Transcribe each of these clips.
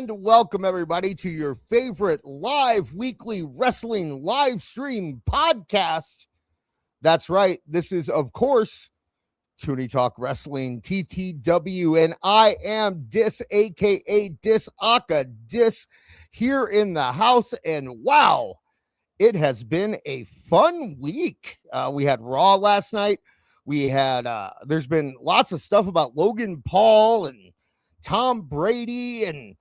And welcome everybody to your favorite live weekly wrestling live stream podcast. That's right. This is, of course, Tooney Talk Wrestling, TTW, and I am Dis, aka Dis Aka Dis, here in the house. And wow, it has been a fun week. We had Raw last night. We had there's been lots of stuff about Logan Paul and Tom Brady, and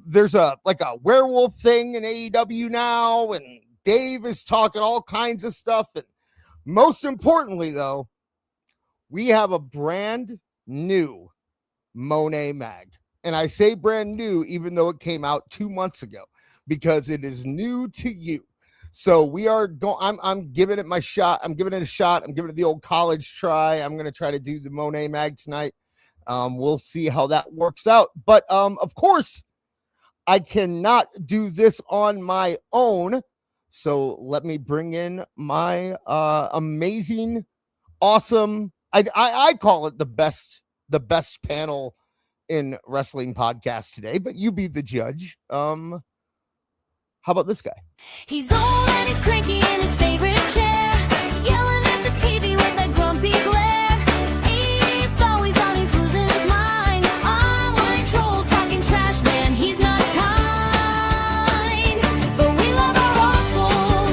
there's a werewolf thing in AEW now, and Dave is talking all kinds of stuff. And most importantly, though, we have a brand new Moné Mag. And I say brand new, even though it came out 2 months ago, because it is new to you. So we are going, I'm giving it my shot. I'm giving it a shot. I'm giving it the old college try. I'm going to try to do the Moné Mag tonight. We'll see how that works out. But of course, I cannot do this on my own. So let me bring in my amazing, awesome, I call it the best panel in wrestling podcast today, but you be the judge. How about this guy? He's old and he's cranky in his favorite chair, yelling at the TV with that grumpy glare. He's always on, he's losing his mind. Online trolls talking trash, man, he's not kind. But we love our awful,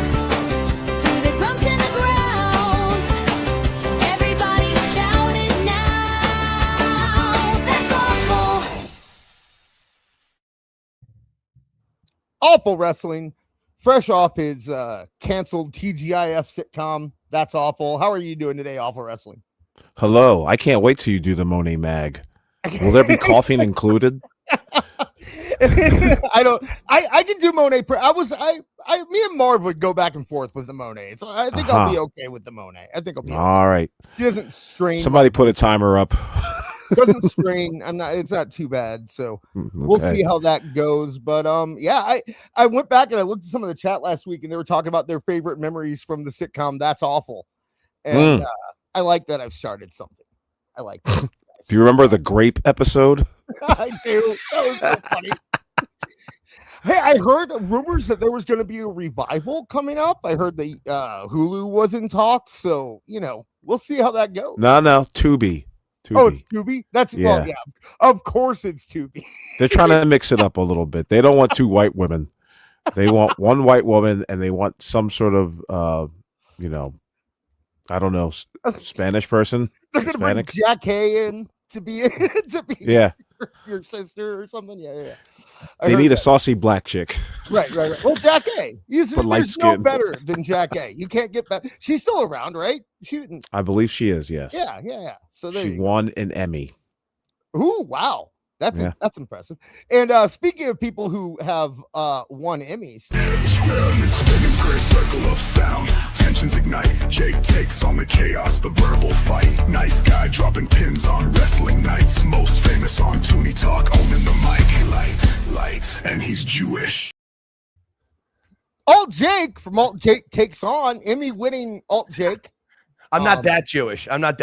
through the grumps and the growls. Everybody shout it now. That's awful. Awful Wrestling, fresh off his canceled TGIF sitcom. That's awful. How are you doing today, Awful Wrestling? Hello. I can't wait till you do the Moné Mag. Will there be coughing included? I can do Moné. Me and Marv would go back and forth with the Moné. So I think I'll be okay with the Moné. I think I'll be okay. All right. She doesn't strain. Somebody put a timer up. Doesn't strain. It's not too bad. So we'll see how that goes. But yeah, I went back and I looked at some of the chat last week, and they were talking about their favorite memories from the sitcom That's Awful. And I like that I've started something. I like that. Do you remember the grape episode? I do. That was so funny. Hey, I heard rumors that there was going to be a revival coming up. I heard the Hulu was in talks. So, we'll see how that goes. No, Tubi. Oh, it's Tubi? Well, yeah. Of course it's Tubi. They're trying to mix it up a little bit. They don't want two white women. They want one white woman, and they want some sort of, I don't know, Spanish person. They're going to bring Jack Hay in to be your sister or something. Yeah. They need a saucy black chick. Right. Well, Jack A. There's no better than Jack A. You can't get better. She's still around, right? She didn't. I believe she is. Yes. Yeah. So she won an Emmy. Ooh, wow. That's impressive. And speaking of people who have won Emmys, great circle of sound. Tensions ignite. Jake takes on the chaos, the verbal fight. Nice guy dropping pins on wrestling nights. Most famous on Tooney Talk, owning the mic. Lights, and he's Jewish. altJake from altJake takes on Emmy-winning altJake. I'm not that Jewish. I'm not.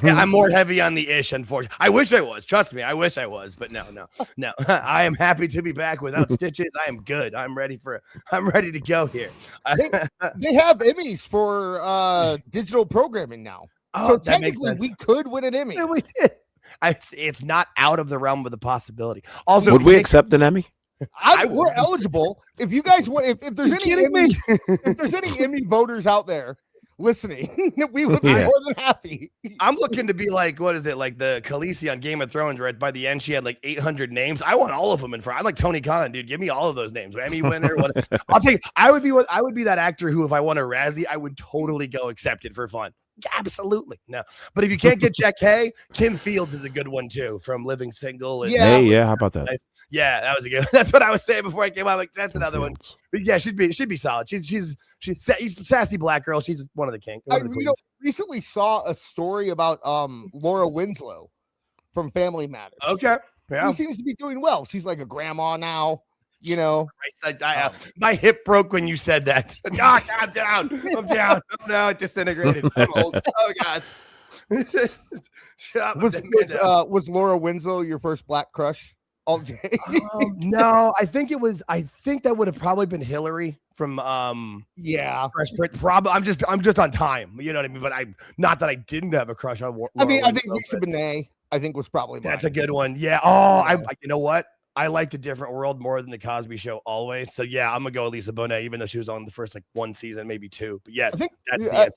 I'm more heavy on the ish, unfortunately. I wish I was. Trust me, I wish I was, but no. I am happy to be back without stitches. I am good. I'm ready to go here. They have Emmys for digital programming now. Oh, so technically, we could win an Emmy. Yeah, we did. It's not out of the realm of the possibility. Also, would we accept an Emmy? We're eligible. If you guys want, if there's any Emmy voters out there listening, we would be more than happy. I'm looking to be like, what is it, like the Khaleesi on Game of Thrones, right? By the end, she had like 800 names. I want all of them in front. I'm like Tony Khan, dude. Give me all of those names. Emmy winner. I'll take. I would be that actor who, if I won a Razzie, I would totally go accept it for fun. Absolutely no. But if you can't get Jack Hay, Kim Fields is a good one too, from Living Single. And how about that? Yeah, that was a good. That's what I was saying before I came out. Like, that's another one. But yeah, she'd be solid. She's a sassy black girl. She's one of the king. I recently saw a story about Laura Winslow from Family Matters. Okay, yeah, she seems to be doing well. She's like a grandma now. My hip broke when you said that. God, I'm down. Oh, no, it disintegrated. I'm old. Oh God. Was Laura Winslow your first black crush? altJake? No, I think that would have probably been Hillary from Yeah. Fresh Prince. Probably I'm just on time. You know what I mean? But not that I didn't have a crush on I think Rollins, Lisa Bonet, I think, was probably that's mine. a good one. Yeah. Oh, you know what? I liked A Different World more than The Cosby Show always. So yeah, I'm gonna go with Lisa Bonet, even though she was on the first like one season, maybe two. But yes, I think that's the answer.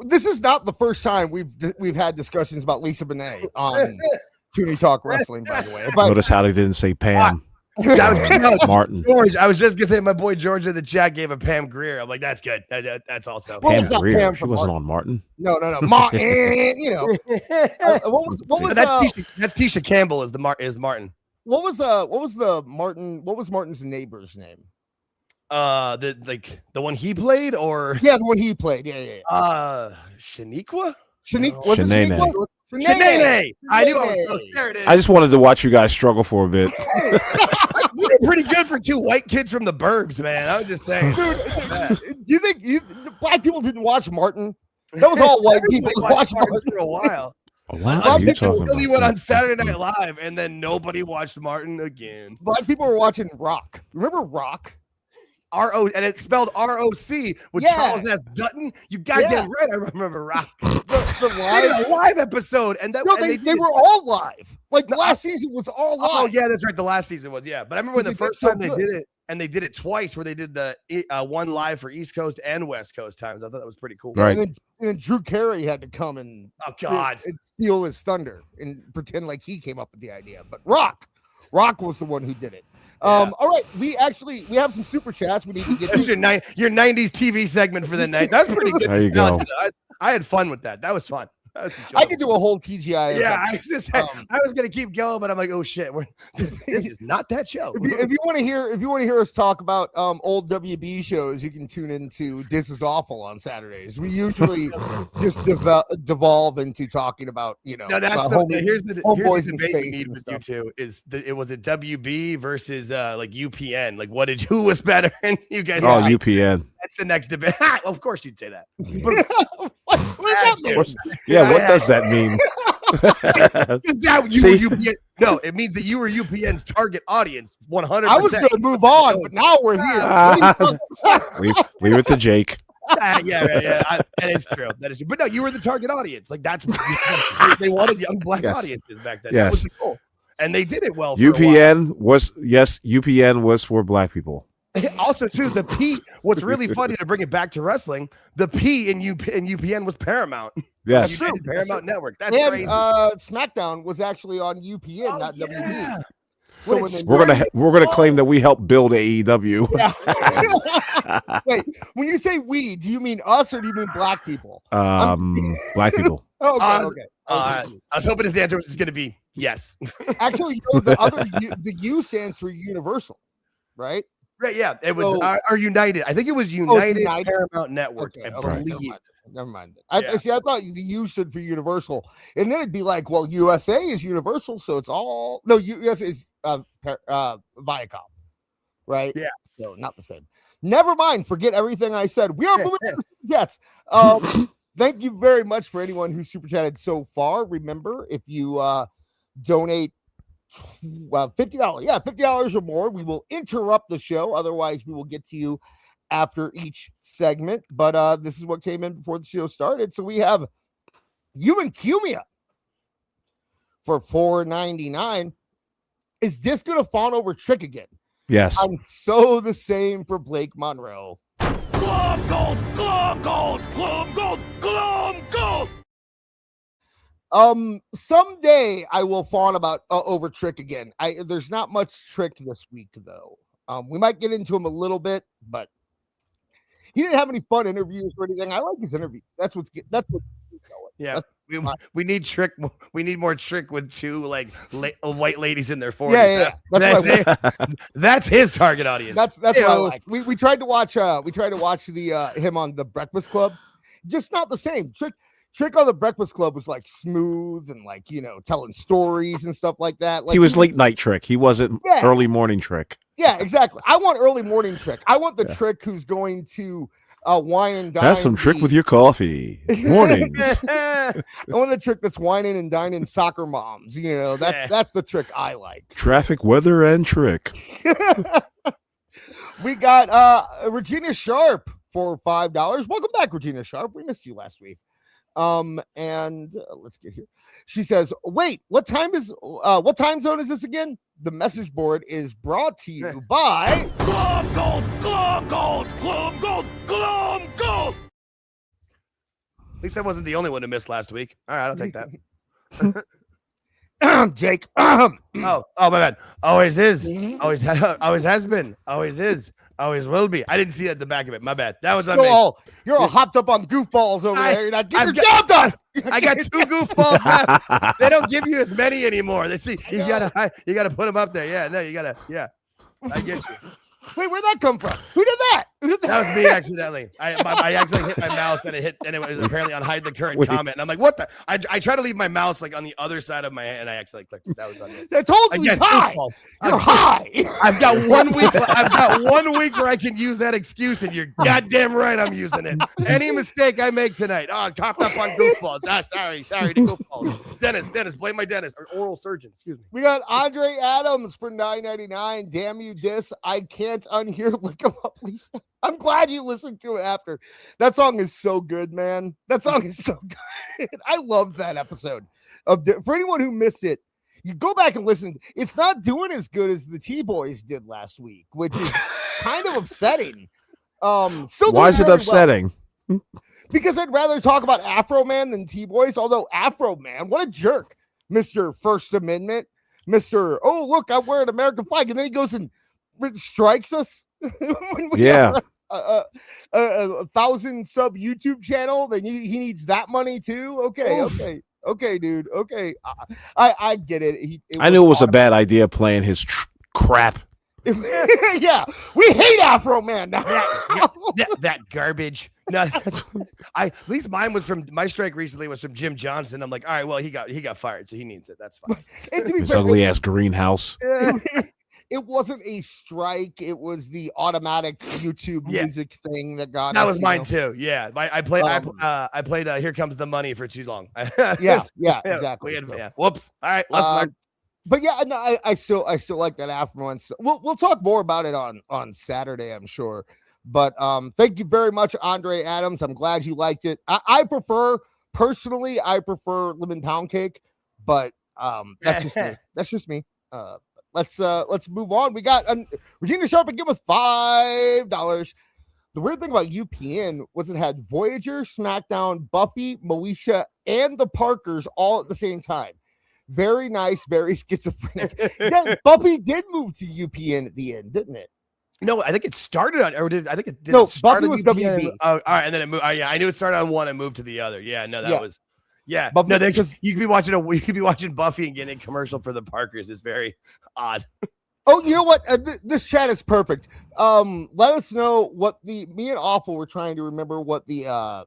this is not the first time we've had discussions about Lisa Bonet on Tooney Talk Wrestling, by the way. But Notice how they didn't say Pam. That was Martin. George. I was just gonna say my boy George in the chat gave a Pam Greer. I'm like, that's good. That's also Well, Pam it's not Grier. Pam She from wasn't Martin. on Martin. No. Martin, you know. What was that's Tisha Campbell is Martin. What was Martin's neighbor's name? The one he played, or Yeah, the one he played. Yeah. Shaniqua? Was it Shanae. Shanae? Shanae. I knew I was close. There it is. I just wanted to watch you guys struggle for a bit. You did pretty good for two white kids from the burbs, man. I was just saying. Dude, do you think black people didn't watch Martin? That was all white people who watched Martin. for a while. What are are you you talking talking Until he about? went on Saturday Night Live, and then nobody watched Martin again. Black people were watching Rock. Remember Rock? R-O, and it's spelled R-O-C with Yeah. Charles S. Dutton. You goddamn right, I remember Rock. The They live. did a live episode, and that No, and they did- were all live. Like the last season was all live. Oh yeah, that's right. The last season was but I remember when They the did first so time they good. did it, and they did it twice, where they did the one live for East Coast and West Coast times. I thought that was pretty cool. Right. And then Drew Carey had to come and Oh God. and steal his thunder and pretend like he came up with the idea. But Rock was the one who did it. Yeah. All right, we have some super chats. We need to get That was to. your 90s TV segment for the night. That's pretty good. There you go. I had fun with that. That was fun. That was I could do a whole TGI. Yeah, I was just I was gonna keep going, but I'm like, oh shit, this is not that show. If you want to hear us talk about old WB shows, you can tune into This Is Awful on Saturdays. We usually just devolve into talking about No, that's about here's the homeboys in debate space you need and with you stuff. two is it was it WB versus like UPN? Like who was better? And you guys Oh, UPN. that's the next debate. Of course you'd say that. what does that mean? Yeah, what does that mean? Is that you See? were UPN? No, it means that you were UPN's target audience 100%. I was going to move on, but now we're here. leave it to Jake. Yeah. That is true. That is true. But no, you were the target audience. Like that's they wanted young black Yes. audiences back then. Yes. That was the goal. And they did it well. For a while. UPN was for black people. Also, too, the P. What's really funny to bring it back to wrestling, the P in UPN was Paramount. Yes. You did Paramount Network. That's And crazy. SmackDown was actually on UPN, not WB. So when they- We're gonna claim that we helped build AEW. Wait, when you say we, do you mean us or do you mean black people? Black people. Oh, okay, Uh, okay. I was hoping his answer was going to be yes. Actually, you know, the U stands for Universal, right? Right? Yeah, it was So- or United. I think it was United, United? Paramount Network. Okay, I okay, believe. never mind. Yeah. I thought the U stood for Universal, and then it'd be like, well, USA is Universal, so it's all USA is Viacom, right? Yeah. So not the same. Never mind. Forget everything I said. We are moving to the Jets. Thank you very much for anyone who super chatted so far. Remember, if you donate $50, $50 or more, we will interrupt the show. Otherwise, we will get to you after each segment. But this is what came in before the show started. So we have you and Cumia for $4.99. Is this going to fawn over Trick again? Yes. I'm so the same for Blake Monroe. Glove gold, glove gold, glove gold, glove gold. Someday I will fawn about over Trick again. There's not much Trick this week though. We might get into him a little bit, but he didn't have any fun interviews or anything. I like his interview. That's what. Yeah. We need Trick. We need more Trick with two like white ladies in their 40s. Yeah. That's his target audience. That's what I like. We tried to watch the him on the Breakfast Club. Just not the same. Trick on the Breakfast Club was like smooth and like, telling stories and stuff like that. Like he was late night Trick. He wasn't early morning Trick. Yeah, exactly. I want early morning Trick. I want the Trick who's going to wine and dine. Have some trick with your coffee. Mornings. I want the trick that's whining and dining soccer moms. You know, that's the trick I like. Traffic, weather, and trick. We got Regina Sharp for $5. Welcome back, Regina Sharp. We missed you last week. And let's get here. She says, "Wait, what time zone is this again?" The message board is brought to you by Glum Gold, Glum Gold, Glum Gold, Glum Gold. At least I wasn't the only one who missed last week. All right, I'll take that. Jake. Oh, my bad. Always is. Always has been. Always is. Always will be. I didn't see at the back of it. My bad. That was on me. You're all hopped up on goofballs over there. You're not getting your got- job done. I got 2 goofballs left. They don't give you as many anymore. They see you gotta put them up there. Yeah, no, you gotta. Yeah, I get you. Wait, where'd that come from? Who did that? That was me accidentally. I accidentally hit my mouse and it was apparently on hide the current comment. And I'm like, what the? I try to leave my mouse like on the other side of my hand and I accidentally clicked. That was on me. I told you he's high. You're high. I've got 1 week. I've got 1 week where I can use that excuse, and you're goddamn right I'm using it. Any mistake I make tonight, copped up on goofballs. Sorry to goofballs. Dennis, blame my dentist or oral surgeon. Excuse me. We got Andre Adams for $9.99. Damn you, Dis. I can't unhear. Look him up, please. I'm glad you listened to it after. That song is so good, man. That song is so good. I loved that episode. For anyone who missed it, you go back and listen. It's not doing as good as the T-Boys did last week, which is kind of upsetting. Still Why is it upsetting? Well, because I'd rather talk about Afro Man than T-Boys, although Afro Man, what a jerk. Mr. First Amendment, Mr. Oh, look, I'm wearing an American flag. And then he goes and strikes us. When we Yeah. have a 1,000 sub YouTube channel, then he needs that money too. Okay, dude. Okay, I get it. I knew it was a bad idea playing his crap. Yeah, we hate Afro Man now. that garbage. No, at least mine was from my strike recently was from Jim Johnson. I'm like, all right, well, he got fired, so he needs it. That's fine. And to be His fair, ugly ass greenhouse. it wasn't a strike. It was the automatic YouTube music thing that got. That us, was mine too. Yeah, I played. Here Comes the Money for too long. Yeah, exactly. Whoops. All right. Let's learn. But yeah, no, I still like that Afro one. We'll talk more about it on Saturday, I'm sure. But thank you very much, Andre Adams. I'm glad you liked it. I prefer lemon pound cake, but that's just me. That's just me. Let's move on. We got Regina Sharp again with $5. The weird thing about UPN was it had Voyager, SmackDown, Buffy, Moesha, and the Parkers all at the same time. Very nice, very schizophrenic. Yeah, Buffy did move to UPN at the end, didn't it? No, I think it started on, or did I think it did? No, it start Buffy on was UPN? WB. Oh, all right, and then it moved. Oh, yeah, I knew it started on one and moved to the other. Yeah, no, that was. Yeah, Buffy, no, because you could be watching Buffy and getting a commercial for the Parkers is very odd. Oh, you know what? This chat is perfect. Let us know what me and Awful were trying to remember what the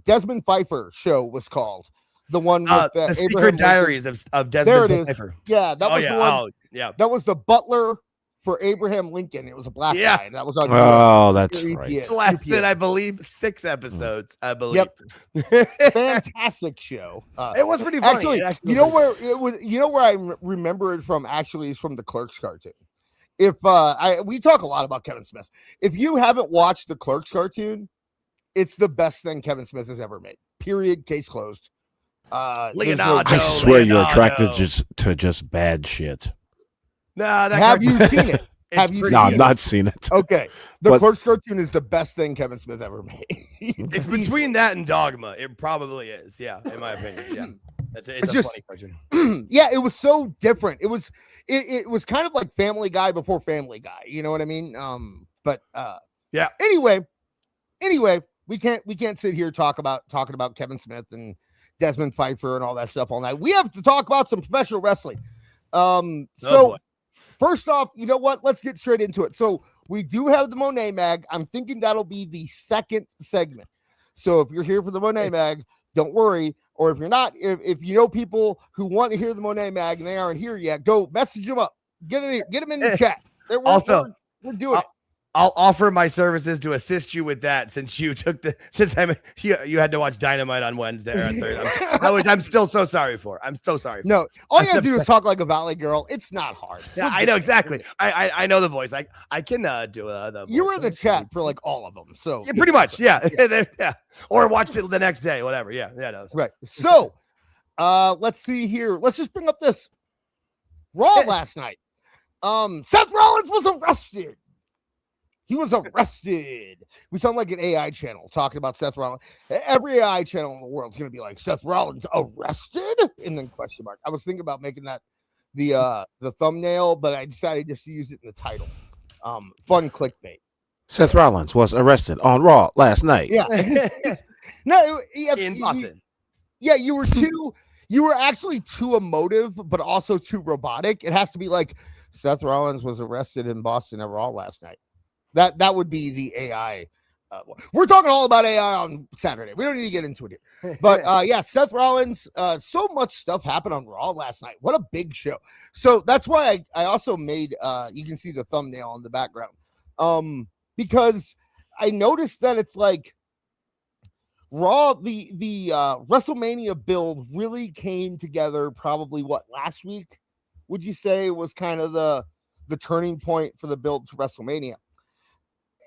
Desmond Pfeiffer show was called. The one with the Abraham Secret Diaries of Desmond there it is. Pfeiffer. Yeah, that was the one. Oh, yeah. That was the butler for Abraham Lincoln. It was a black guy. And that was on. Oh, that's right. It lasted, I believe, 6 episodes. I believe. Yep. Fantastic show. It was pretty funny. Actually, you know where it was. You know where I remember it from. Actually, is from the Clerks cartoon. If we talk a lot about Kevin Smith. If you haven't watched the Clerks cartoon, it's the best thing Kevin Smith has ever made. Period. Case closed. Leonardo, I swear you're Leonardo. attracted to just bad shit. No, have you seen it? Have you? No, I've not seen it. Okay, the Clerks cartoon is the best thing Kevin Smith ever made. It's between that and Dogma. It probably is. Yeah, in my opinion. Yeah, it's a just funny question. Yeah, it was so different. It was kind of like Family Guy before Family Guy. You know what I mean? But yeah. Anyway, we can't sit here talking about Kevin Smith and Desmond Pfeiffer and all that stuff all night. We have to talk about some professional wrestling. First off, you know what? Let's get straight into it. So we do have the Moné Mag. I'm thinking that'll be the second segment. So if you're here for the Moné Mag, don't worry. Or if you're not, if you know people who want to hear the Moné Mag and they aren't here yet, go message them up. Get them in the chat. We're doing it. I'll offer my services to assist you with that since you had to watch Dynamite on Wednesday or on Thursday. I'm still so sorry for. I'm so sorry. No, all you have to do is talk like a Valley girl. It's not hard. Yeah, I know exactly. I know the voice. I can do the. You were in the chat for like all of them, so yeah, pretty much. Yeah. Yeah. Or watched it the next day, whatever. Yeah. No. Right. So, let's see here. Let's just bring up this Raw last night. Seth Rollins was arrested. He was arrested. We sound like an AI channel talking about Seth Rollins. Every AI channel in the world is going to be like, Seth Rollins arrested? And then question mark. I was thinking about making that the thumbnail, but I decided just to use it in the title. Fun clickbait. Seth Rollins was arrested on Raw last night. Yeah. No, In Boston. You were actually too emotive, but also too robotic. It has to be like Seth Rollins was arrested in Boston at Raw last night. That would be the AI. We're talking all about AI on Saturday. We don't need to get into it here. But yeah, Seth Rollins, so much stuff happened on Raw last night. What a big show. So that's why I also made, you can see the thumbnail in the background. Because I noticed that it's like Raw, the WrestleMania build really came together probably last week, would you say was kind of the turning point for the build to WrestleMania?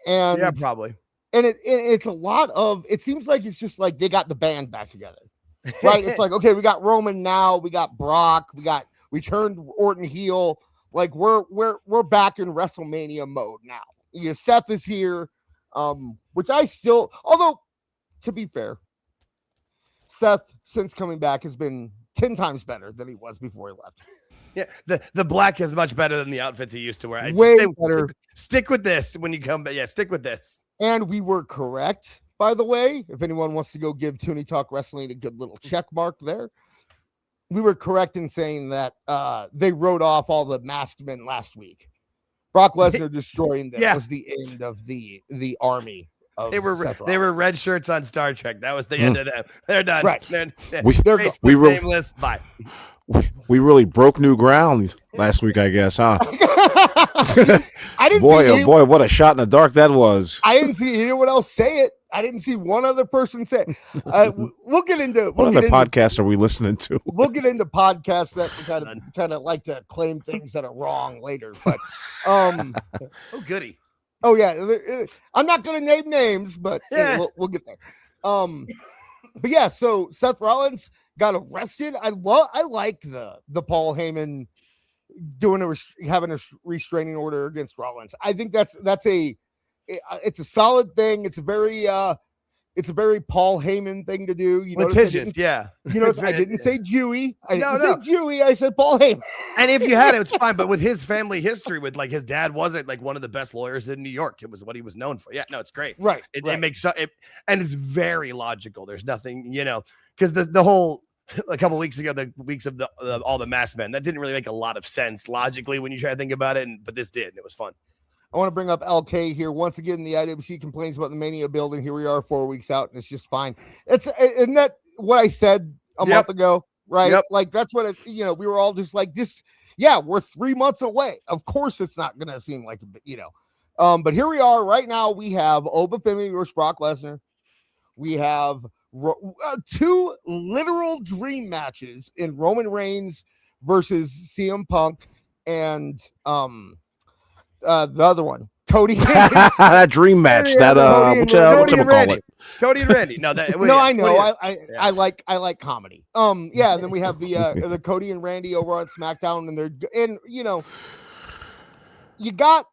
And yeah, probably. And it's a lot of, it seems like it's just like they got the band back together, right? It's like, okay, we got Roman now, we got Brock, we turned Orton heel. Like we're back in WrestleMania mode now. Yeah, Seth is here, which I still, although to be fair, Seth since coming back has been 10 times better than he was before he left. Yeah, the black is much better than the outfits he used to wear. Way better. Stick with this when you come back. Yeah, stick with this. And we were correct, by the way. If anyone wants to go give Tooney Talk Wrestling a good little check mark there, we were correct in saying that they wrote off all the masked men last week. Brock Lesnar destroying them was the end of the army. They were red shirts on Star Trek. That was the end of them. They're done. Right. We were nameless. Bye. We really broke new ground last week, I guess, huh? I didn't boy, what a shot in the dark that was. I didn't see anyone else say it. I didn't see one other person say it. We'll get into what other podcasts are we listening to? We'll get into podcasts that kind of like to claim things that are wrong later. But oh goody. Oh yeah, I'm not going to name names, but we'll get there. But yeah, so Seth Rollins got arrested. I like the Paul Heyman having a restraining order against Rollins. I think it's a solid thing. It's a very Paul Heyman thing to do. You know, litigious, yeah. You know, I didn't say Jewy. I didn't say Jewy. I said Paul Heyman. And if you had it, it's fine. But with his family history, with like his dad wasn't like one of the best lawyers in New York. It was what he was known for. Yeah, no, it's great. Right. It makes it, and it's very logical. There's nothing, you know, because the whole a couple weeks ago, the weeks of all the masked men, that didn't really make a lot of sense logically when you try to think about it. But this did, and it was fun. I want to bring up LK here. Once again, the IWC complains about the Mania building. Here we are 4 weeks out, and it's just fine. Isn't that what I said a month ago, right? Yep. Like, that's what we were all just like, we're 3 months away. Of course it's not going to seem like, but here we are right now. We have Femi versus Brock Lesnar. We have two literal dream matches in Roman Reigns versus CM Punk and, the other one, Cody. That dream match. Cody and Randy. No, I know. I like comedy. And then we have the Cody and Randy over on SmackDown, and you got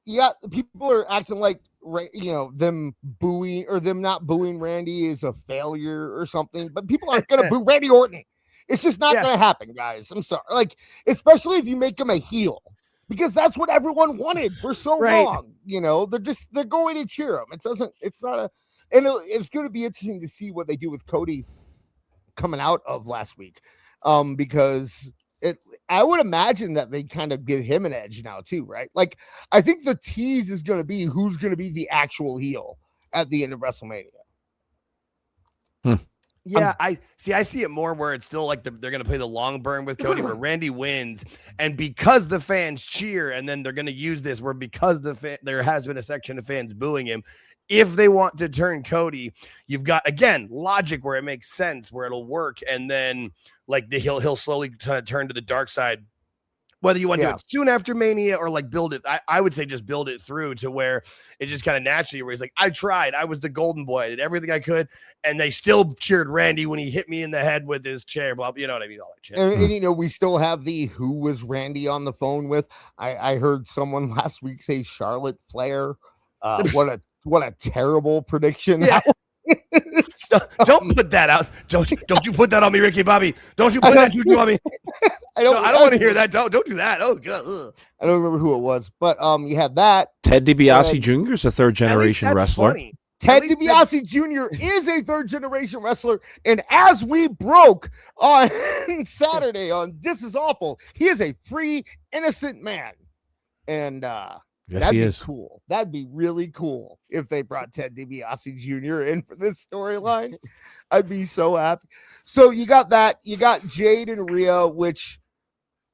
people are acting like them booing or them not booing Randy is a failure or something, but people aren't gonna boo Randy Orton. It's just not gonna happen, guys. I'm sorry. Like, especially if you make him a heel. Because that's what everyone wanted for so long. They're going to cheer him. It's going to be interesting to see what they do with Cody coming out of last week. Because I would imagine that they kind of give him an edge now too, right? Like, I think the tease is going to be who's going to be the actual heel at the end of WrestleMania. Yeah, I see it more where it's still like they're going to play the long burn with Cody where Randy wins. And because the fans cheer, and then they're going to use this where because there has been a section of fans booing him. If they want to turn Cody, you've got, again, logic where it makes sense, where it'll work. And then like he'll slowly kind of turn to the dark side. Whether you want to do it soon after Mania or like build it, I would say just build it through to where it just kind of naturally where he's like, I tried. I was the golden boy. I did everything I could. And they still cheered Randy when he hit me in the head with his chair. Blah, you know what I mean? All that shit. And you know, we still have the who was Randy on the phone with. I heard someone last week say Charlotte Flair. What a terrible prediction. Yeah. Don't put that out. Don't you put that on me, Ricky Bobby. Don't you put that juju on me. I don't want to hear that. Don't do that. Oh god. Ugh. I don't remember who it was, but you had that. Ted DiBiase Jr. is a third generation wrestler. Funny. Ted DiBiase Jr. is a third generation wrestler, and as we broke on Saturday on This Is Awful, he is a free, innocent man, and yes, that'd he be is cool. That'd be really cool if they brought Ted DiBiase Jr. in for this storyline. I'd be so happy. So you got that. You got Jade and Rhea, which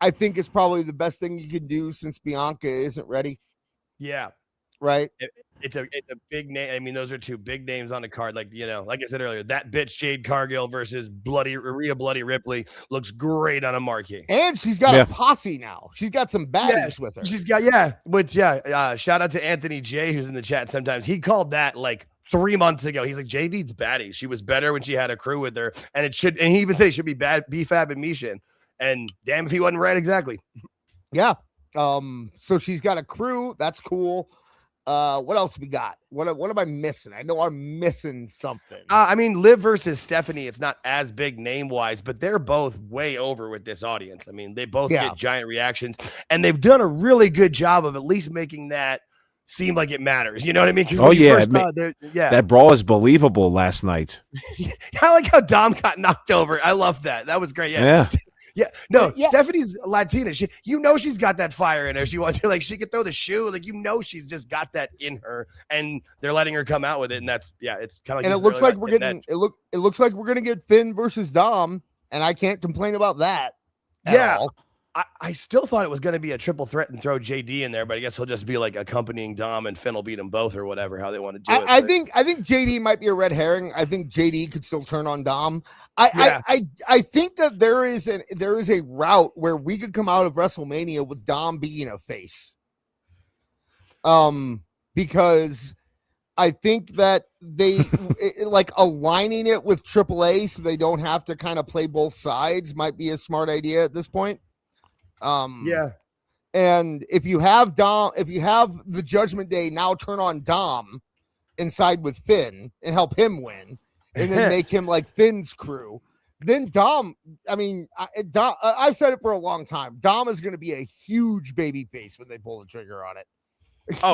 I think is probably the best thing you can do since Bianca isn't ready. Yeah. Right. It's a big name. I mean, those are two big names on the card. Like, you know, like I said earlier, that bitch Jade Cargill versus Rhea Bloody Ripley looks great on a marquee. And she's got a posse now. She's got some baddies with her. She's got, shout out to Anthony J, who's in the chat sometimes. He called that like 3 months ago. He's like, Jade needs baddies. She was better when she had a crew with her. And he even said it should be B-Fab and Mishin. And damn if he wasn't right exactly. Yeah. So she's got a crew. That's cool. What else we got? What am I missing? I know I'm missing something. I mean, Liv versus Stephanie, it's not as big name-wise, but they're both way over with this audience. I mean, they both get giant reactions, and they've done a really good job of at least making that seem like it matters. You know what I mean? Oh, yeah. That brawl is believable last night. I like how Dom got knocked over. I love that. That was great. Yeah. Yeah, no, Stephanie's Latina. She's got that fire in her. She wants to, like, she could throw the shoe. Like, she's just got that in her, and they're letting her come out with it. And that's, it's kind of like, and it looks like we're getting, it looks like we're going to get Finn versus Dom, and I can't complain about that. At all. I still thought it was going to be a triple threat and throw JD in there, but I guess he'll just be like accompanying Dom and Finn will beat them both or whatever, how they want to do it. I think JD might be a red herring. I think JD could still turn on Dom. I think that there is a route where we could come out of WrestleMania with Dom being a face. Because I think that they like aligning it with AAA so they don't have to kind of play both sides might be a smart idea at this point. And if you have the Judgment Day now turn on Dom inside with Finn and help him win, and then make him like Finn's crew, then Dom. I mean, I've said it for a long time. Dom is going to be a huge baby face when they pull the trigger on it.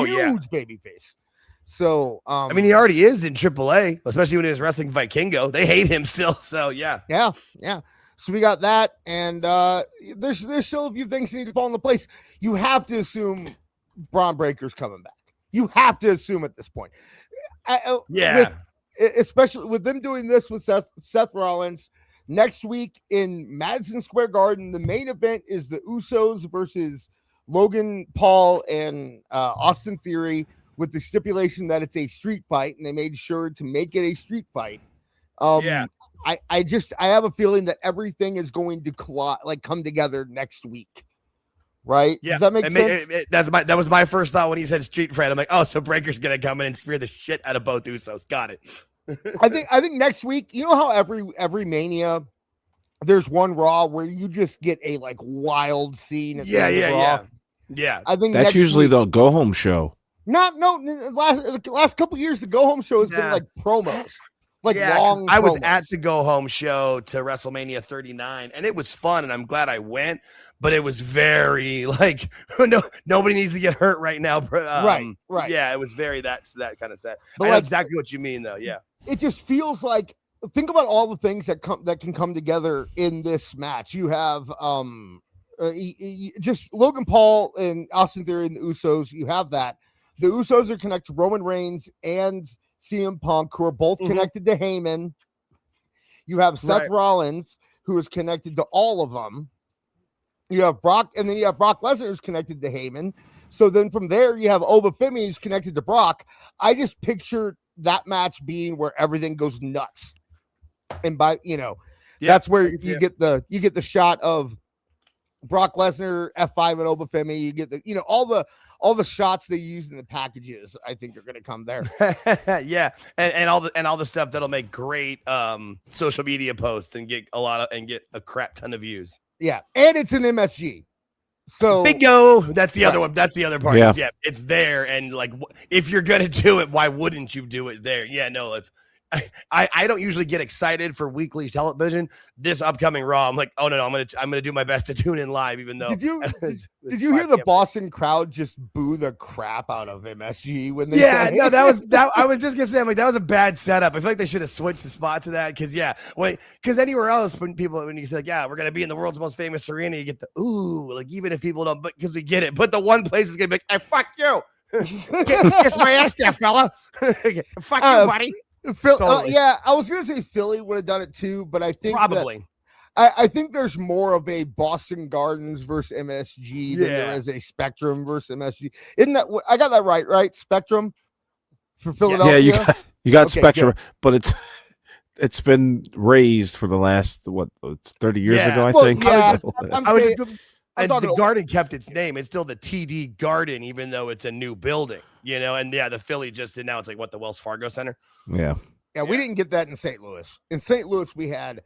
Huge baby face. So, I mean, he already is in AAA, especially when he was wrestling Vikingo. They hate him still. So, yeah. So we got that, and there's still a few things that need to fall into place. You have to assume Braun Breaker's coming back. You have to assume at this point. Especially with them doing this with Seth Rollins. Next week in Madison Square Garden, the main event is the Usos versus Logan Paul and Austin Theory, with the stipulation that it's a street fight, and they made sure to make it a street fight. I have a feeling that everything is going to come together next week. Right? Yeah. Does that make sense? That was my first thought when he said street fight. I'm like, oh, so Breaker's gonna come in and spear the shit out of both Usos. Got it. I think next week, you know how every Mania there's one Raw where you just get a like wild scene at Raw. I think that's usually the go home show. The last couple years the go home show has been like promos. Long I was promos. at the go home show to WrestleMania 39 and it was fun and I'm glad I went, but it was very like nobody needs to get hurt right now. Right. Yeah, it was very that kind of set. But I know exactly what you mean though. Yeah. It just feels like, think about all the things that can come together in this match. You have just Logan Paul and Austin Theory and the Usos. You have that. The Usos are connected to Roman Reigns and CM Punk, who are both connected to Heyman. You have Seth Right. Rollins, who is connected to all of them. You have Brock, and then you have Brock Lesnar, who's connected to Heyman. So then from there, you have Femi, who's connected to Brock. I just picture that match being where everything goes nuts, and that's where you get the shot of Brock Lesnar F5 and Femi. You get all the shots they use in the packages. I think are going to come there. Yeah, and all the stuff that'll make great social media posts and get a crap ton of views. Yeah, and it's an MSG. So bingo. That's the other one. That's the other part. Yeah. Yeah, it's there, and like if you're gonna do it, why wouldn't you do it there? Yeah, no. If I don't usually get excited for weekly television. This upcoming Raw, I'm like, oh no, I'm gonna do my best to tune in live, even though. Did you hear the Boston crowd just boo the crap out of MSG when they? Yeah, no, that. I was just gonna say, I'm like, that was a bad setup. I feel like they should have switched the spot to that because anywhere else when you say like, yeah, we're gonna be in the world's most famous arena, you get the ooh, like even if people don't, but because we get it, but the one place is gonna be like, hey, fuck you, kiss my ass there, fella, fuck you, buddy. Totally. Yeah, I was gonna say Philly would have done it too, but I think probably. I think there's more of a Boston Gardens versus MSG than there is a Spectrum versus MSG. Isn't that I got that right? Right, Spectrum for Philadelphia. Yeah, you got Okay, Spectrum, good. but it's been raised for the last 30 years ago, I Well, think. yeah, And the Garden kept its name. It's still the TD Garden, even though it's a new building, and the Philly just did now. It's like the Wells Fargo Center. Yeah. We didn't get that in St. Louis. In St. Louis, we had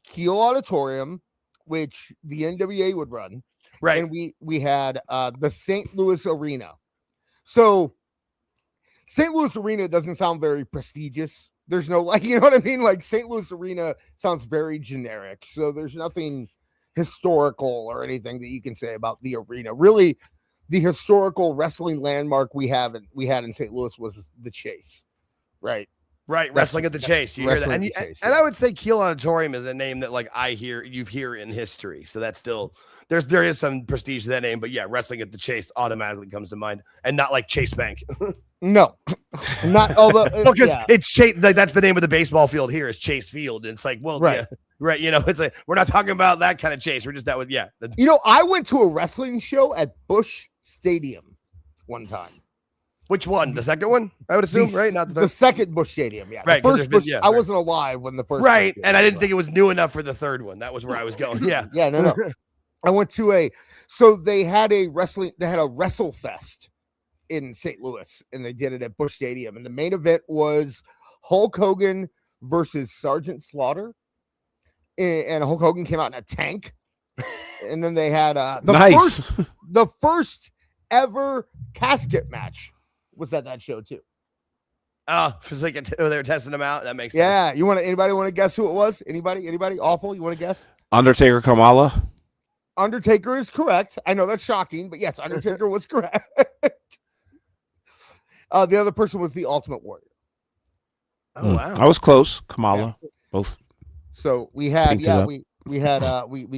Kiel Auditorium, which the NWA would run. Right. And we had the St. Louis Arena. So St. Louis Arena doesn't sound very prestigious. There's no you know what I mean? Like St. Louis Arena sounds very generic. So there's nothing historical or anything that you can say about the arena. Really, the historical wrestling landmark we had in St. Louis was the Chase. Right. Wrestling at the Chase. You hear that? And I would say Kiel Auditorium is a name that you hear in history. So that's still there is some prestige to that name, but yeah, wrestling at the Chase automatically comes to mind, and not like Chase Bank. No, not although because it's Chase. That's the name of the baseball field here is Chase Field. And it's like, well, right. Yeah, right. It's like we're not talking about that kind of Chase. We're just that with I went to a wrestling show at Busch Stadium one time. Which one? The second one? I would assume, right? Not the second Busch Stadium. Yeah, right. The first Busch, I wasn't alive when the first. Right, and I didn't think it was new enough for the third one. That was where I was going. Yeah, yeah, no. I went to they had a WrestleFest in St. Louis, and they did it at Busch Stadium, and the main event was Hulk Hogan versus Sergeant Slaughter, and Hulk Hogan came out in a tank, and then they had the first ever casket match was at that show too. Oh, it's like they were testing them out. That makes sense. Yeah, anybody want to guess who it was? Anybody awful? You want to guess? Undertaker Kamala. Undertaker is correct. I know that's shocking, but yes, Undertaker was correct. The other person was the Ultimate Warrior. Oh wow, I was close. Kamala, both. So we had we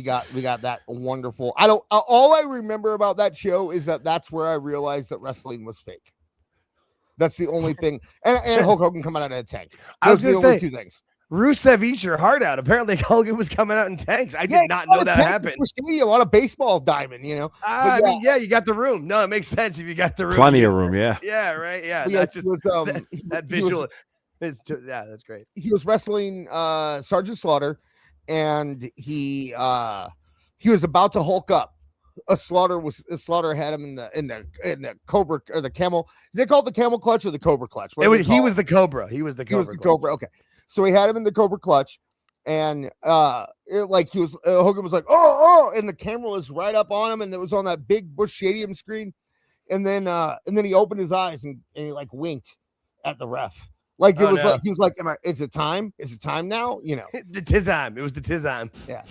got that wonderful. All I remember about that show is that's where I realized that wrestling was fake. That's the only thing. And Hulk Hogan coming out in a tank. I was going to say two things. Rusev eat your heart out. Apparently Hogan was coming out in tanks. I did not know that happened. Stadium on a baseball diamond, I mean, you got the room. No, it makes sense if you got the room. Plenty of room, yeah. Yeah, right. Yeah, that's just that visual. That's great. He was wrestling Sergeant Slaughter, and he was about to Hulk up. Slaughter had him in the Cobra or the Camel. They call it the Camel Clutch or the Cobra Clutch. He was the Cobra. He was the Cobra. Okay, so he had him in the Cobra Clutch, and Hogan was like, oh, and the camera was right up on him, and it was on that big Busch Stadium screen, and then he opened his eyes and he winked at the ref. Like he was like, is it time? Is it time now? The Tizime. It was the Tizime. Yeah.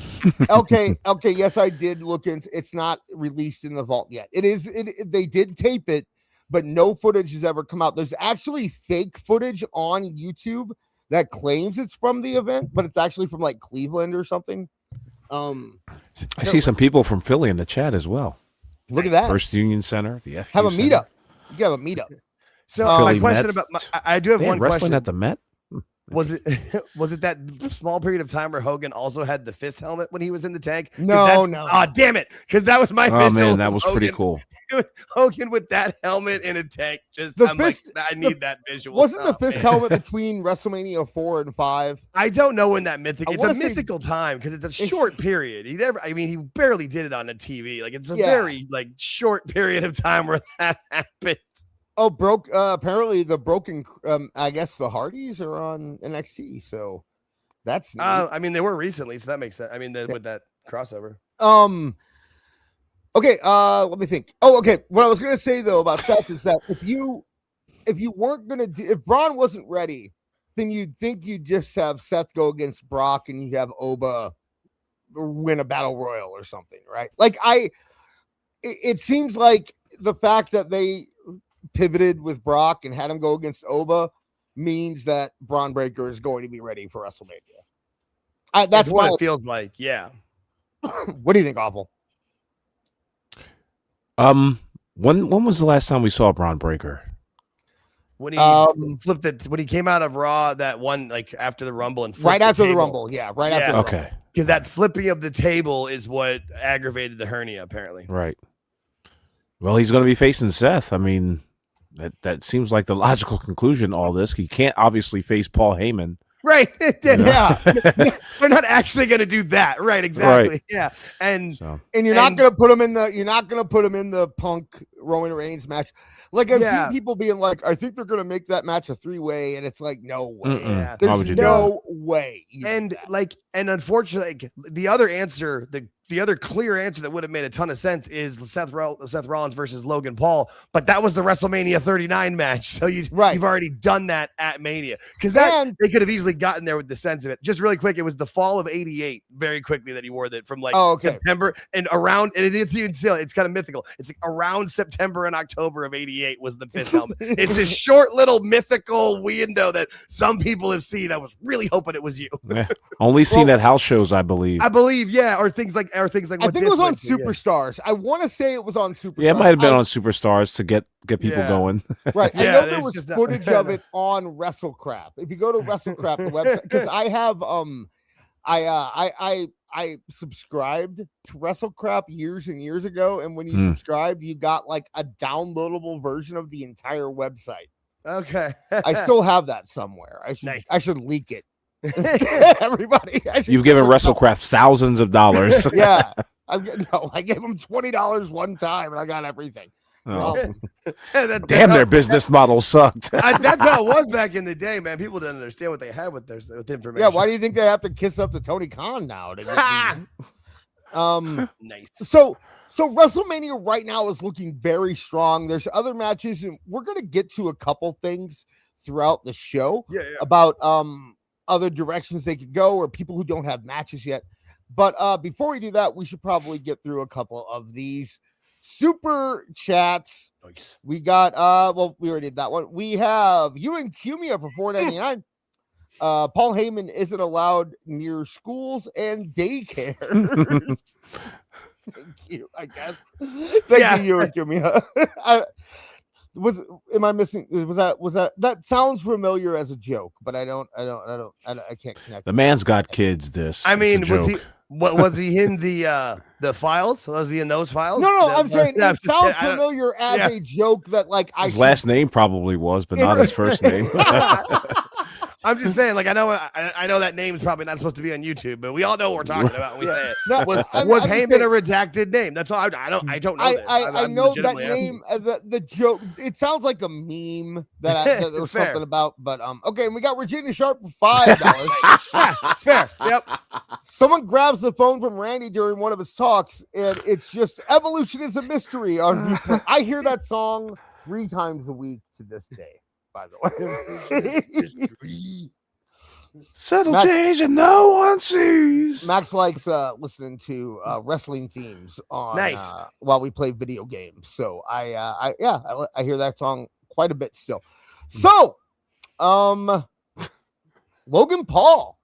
Okay. Yes, I did look into. It's not released in the vault yet. It is. They did tape it, but no footage has ever come out. There's actually fake footage on YouTube that claims it's from the event, but it's actually from Cleveland or something. I see some people from Philly in the chat as well. Look at that. First Union Center. The FU have a Center. meetup. You can have a meetup. So my question about I do have one wrestling question at the Met. Was it was it that small period of time where Hogan also had the fist helmet when he was in the tank? No. Oh, damn it. Because that was my Oh visual man, that of was pretty Hogan. cool. Hogan with that helmet in a tank. Just The I'm fist- like, I need that visual. Wasn't the Oh, fist man. helmet between WrestleMania 4 and 5? I don't know when that I it's a wanna say- mythical time because it's a short period. He barely did it on a TV. Like it's a very like short period of time where that happened. Oh, apparently the broken I guess the Hardys are on NXT, so that's neat. I mean, they were recently, so that makes sense. I mean, with that crossover. Okay, let me think. Oh, okay. What I was gonna say though about Seth is that if you weren't gonna if Braun wasn't ready, then you'd think you'd just have Seth go against Brock and you have Oba win a battle royal or something, right? Like it seems like the fact that they pivoted with Brock and had him go against Oba means that Braun Breaker is going to be ready for WrestleMania. That's what it feels like. Yeah. What do you think, Awful? When was the last time we saw Braun Breaker? When he flipped it, when he came out of Raw, that one like after the Rumble and Right after the table. Rumble, yeah, right after the Rumble. Okay, Because that flipping of the table is what aggravated the hernia, apparently. right. Well, he's going to be facing Seth. I mean, that seems like the logical conclusion. All this, he can't obviously face Paul Heyman. Right. Yeah. They're not actually going to do that. Right. Exactly. Right. Yeah. And And you're not gonna put him in the Punk Roman Reigns match. Like I've seen people being like, I think they're gonna make that match a 3-way, and it's like, no way. Yeah. Why would There's you do no way. you do And that. and unfortunately, the other answer, the other clear answer that would have made a ton of sense is Seth Rollins versus Logan Paul, but that was the WrestleMania 39 match, so you've already done that at Mania because they could have easily gotten there with the sense of it. Just really quick, it was the fall of '88, very quickly that he wore that from like September and around, and it's even still, it's kind of mythical. It's like around September and October of '88 was the fifth helmet. It's this short little mythical window that some people have seen. I was really hoping it was you. Yeah. Only seen at house shows, I believe. Yeah, or things like I think it was on Superstars. I want to say it was on Superstars. Yeah, it might have been on Superstars to get people going. Right. I Yeah, know there there's was just not- footage of it on WrestleCrap. If you go to WrestleCrap, the website, because I have I subscribed to WrestleCrap years and years ago, and when you subscribed, you got like a downloadable version of the entire website. Okay. I still have that somewhere. I should leak it. Everybody, You've given WrestleCraft thousands of dollars. Yeah. I gave them $20 one time and I got everything. Oh. Damn, their business model sucked. That's how it was back in the day, man. People didn't understand what they had with information. Yeah, why do you think they have to kiss up to Tony Khan now? To get nice. So WrestleMania right now is looking very strong. There's other matches, and we're gonna get to a couple things throughout the show about other directions they could go or people who don't have matches yet. But before we do that, we should probably get through a couple of these super chats. Nice. We got we already did that one. We have you and Cumia for $4.99. Paul Heyman isn't allowed near schools and daycare. Thank you, I guess. Thank you and Cumia. Am I missing? Was that sounds familiar as a joke, but I can't connect. The man's got kids. I mean, was he in the files? Was he in those files? No, I'm saying it sounds familiar as a joke that like his last name probably was, but not his first name. I'm just saying, like I know that name is probably not supposed to be on YouTube, but we all know what we're talking about when we say it. Was Heyman a redacted name? That's all. I don't know. That. I know that name. The joke. It sounds like a meme that there was something about. But okay, and we got Regina Sharp for $5. Fair. Yep. Someone grabs the phone from Randy during one of his talks, and it's just "Evolution is a Mystery" on replay. I hear that song 3 times a week to this day. By the way, subtle change and no one sees. Max likes listening to wrestling themes on while we play video games. So I hear that song quite a bit still. So, Logan Paul.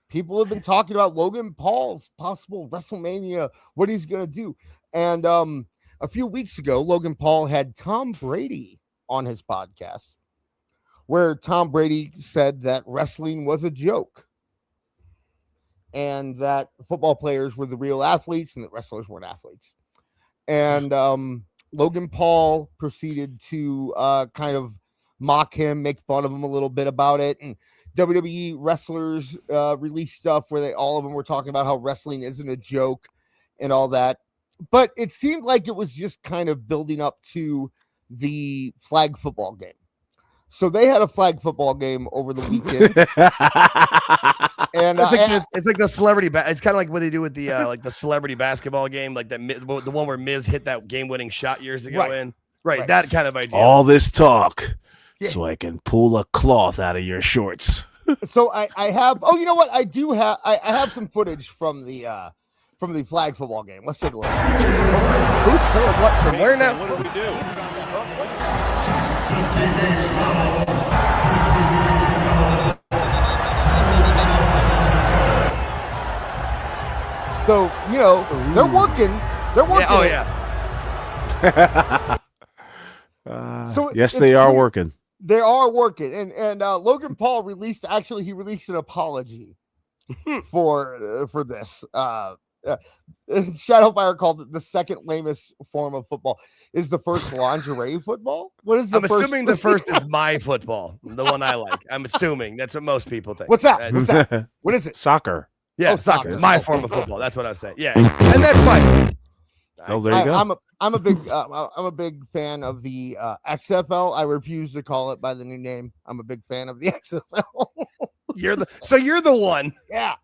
People have been talking about Logan Paul's possible WrestleMania, what he's gonna do. And a few weeks ago, Logan Paul had Tom Brady on his podcast. where Tom Brady said that wrestling was a joke and that football players were the real athletes and that wrestlers weren't athletes. And Logan Paul proceeded to kind of mock him, make fun of him a little bit about it. And WWE wrestlers released stuff where all of them were talking about how wrestling isn't a joke and all that. But it seemed like it was just kind of building up to the flag football game. So they had a flag football game over the weekend. And it's like the celebrity. It's kind of like what they do with the like the celebrity basketball game, like the one where Miz hit that game-winning shot years ago. Right. That kind of idea. All this talk, so I can pull a cloth out of your shorts. So I have. Oh, you know what? I do have. I have some footage from the flag football game. Let's take a look. Who's pulling what from where now? What does he do? So, you know, they're working. They're working. Oh, yeah. So yes, they are working. They are working. And Logan Paul released an apology for this. Shadowfire called it the second lamest form of football. Is the first lingerie football? What is the first? Assuming the first is my football, the one I like. I'm assuming that's what most people think. What's that? What's that? What is it? Soccer. Yeah, soccer. My form of football. That's what I was saying. Yeah, and that's fine. Oh, there you go. I'm a big fan of the XFL. I refuse to call it by the new name. I'm a big fan of the XFL. You're the one. Yeah.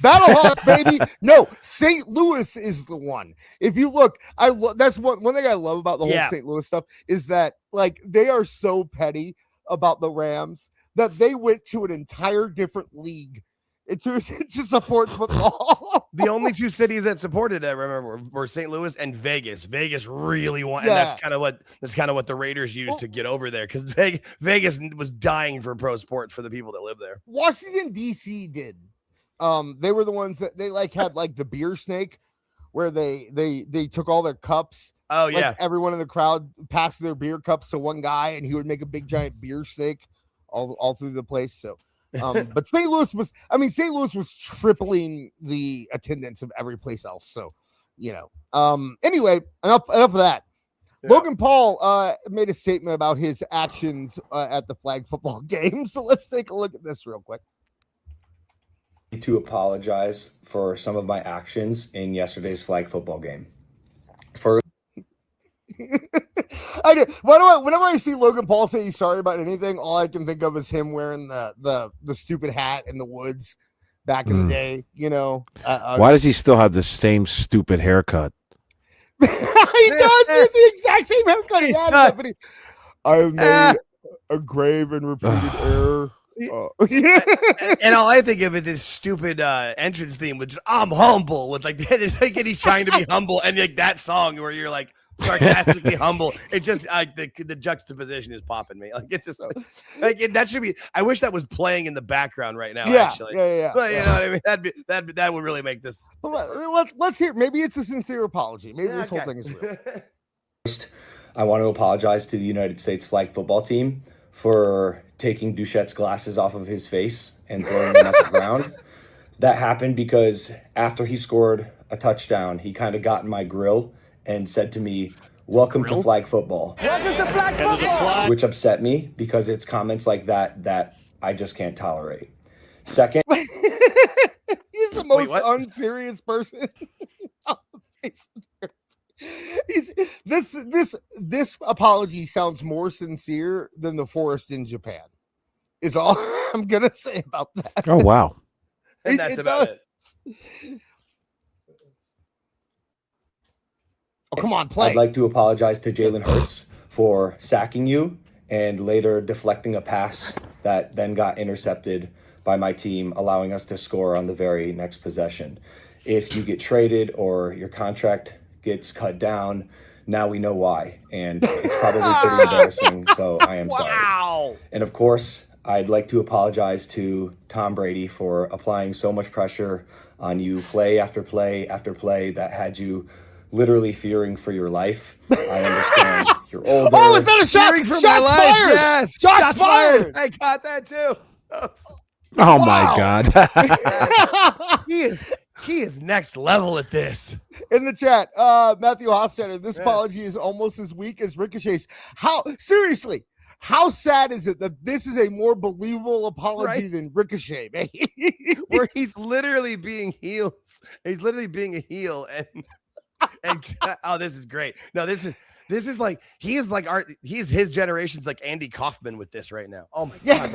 Battlehawks, baby. No, St. Louis is the one. If you look, that's one thing I love about the whole St. Louis stuff is that like they are so petty about the Rams that they went to an entire different league to support football. The only two cities that supported it, remember, were St. Louis and Vegas. Vegas really wanted, and that's kind of what the Raiders used to get over there because Vegas was dying for pro sports for the people that live there. Washington D.C. did. They were the ones that they had the beer snake, where they took all their cups. Oh yeah, everyone in the crowd passed their beer cups to one guy, and he would make a big giant beer snake all through the place. So. But St. Louis was tripling the attendance of every place else. So, you know, anyway, enough of that. Yeah. Logan Paul made a statement about his actions at the flag football game. So let's take a look at this real quick. To apologize for some of my actions in yesterday's flag football game. First, whenever I see Logan Paul say he's sorry about anything, all I can think of is him wearing the stupid hat in the woods back in the day. You know, why does he still have the same stupid haircut? He does. It's the exact same haircut he had. But I've made a grave and repeated error. And all I think of is his stupid entrance theme, which is "I'm humble" with and he's trying to be humble, and like that song where you're like sarcastically humble. It just the juxtaposition is popping me. Like it's just that should be. I wish that was playing in the background right now. Actually, yeah. But you know what I mean? That would really make this. Let's hear. Maybe it's a sincere apology. Maybe this whole thing is real. First, I want to apologize to the United States flag football team for taking Duchette's glasses off of his face and throwing them at the ground. That happened because after he scored a touchdown, he kind of got in my grill and said to me, "Welcome to flag football." Welcome to flag football. Which upset me because it's comments like that I just can't tolerate. Second, he's the most unserious person on the face of the earth. This apology sounds more sincere than the forest in Japan. Is all I'm gonna say about that. Oh wow. And that's about it. Oh, come on, play. I'd like to apologize to Jalen Hurts for sacking you and later deflecting a pass that then got intercepted by my team, allowing us to score on the very next possession. If you get traded or your contract gets cut down, now we know why. And it's probably pretty embarrassing, so I am sorry. And of course, I'd like to apologize to Tom Brady for applying so much pressure on you play after play after play that had you literally fearing for your life. I understand you're older. Oh, is that a shot? Fearing for my Shots life, fired. yes. Shots fired. I got that too. Oh Wow. my God. He is next level at this. In the chat, Matthew Hostetter, this apology is almost as weak as Ricochet's. Seriously, how sad is it that this is a more believable apology than Ricochet, man? Where he's literally being heels. He's literally being a heel and oh, this is great. No, this is like he's his generation's like Andy Kaufman with this right now. Oh my God.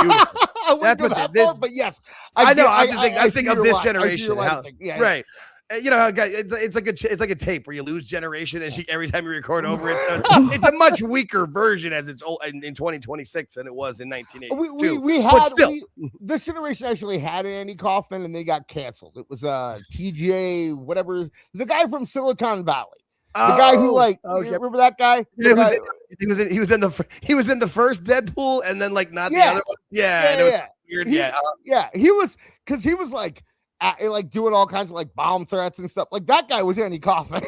Beautiful. That's what this. But yes, I know. I I'm thinking of this line. I see generation. your line How, thing. Yeah, right. You know how it's like a tape where you lose generation and every time you record over it. So it's a much weaker version as it's old in 2026 than it was in 1982. We but had still. This generation actually had an Andy Kaufman and they got canceled. It was TJ, whatever, the guy from Silicon Valley. The guy who remember that guy? He was in the first Deadpool and then like not the other one. Yeah. Weird. He was because he was like doing all kinds of like bomb threats and stuff. Like that guy was Andy Kaufman.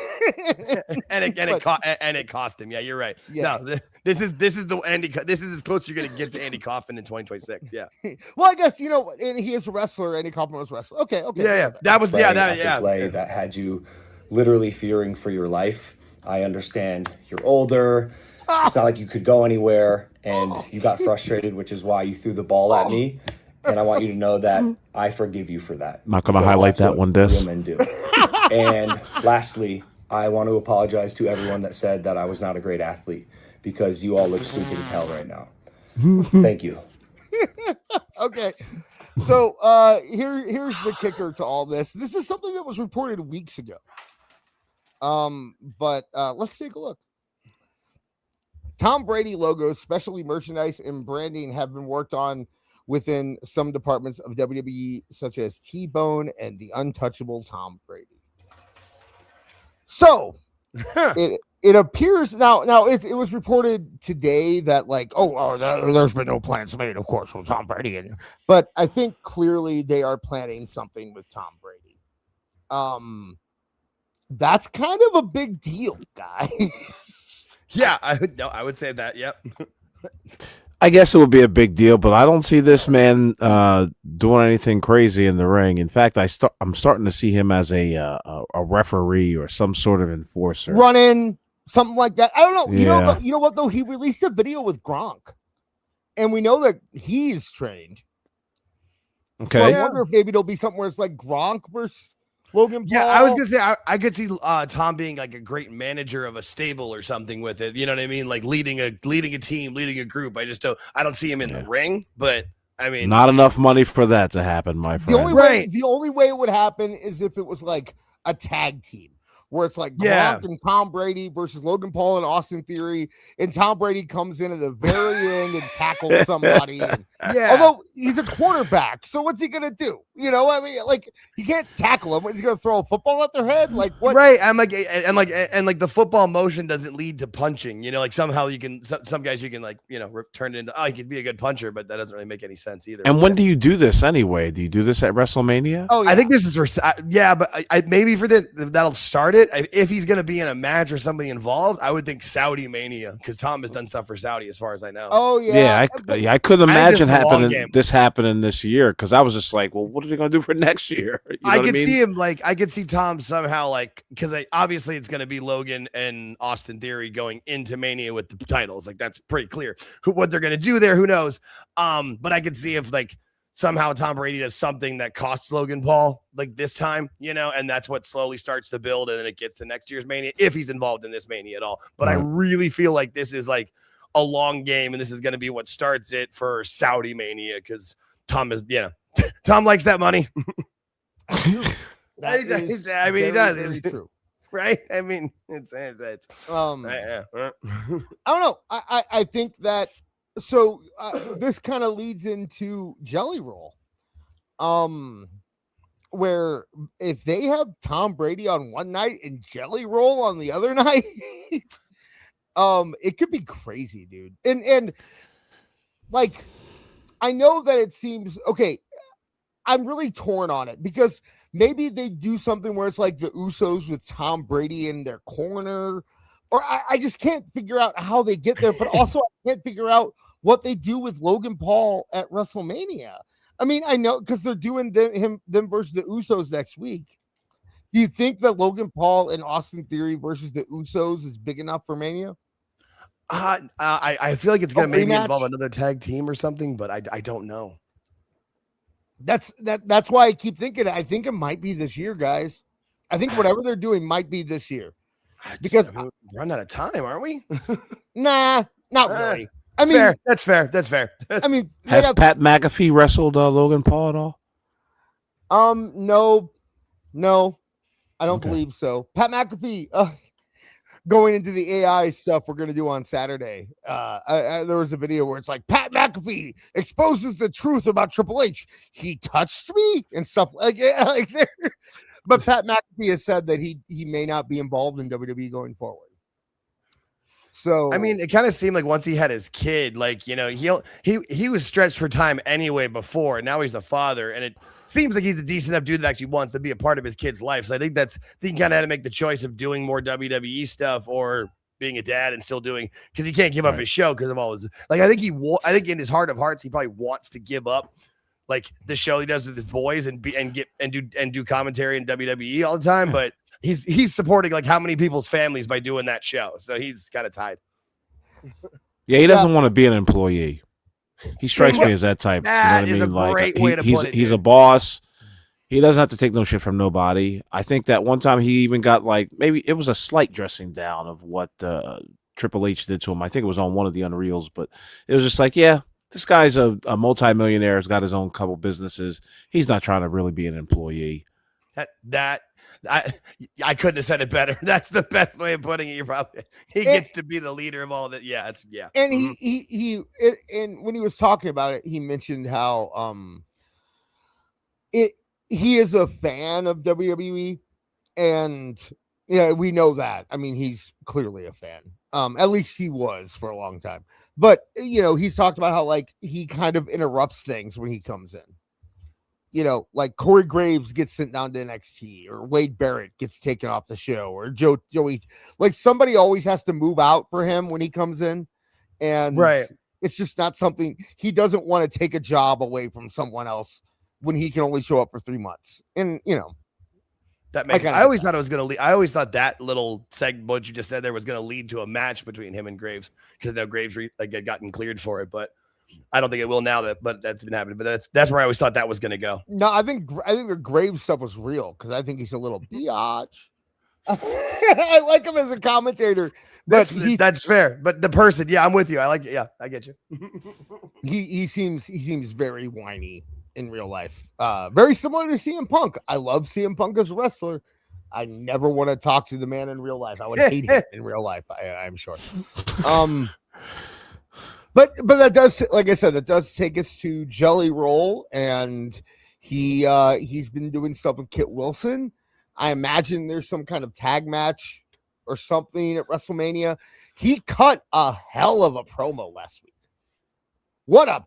and it cost him. Yeah, you're right. Yeah. No, this is the Andy. This is as close as you're gonna get to Andy Kaufman in 2026. Yeah. Well, I guess and he is a wrestler. Andy Kaufman was a wrestler. Okay. Yeah. That was play that had you literally fearing for your life. I understand you're older. It's not like you could go anywhere, and you got frustrated, which is why you threw the ball at me. And I want you to know that I forgive you for that. Not going to highlight that one, Des. Women do. And lastly, I want to apologize to everyone that said that I was not a great athlete, because you all look stupid as hell right now. Thank you. Okay. So here's the kicker to all this. This is something that was reported weeks ago. But let's take a look. Tom Brady logos, specialty merchandise, and branding have been worked on within some departments of WWE, such as T-Bone and the untouchable Tom Brady. So it appears now it was reported today that there's been no plans made, of course, with Tom Brady. But I think clearly they are planning something with Tom Brady. That's kind of a big deal, guys. Yeah, I would say that. Yep. I guess it would be a big deal, but I don't see this man doing anything crazy in the ring. In fact, I'm starting to see him as a referee or some sort of enforcer, running something like that. I don't know. Yeah. You know what though? He released a video with Gronk, and we know that he's trained. Okay, So I wonder if maybe there'll be something where it's like Gronk versus Logan Paul. Yeah, I was gonna say I could see Tom being like a great manager of a stable or something with it. You know what I mean? Like leading a team, leading a group. I don't see him in the ring, but I mean, not enough money for that to happen, my friend. The only way it would happen is if it was like a tag team, where it's like Gronk and Tom Brady versus Logan Paul and Austin Theory, and Tom Brady comes in at the very end and tackles somebody. And, although he's a quarterback, so what's he gonna do? You know, I mean, like he can't tackle him. Is he gonna throw a football at their head? Like what? Right. I'm like the football motion doesn't lead to punching. You know, like somehow you can some guys you can turn it into he could be a good puncher, but that doesn't really make any sense either. And when do you do this anyway? Do you do this at WrestleMania? Oh, yeah. I think this is for but I maybe for this that'll start it. If he's gonna be in a match or somebody involved, I would think Saudi Mania, because Tom has done stuff for Saudi as far as I know. Oh yeah. I couldn't imagine this happening this year, because I was just like, well, what are they going to do for next year? You know I could see him I could see Tom somehow because obviously it's going to be Logan and Austin Theory going into Mania with the titles. Like that's pretty clear. What they're going to do there, who knows? But I could see if somehow Tom Brady does something that costs Logan Paul this time, and that's what slowly starts to build, and then it gets to next year's Mania if he's involved in this Mania at all. But I really feel like this is a long game, and this is going to be what starts it for Saudi Mania, because Tom is, Tom likes that money. He does. It's true, right? I mean, it's I don't know. I think that this kind of leads into Jelly Roll, where if they have Tom Brady on one night and Jelly Roll on the other night, it could be crazy, dude. And I know that it seems okay. I'm really torn on it, because maybe they do something where it's like the Usos with Tom Brady in their corner, or I just can't figure out how they get there. But also, I can't figure out what they do with Logan Paul at WrestleMania. I mean, I know because they're doing them versus the Usos next week. Do you think that Logan Paul and Austin Theory versus the Usos is big enough for Mania? I feel like it's going to maybe rematch? involve another tag team or something, but I don't know. That's why I keep thinking. I think it might be this year, guys. I think whatever they're doing might be this year. Because we're running out of time, aren't we? Nah, not really. I mean, fair. That's fair. That's fair. I mean, Has Pat McAfee wrestled Logan Paul at all? No, I don't Okay. believe so. Pat McAfee, going into the AI stuff we're gonna do on Saturday. There was a video where it's like Pat McAfee exposes the truth about Triple H. He touched me and stuff like there. But Pat McAfee has said that he may not be involved in WWE going forward. So I mean, it kind of seemed like once he had his kid, like, you know, he was stretched for time anyway before, and now he's a father, and it seems like he's a decent enough dude that actually wants to be a part of his kid's life. So I think he kind of had to make the choice of doing more WWE stuff or being a dad and still doing, because he can't give up his show because of all his, like, I think in his heart of hearts he probably wants to give up like the show he does with his boys and do commentary in WWE all the time, but he's supporting like how many people's families by doing that show. So he's kind of tied. Yeah, he doesn't want to be an employee. He strikes me as that type. That you know what I mean? is a great way to put it, He's dude. a boss. He doesn't have to take no shit from nobody. I think that one time he even got like, maybe it was a slight dressing down of what Triple H did to him. I think it was on one of the Unreals, but it was just like, yeah, this guy's a multimillionaire. He's got his own couple businesses. He's not trying to really be an employee. I couldn't have said it better. That's the best way of putting it. He gets to be the leader of all that. Yeah, yeah. And and when he was talking about it, he mentioned how he is a fan of WWE, and yeah, we know that. I mean, he's clearly a fan. At least he was for a long time. But you know, he's talked about how like he kind of interrupts things when he comes in. You know, like Corey Graves gets sent down to NXT, or Wade Barrett gets taken off the show, or Joey. Like somebody always has to move out for him when he comes in, and it's just not something he doesn't want to take a job away from someone else when he can only show up for 3 months. And you know, that makes. I always thought it was going to lead. I always thought that little segment what you just said there was going to lead to a match between him and Graves, because now Graves had gotten cleared for it, but I don't think it will now. But that's been happening. But that's where I always thought that was going to go. No, I think the Graves stuff was real, because I think he's a little biatch. I like him as a commentator. But that's fair. But the person, yeah, I'm with you. I like it. Yeah, I get you. he seems very whiny in real life. Very similar to CM Punk. I love CM Punk as a wrestler. I never want to talk to the man in real life. I would hate him in real life. I'm sure. But that does, like I said, that does take us to Jelly Roll, and he's been doing stuff with Kit Wilson. I imagine there's some kind of tag match or something at WrestleMania. He cut a hell of a promo last week. What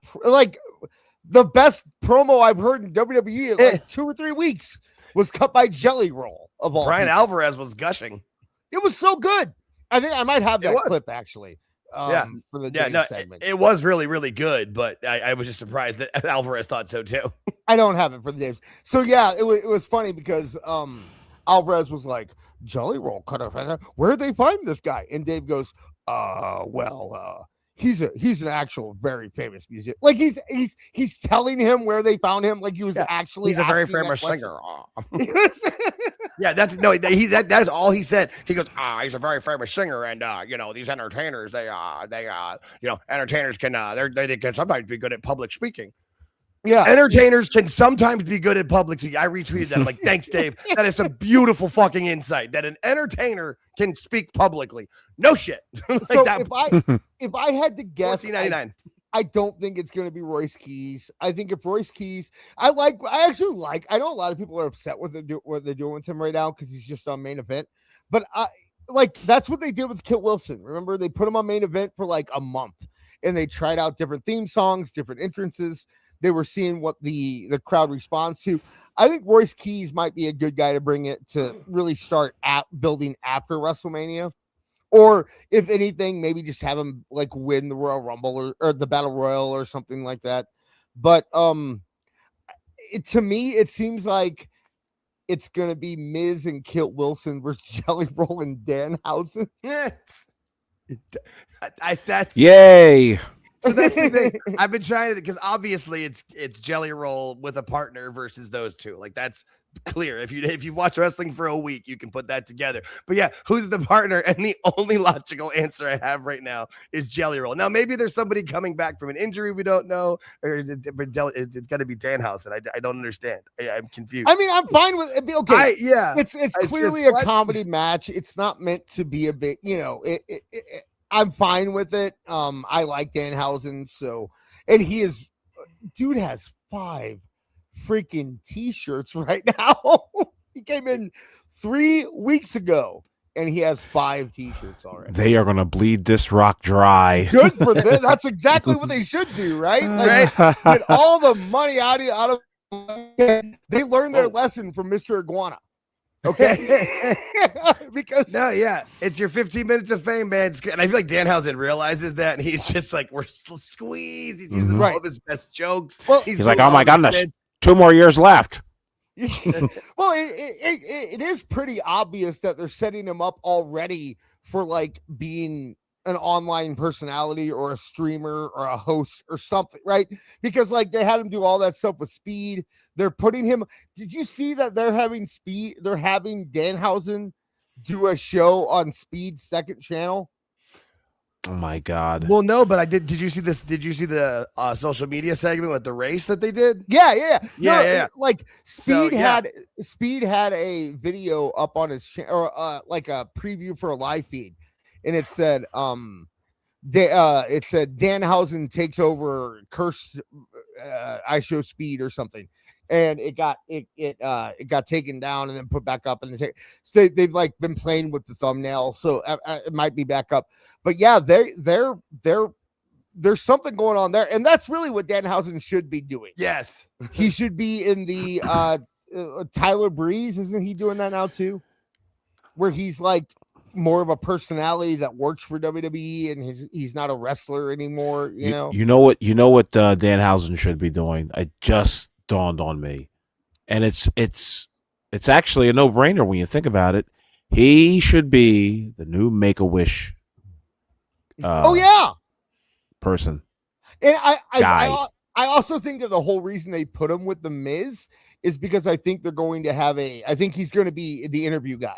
the best promo I've heard in WWE in like 2 or 3 weeks was cut by Jelly Roll of all. Brian people. Alvarez was gushing. It was so good. I think I might have that clip actually. For the segment. It was really, really good, but I was just surprised that Alvarez thought so too. I don't have it for the Daves. So yeah, it was funny because Alvarez was like, Jelly Roll cut off. Where'd they find this guy? And Dave goes, he's an actual very famous musician. Like he's telling him where they found him. Like he was actually he's a very famous singer. Yeah, that's all he said. He goes, he's a very famous singer, and you know, these entertainers, they you know, entertainers can they can sometimes be good at public speaking. Yeah, entertainers can sometimes be good at public speaking. I retweeted that. I'm like, thanks, Dave. That is some beautiful fucking insight. That an entertainer can speak publially. No shit. Like so that. if I had to guess, $14.99. I don't think it's going to be Royce Keys. I think if Royce Keys, I actually like. I know a lot of people are upset with what they're doing with him right now because he's just on Main Event, but that's what they did with Kit Wilson. Remember, they put him on Main Event for like a month, and they tried out different theme songs, different entrances. They were seeing what the crowd responds to. I think Royce Keys might be a good guy to bring it to really start building after WrestleMania, Or if anything, maybe just have him like win the Royal Rumble or the Battle Royal or something like that. But to me, it seems like it's gonna be Miz and Kit Wilson versus Jelly Roll and Danhausen. Yes. That's Yay. so that's the thing. I've been trying to, because obviously it's Jelly Roll with a partner versus those two. Like that's clear. If you watch wrestling for a week, you can put that together. But yeah, who's the partner? And the only logical answer I have right now is Jelly Roll. Now maybe there's somebody coming back from an injury we don't know, or it's got to be Danhausen. I don't understand. I'm confused. I mean, I'm fine with it. Okay, it's clearly just a comedy match. It's not meant to be a bit, I'm fine with it. I like Danhausen, so, and dude has 5 freaking t-shirts right now. He came in 3 weeks ago and he has 5 t-shirts already. They are gonna bleed this rock dry. Good for them. That's exactly what they should do, right? Like, get all the money out of they learned their lesson from Mr. Iguana. Okay. Because it's your 15 minutes of fame, man. And I feel like Danhausen realizes that, and he's just like, we're squeezed. He's using all of his best jokes. Well, he's like, oh my goodness, 2 more years left. Well, it is pretty obvious that they're setting him up already for like being an online personality or a streamer or a host or something, right? Because like they had him do all that stuff with Speed. They're putting him. Did you see that they're having Danhausen do a show on Speed's second channel? Oh my God. Well, no, but I did. Did you see this? Did you see the social media segment with the race that they did? Yeah. Like Speed had a video up on his channel, or like a preview for a live feed, and it said Danhausen takes over curse I show Speed or something, and it got taken down and then put back up, and they've like been playing with the thumbnail, so it might be back up. But yeah, there's something going on there, and that's really what Danhausen should be doing. Yes, he should be in the Tyler Breeze, isn't he doing that now too? Where he's like more of a personality that works for WWE, and he's not a wrestler anymore. You know what Danhausen should be doing. It just dawned on me, and it's actually a no-brainer when you think about it. He should be the new Make-A-Wish. Person. And I also think that the whole reason they put him with the Miz is because I think they're going to have I think he's going to be the interview guy.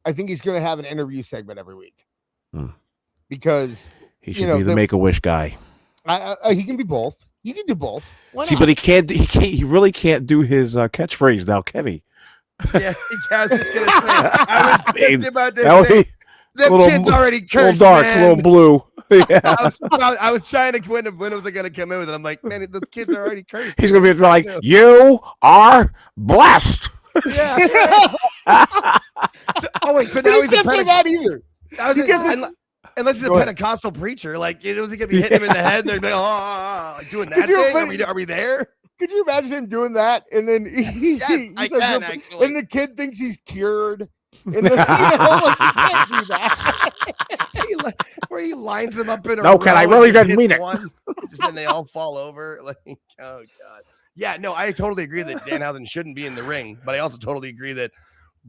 I think he's going to have an interview segment every week because he should be the Make-A-Wish guy. He can be both. You can do both. Why See, not? but he can't. He really can't do his catchphrase now, can he? Yeah, I was just gonna say. I was thinking about this. The kid's already cursed, little dark, man. little blue. Yeah. I was trying to when was I gonna come in with it? I'm like, man, those kids are already cursed. He's gonna be like, you are blessed. Yeah. So now he's can't say that either. Unless he's a Pentecostal preacher, like it was gonna be hitting him in the head, and they're like, doing that thing. Are we there? Could you imagine him doing that? And then I can actually. And the kid thinks he's cured. And then, he can't do that. Where he lines them up in a row. I really didn't mean it. Just then they all fall over. Like, oh God. Yeah, no, I totally agree that Danhausen shouldn't be in the ring, but I also totally agree that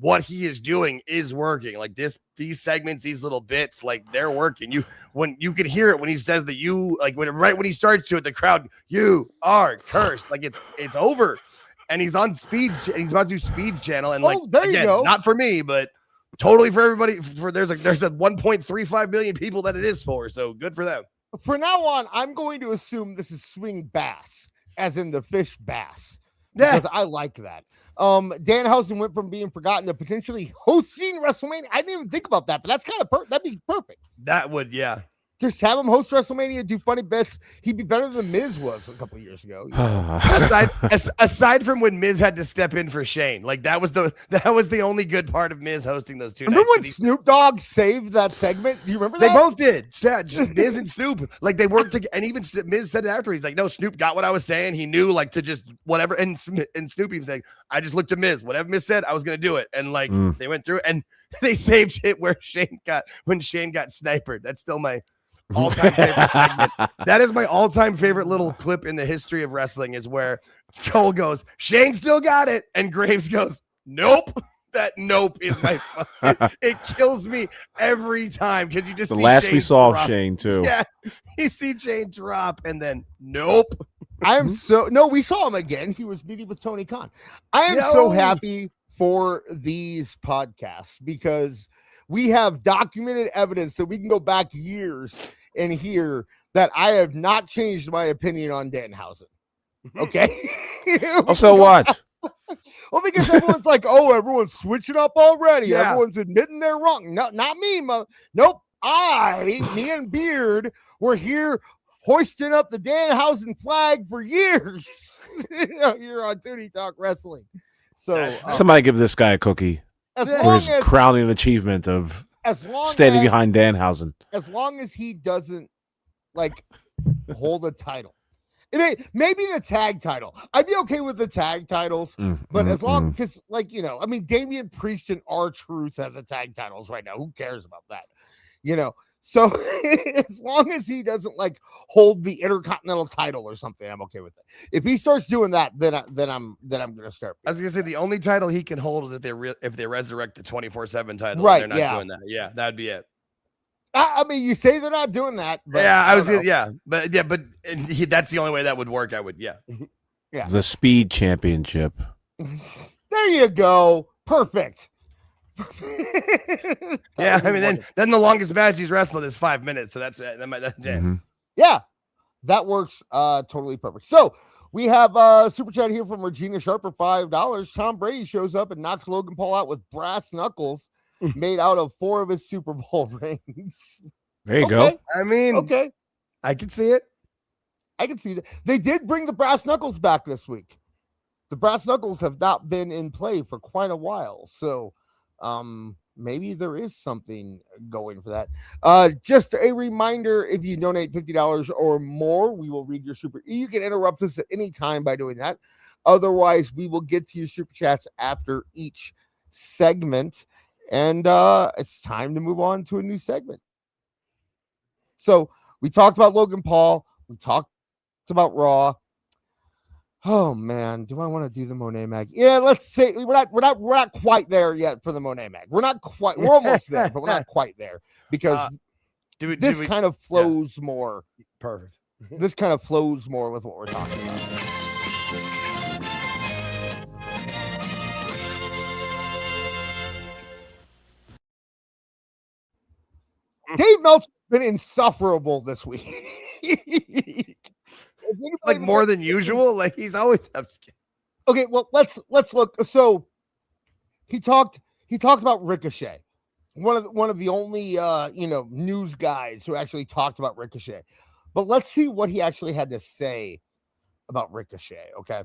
what he is doing is working. Like these segments, these little bits, like they're working. You could hear it when he says that right when he starts to it, the crowd, you are cursed. Like it's over. And he's on Speed's, and he's about to do Speed's channel. And there you go. Not for me, but totally for everybody. There's a 1.35 million people that it is for. So good for them. For now on, I'm going to assume this is swing bass, as in the fish bass. Yeah. Because I like that. Danhausen went from being forgotten to potentially hosting WrestleMania. I didn't even think about that, but that's kind of that'd be perfect. That would, yeah. Just have him host WrestleMania, do funny bits. He'd be better than Miz was a couple years ago. aside from when Miz had to step in for Shane, like that was the only good part of Miz hosting those two. Remember when Snoop Dogg saved that segment? Do you remember that? They both did. Miz and Snoop, like they worked together, and even Miz said it after. He's like, "No, Snoop got what I was saying. He knew like to just whatever." And Snoop was like, "I just looked at Miz. Whatever Miz said, I was gonna do it." And like they went through, and they saved it where Shane got sniped. That's still my all-time favorite segment. That is my all-time favorite little clip in the history of wrestling, is where Cole goes, Shane still got it, and Graves goes, nope. That nope is my it kills me every time, because you just the see last Shane we saw drop. of Shane too. Yeah, you see Shane drop and then nope. We saw him again. He was meeting with Tony Khan. I am so happy for these podcasts, because we have documented evidence that we can go back years and hear that I have not changed my opinion on Danhausen. Okay. Also, what? Well, because everyone's like, oh, everyone's switching up already. Yeah. Everyone's admitting they're wrong. No, not me. Nope. Me and Beard were here hoisting up the Danhausen flag for years. You're on Tooney Talk Wrestling. So Somebody give this guy a cookie as for long his as, crowning achievement of standing behind Danhausen. as long as he doesn't like hold a title. Maybe the tag title. I'd be okay with the tag titles, but as long because, like, you know, I mean, Damian Priest and R-Truth have the tag titles right now. Who cares about that? You know, so as long as he doesn't like hold the Intercontinental title or something, I'm okay with it. If he starts doing that, then I'm gonna start. I was gonna say the only title he can hold is if they resurrect the 24/7 title. Right? They're not doing that. Yeah, that'd be it. I mean, you say they're not doing that. But but that's the only way that would work. Yeah. The Speed Championship. There you go. Perfect. Yeah, I mean, then the longest match he's wrestled is 5 minutes, so that's yeah, that works totally perfect. So we have super chat here from Regina Sharp for $5. Tom Brady shows up and knocks Logan Paul out with brass knuckles made out of 4 of his Super Bowl rings. There you go. I mean, okay, I can see it. I can see that. They did bring the brass knuckles back this week. The brass knuckles have not been in play for quite a while, so maybe there is something going for that. Just a reminder, if you donate $50 or more, we will read your super. You can interrupt us at any time by doing that. Otherwise, we will get to your super chats after each segment. And it's time to move on to a new segment. So we talked about Logan Paul. We talked about Raw. Oh man, do I want to do the Moné Mag? Yeah, let's say we're not quite there yet for the Moné Mag. We're almost there, but we're not quite there, because this kind of flows more. Perfect. This kind of flows more with what we're talking about. Dave Meltzer has been insufferable this week. Like more than usual. Like he's always okay. Well, let's look. So he talked about Ricochet, one of the only news guys who actually talked about Ricochet. But let's see what he actually had to say about Ricochet. Okay.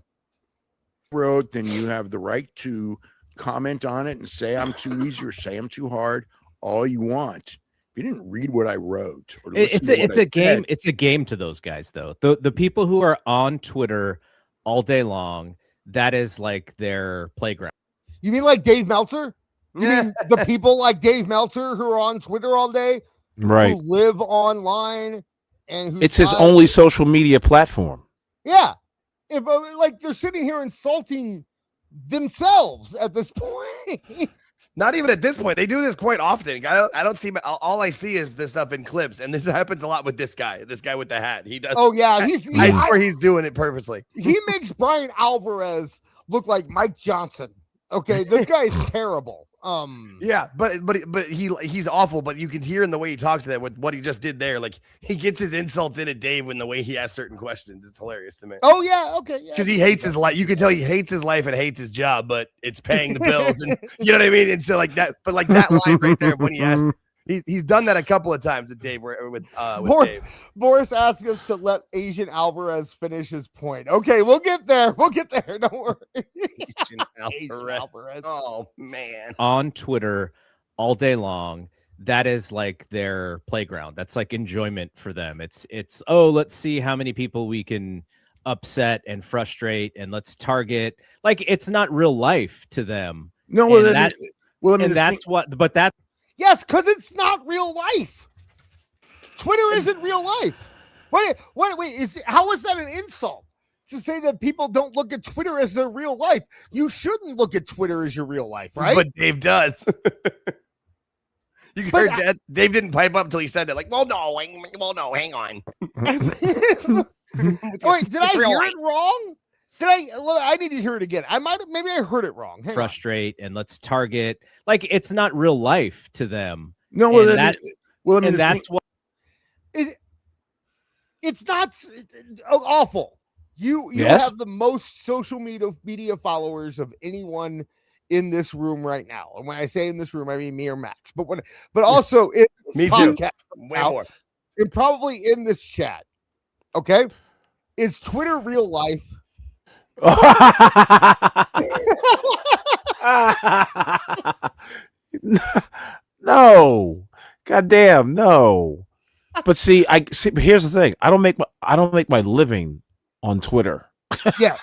Wrote, then you have the right to comment on it and say I'm too easy or say I'm too hard. All you want. You didn't read what I wrote. It's a game. It's a game to those guys, though. The people who are on Twitter all day long, that is like their playground. You mean like Dave Meltzer? You mean the people like Dave Meltzer who are on Twitter all day, right? Who live online and it's his only social media platform. Yeah, if like they're sitting here insulting themselves at this point. Not even at this point. They do this quite often. I don't see. All I see is this stuff in clips, and this happens a lot with this guy. This guy with the hat. He does. Oh yeah, I swear he's doing it purposely. He makes Brian Alvarez look like Mike Johnson. Okay, this guy is terrible. Yeah, but he's awful. But you can hear in the way he talks to that with what he just did there. Like he gets his insults in at Dave in the way he asks certain questions. It's hilarious to me. Oh yeah, okay, yeah. Because he hates his life. You can tell he hates his life and hates his job, but it's paying the bills, and you know what I mean. And so like that, but like that line right there when he asked. He's done that a couple of times with Dave. With Dave. Boris asked us to let Asian Alvarez finish his point. Okay, we'll get there. Don't worry. Asian Alvarez. Oh man. On Twitter all day long, that is like their playground. That's like enjoyment for them. It's let's see how many people we can upset and frustrate, and let's target. Like it's not real life to them. No, well, Well, I mean, and that's what. But that Yes, because it's not real life. Twitter isn't real life. Wait, how is that an insult? To say that people don't look at Twitter as their real life. You shouldn't look at Twitter as your real life, right? But Dave does. You heard that? Dave didn't pipe up until he said that. Like, well, no, hang on. Wait, did I hear it wrong? I need to hear it again. Maybe I heard it wrong. Hang frustrate and let's target. Like, it's not real life to them. No, well, that's what it's not awful. You Yes? have the most social media followers of anyone in this room right now. And when I say in this room, I mean me or Max. But also in this Me too. podcast, Way more. and probably in this chat. Okay, is Twitter real life? No, goddamn, no. But see, but here's the thing: I don't make my living on Twitter. Yeah.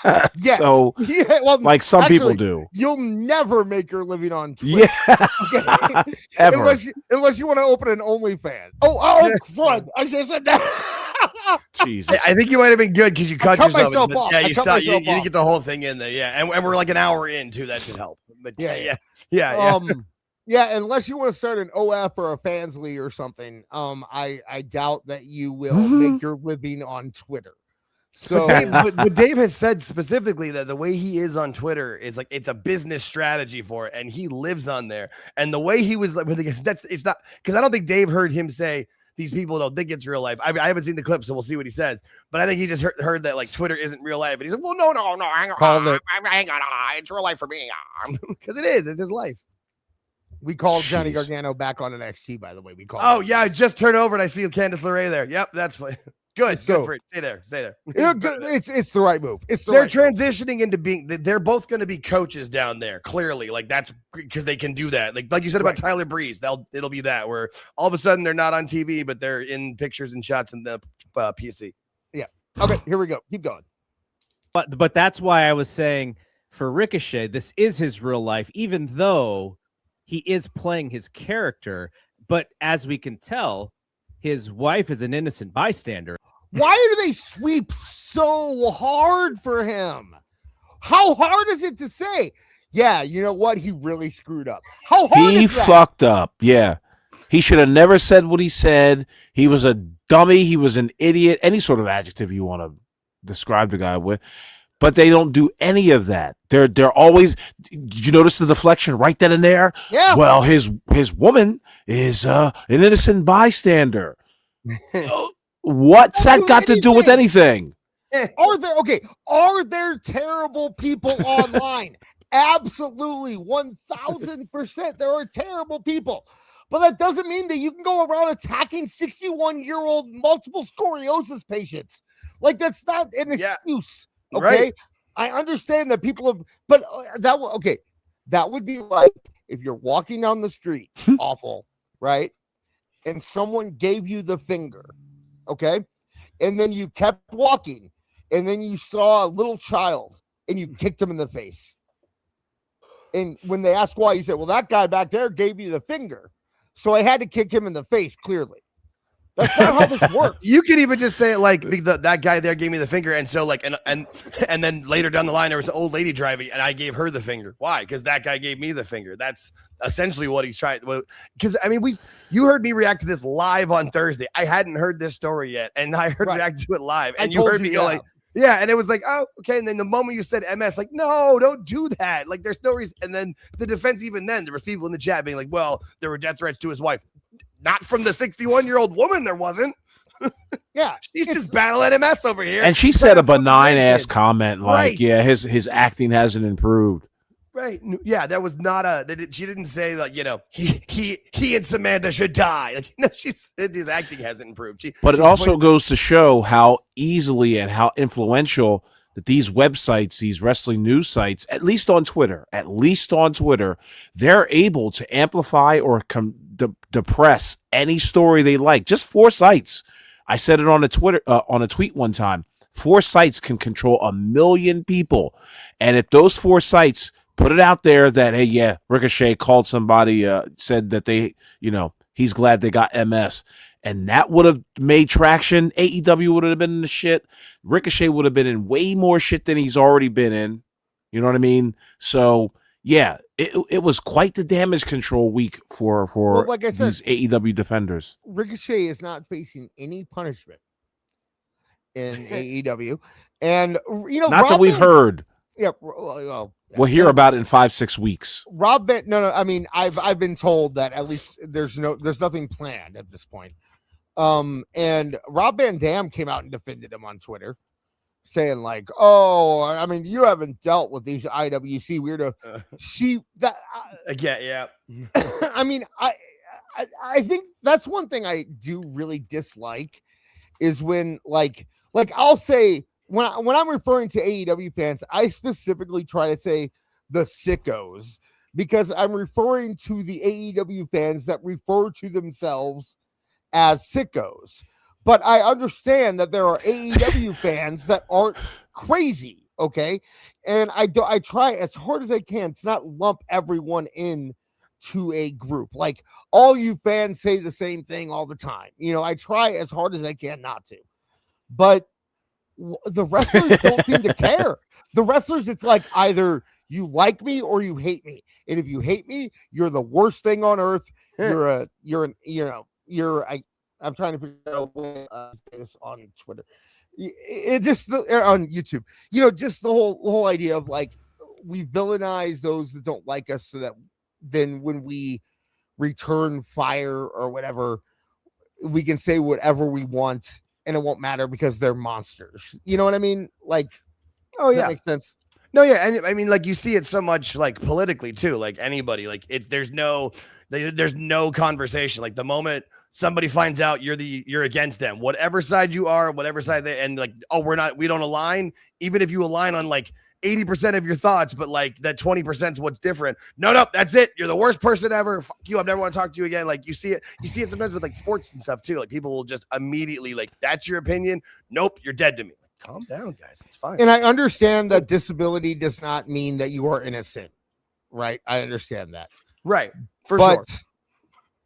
So, well, like some people actually, do. You'll never make your living on Twitter. Yeah, Okay? ever. Unless you want to open an OnlyFans. Oh, front. I should have said that. Jesus. I think you might have been good because you cut cut yourself. myself off. Yeah, I you cut stopped. You myself didn't off. get the whole thing in there. Yeah, and we're like an hour in too. That should help. But Yeah. yeah. Unless you want to start an OF or a Fansly or something, I doubt that you will make your living on Twitter. So But Dave has said specifically that the way he is on Twitter is like it's a business strategy for it, and he lives on there. And the way he was like, it's not because I don't think Dave heard him say these people don't think it's real life. I haven't seen the clip, so we'll see what he says. But I think he just heard that like Twitter isn't real life, and he's like, well, no, hang on, it's real life for me because it is. It's his life. we called Johnny Jeez. Gargano back on NXT, by the way. We called. Oh yeah, I just turned over and I see Candice LeRae there. Yep, that's fine. Good for it. Stay there. It's the right move. They're transitioning into being. They're both going to be coaches down there. Clearly, like that's because they can do that. Like you said about Tyler Breeze, it'll be that where all of a sudden they're not on TV, but they're in pictures and shots in the PC. Yeah. Okay. Here we go. Keep going. But that's why I was saying for Ricochet, this is his real life, even though he is playing his character. But as we can tell, his wife is an innocent bystander. Why do they sweep so hard for him? How hard is it to say? Yeah, you know what? He really screwed up. How hard He is that? fucked up. Yeah. He should have never said what he said. He was a dummy. He was an idiot. Any sort of adjective you want to describe the guy with. But they don't do any of that. They're always. Did you notice the deflection right then and there? Yeah. Well, his woman is an innocent bystander. What's that got to do with anything? Are there terrible people online? Absolutely, 1,000%. There are terrible people, but that doesn't mean that you can go around attacking 61-year-old multiple sclerosis patients. Like that's not an excuse. Okay, Right. I understand that people have, but that would be like if you're walking down the street, awful, right? And someone gave you the finger, okay? And then you kept walking, and then you saw a little child, and you kicked him in the face. And when they asked why, you said, well, that guy back there gave you the finger, so I had to kick him in the face, clearly. That's not how this works. You could even just say it like that guy there gave me the finger, and so like and then later down the line there was an old lady driving, and I gave her the finger. Why? Because that guy gave me the finger. That's essentially what he's trying. Because I mean, you heard me react to this live on Thursday. I hadn't heard this story yet, and I heard react to it live, and you heard me go like, yeah, and it was like, oh, okay. And then the moment you said MS, like, no, don't do that. Like, there's no reason. And then the defense, even then, there was people in the chat being like, well, there were death threats to his wife. Not from the 61-year-old woman, there wasn't. Yeah. She's just battling MS over here. And she said a benign ass comment like, Right. yeah, his acting hasn't improved. Right. Yeah, that was not she didn't say like, you know, he and Samantha should die. Like, no, she said his acting hasn't improved. But it also goes to show how easily and how influential that these websites, these wrestling news sites, at least on Twitter, they're able to amplify or depress any story they like. Just 4 sites. I said it on a tweet one time. 4 sites can control 1 million people. And if those 4 sites Put it out there that, hey, yeah, Ricochet called somebody, said that they, he's glad they got MS. And that would have made traction. AEW would have been in the shit. Ricochet would have been in way more shit than he's already been in. You know what I mean? So, yeah, it was quite the damage control week for like I said, these AEW defenders. Ricochet is not facing any punishment in AEW. And, Not that we've heard. Yeah, well, We'll hear about it in 5-6 weeks. Rob Van, no. I mean, I've been told that at least there's nothing planned at this point. And Rob Van Dam came out and defended him on Twitter, saying like, "Oh, I mean, you haven't dealt with these IWC weirdo." Yeah. I mean, I think that's one thing I do really dislike is when like I'll say. When I'm referring to AEW fans, I specifically try to say the sickos because I'm referring to the AEW fans that refer to themselves as sickos. But I understand that there are AEW fans that aren't crazy, okay? And I try as hard as I can to not lump everyone in to a group. Like all you fans say the same thing all the time. I try as hard as I can not to. But the wrestlers don't seem to care. The wrestlers, it's like either you like me or you hate me. And if you hate me, you're the worst thing on earth. I'm trying to figure out a way to say this on Twitter. It just on YouTube. Just the whole idea of like we villainize those that don't like us so that then when we return fire or whatever, we can say whatever we want. And it won't matter because they're monsters. You know what I mean? Like, does that make sense? No, yeah, and I mean, like you see it so much, like politically too. Like anybody, like there's no conversation. Like the moment somebody finds out you're against them, whatever side you are, whatever side and like, oh, we don't align. Even if you align on like 80% of your thoughts, but like that 20% is what's different. No, that's it. You're the worst person ever. Fuck you. I never want to talk to you again. Like you see it sometimes with like sports and stuff too. Like people will just immediately like, that's your opinion. Nope. You're dead to me. Like, calm down, guys. It's fine. And I understand that disability does not mean that you are innocent, right? I understand that. Right. For sure.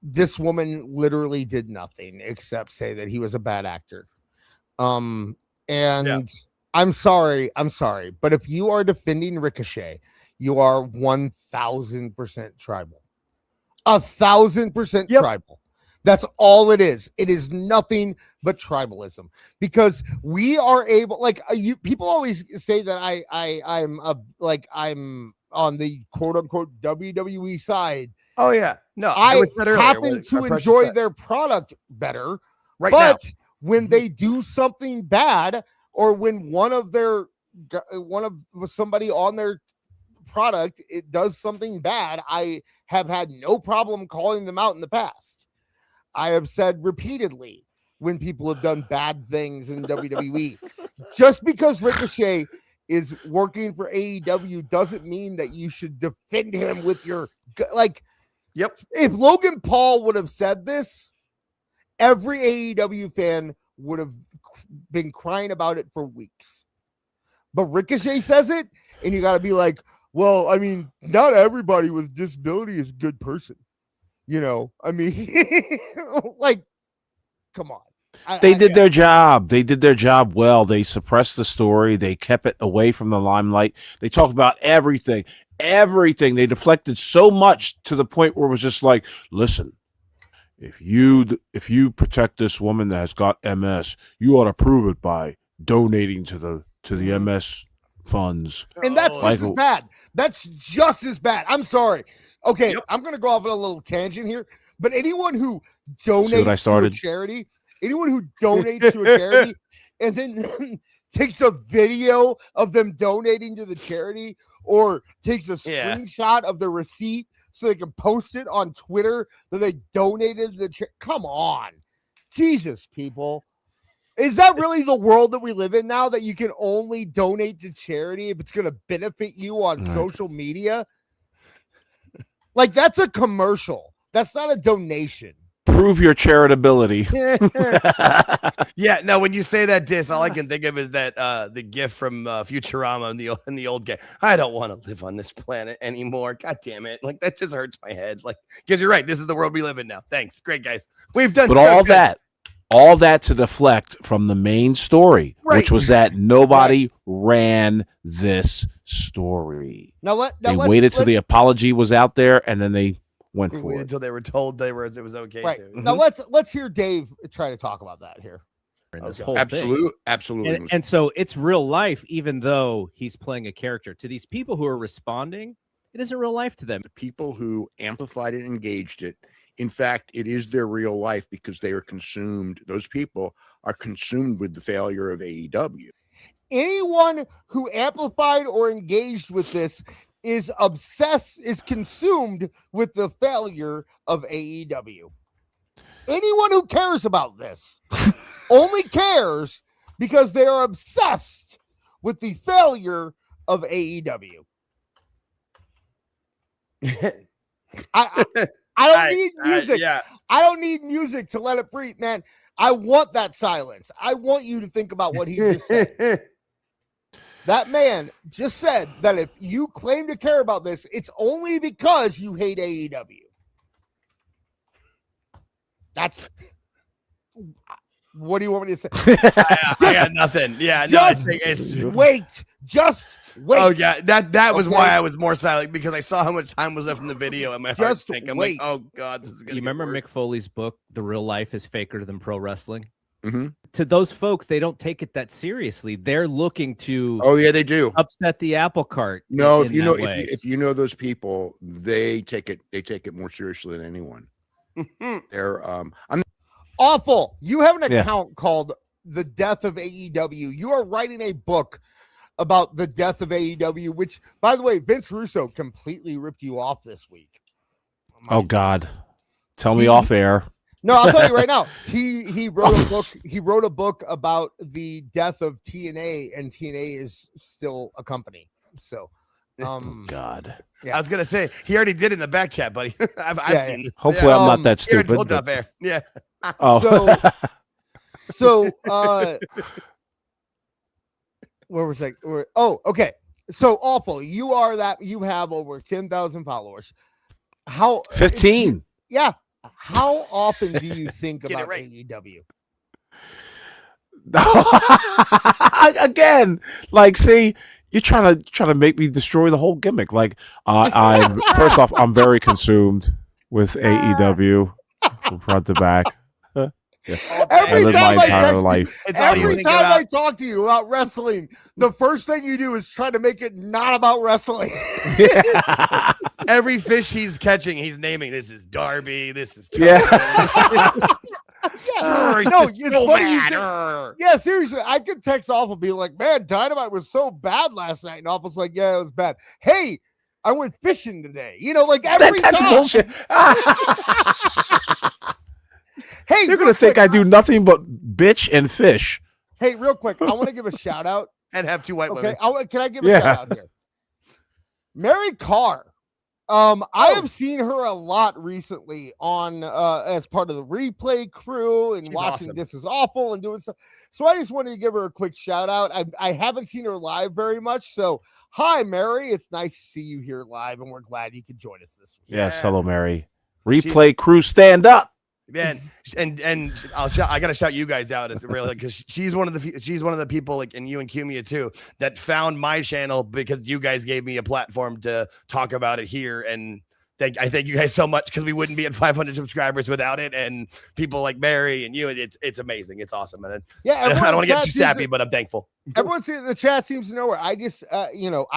This woman literally did nothing except say that he was a bad actor. I'm sorry, but if you are defending Ricochet, you are 1,000% tribal. 1,000% tribal. That's all it is. It is nothing but tribalism because we are able. Like people always say that I'm on the quote unquote WWE side. Oh yeah, no, I happen to enjoy their product better, right now. But when they do something bad. Or when somebody on their product, it does something bad, I have had no problem calling them out in the past. I have said repeatedly when people have done bad things in WWE, just because Ricochet is working for AEW doesn't mean that you should defend him with your like. Yep. If Logan Paul would have said this, every AEW fan would have been crying about it for weeks. But Ricochet says it, and you got to be like, well, I mean, not everybody with disability is a good person. I mean, like, come on. They did their job. They did their job well. They suppressed the story. They kept it away from the limelight. They talked about everything. They deflected so much to the point where it was just like, listen, if you protect this woman that has got MS, you ought to prove it by donating to the MS funds. And that's just as bad. That's just as bad. I'm sorry. Okay, I'm going to go off on a little tangent here, but anyone who donates to a charity, and then takes a video of them donating to the charity or takes a screenshot of the receipt so they can post it on Twitter that they donated come on. Jesus, people. Is that really the world that we live in now, that you can only donate to charity if it's going to benefit you on social media? Like, that's a commercial. That's not a donation. Prove your charitability. Yeah, no, when you say that diss, all I can think of is that the gif from Futurama in the old game. I don't want to live on this planet anymore. God damn it. Like, that just hurts my head. Like, because you're right, this is the world we live in now. Thanks. Great, guys. We've done But so all good. that to deflect from the main story, which was that nobody ran this story. They waited till the apology was out there, and then they went for it. Until they were told it was okay. Right. To. Now let's hear Dave try to talk about that here. In this Okay. whole Absolutely. thing. And so it's real life, even though he's playing a character. To these people who are responding, it isn't real life to them. The people who amplified it, engaged it. In fact, it is their real life because they are consumed. Those people are consumed with the failure of AEW. Anyone who amplified or engaged with this is consumed with the failure of AEW. Anyone who cares about this only cares because they are obsessed with the failure of AEW. I don't need music. Yeah. I don't need music to let it breathe, man. I want that silence. I want you to think about what he just said. That man just said that if you claim to care about this, it's only because you hate AEW. That's what do you want me to say? I got nothing. Yeah, no, I think it's wait. Just wait. Oh yeah, that was why I was more silent, because I saw how much time was left in the video and my heart sank. I'm like, oh god, this is gonna. You remember worse. Mick Foley's book, "The Real Life is Faker Than Pro Wrestling"? Mm-hmm. To those folks, they don't take it that seriously. They're looking to Oh yeah, they do. upset the apple cart. No, in if you know that way. if you know those people, they take it more seriously than anyone. They're I'm Awful. You have an Yeah. account called The Death of AEW. You are writing a book about the death of AEW, which, by the way, Vince Russo completely ripped you off this week. Oh God, tell me off air. No, I'll tell you right now. He wrote a book. He wrote a book about the death of TNA, and TNA is still a company. So, God. Yeah. I was gonna say he already did it in the back chat, buddy. I've seen this. Hopefully, I'm not that He already stupid. told you off but- air. Yeah. Oh, So where was I? Oh, okay. So Awful. You are that. You have over 10,000 followers. How 15. Yeah. How often do you think Get it about right. AEW? Again, like, see, you're trying to make me destroy the whole gimmick. Like, I'm first off, I'm very consumed with AEW from front to back. I Every live time my I entire text you, life. It's all you every think time about. I talk to you about wrestling, the first thing you do is try to make it not about wrestling. Every fish he's catching, he's naming. This is Darby. This is Yeah. Arr, No, he's it's so funny you mad. say- Arr. Yeah, seriously, I could text Awful and be like, man, Dynamite was so bad last night. And Awful's like, yeah, it was bad. Hey, I went fishing today. You know, like every That's time. bullshit. Hey, They're real gonna think quick, I do nothing but bitch and fish. Hey, real quick, I want to give a shout out. And have two white Okay, women. can I give a Yeah. shout out here? Mary Carr. I have seen her a lot recently on as part of the replay crew and She's watching awesome. This Is Awful and doing stuff. So I just wanted to give her a quick shout out. I haven't seen her live very much. So hi, Mary. It's nice to see you here live, and we're glad you could join us this week. Yes, Yeah. hello, Mary. Replay crew, stand up. Man, and I gotta shout you guys out as really, because she's one of the people, like, and you and Cumia too, that found my channel because you guys gave me a platform to talk about it here. And I thank you guys so much, because we wouldn't be at 500 subscribers without it. And people like Mary and you, it's amazing. It's awesome. And Yeah, I don't everyone want to get in too the chat sappy, seems but I'm thankful. everyone in the chat seems to know her. I just, I